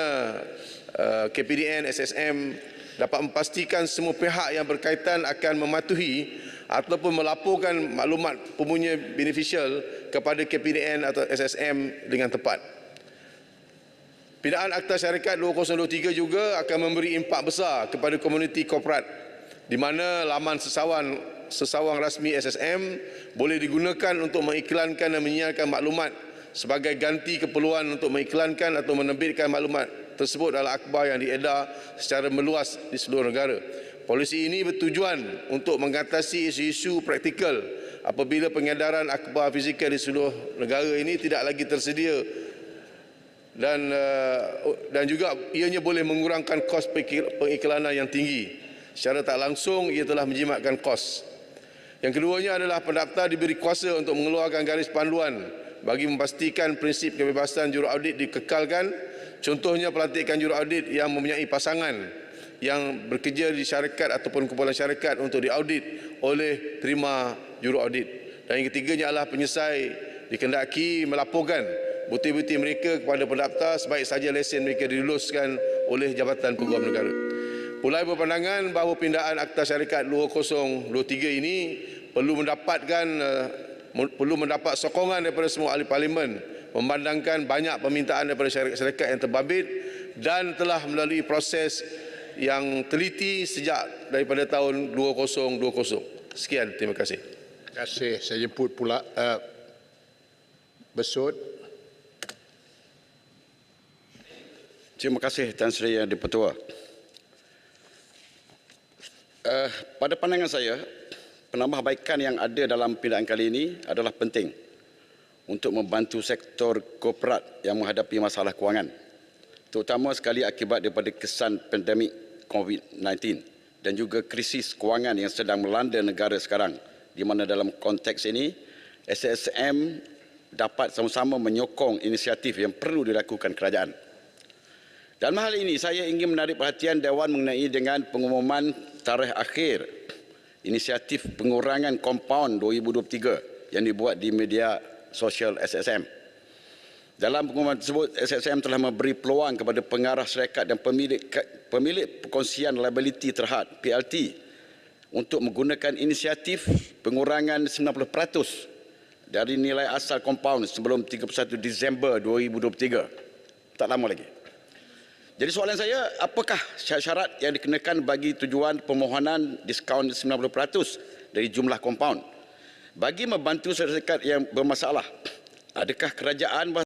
KPDN, SSM dapat memastikan semua pihak yang berkaitan akan mematuhi ataupun melaporkan maklumat pemunya beneficial kepada KPDN atau SSM dengan tepat. Pindaan Akta Syarikat 2023 juga akan memberi impak besar kepada komuniti korporat di mana laman sesawang rasmi SSM boleh digunakan untuk mengiklankan dan menyiarkan maklumat sebagai ganti keperluan untuk mengiklankan atau menerbitkan maklumat tersebut dalam akhbar yang diedar secara meluas di seluruh negara. Polisi ini bertujuan untuk mengatasi isu-isu praktikal apabila pengedaran akhbar fizikal di seluruh negara ini tidak lagi tersedia dan juga ianya boleh mengurangkan kos pengiklanan yang tinggi. Secara tak langsung ia telah menjimatkan kos. Yang keduanya adalah pendaftar diberi kuasa untuk mengeluarkan garis panduan bagi memastikan prinsip kebebasan juraaudit dikekalkan. Contohnya pelantikan juraaudit yang mempunyai pasangan yang bekerja di syarikat ataupun kumpulan syarikat untuk diaudit oleh terima juraaudit. Dan yang ketiganya adalah penyelesai dikendaki melaporkan bukti-bukti mereka kepada pendaftar sebaik saja lesen mereka diluluskan oleh Jabatan Peguam Negara. Pulai berpandangan bahawa pindaan Akta Syarikat 2023 ini perlu mendapat sokongan daripada semua ahli parlimen memandangkan banyak permintaan daripada syarikat-syarikat yang terbabit dan telah melalui proses yang teliti sejak daripada tahun 2020. Sekian, terima kasih. Terima kasih. Saya jemput pula Besut. Terima kasih Tan Sri Yang di-Pertua. Pada pandangan saya, penambahbaikan yang ada dalam pindaan kali ini adalah penting untuk membantu sektor korporat yang menghadapi masalah kewangan, terutama sekali akibat daripada kesan pandemik COVID-19 dan juga krisis kewangan yang sedang melanda negara sekarang, di mana dalam konteks ini SSM dapat sama-sama menyokong inisiatif yang perlu dilakukan kerajaan. Dalam hal ini saya ingin menarik perhatian Dewan mengenai dengan pengumuman tarikh akhir inisiatif pengurangan kompaun 2023 yang dibuat di media sosial SSM. Dalam pengumuman tersebut, SSM telah memberi peluang kepada pengarah syarikat dan pemilik perkongsian liability terhad PLT untuk menggunakan inisiatif pengurangan 90% dari nilai asal kompaun sebelum 31 Disember 2023. Tak lama lagi. Jadi soalan saya, apakah syarat yang dikenakan bagi tujuan permohonan diskaun 90% dari jumlah kompaun? Bagi membantu syarikat yang bermasalah, adakah kerajaan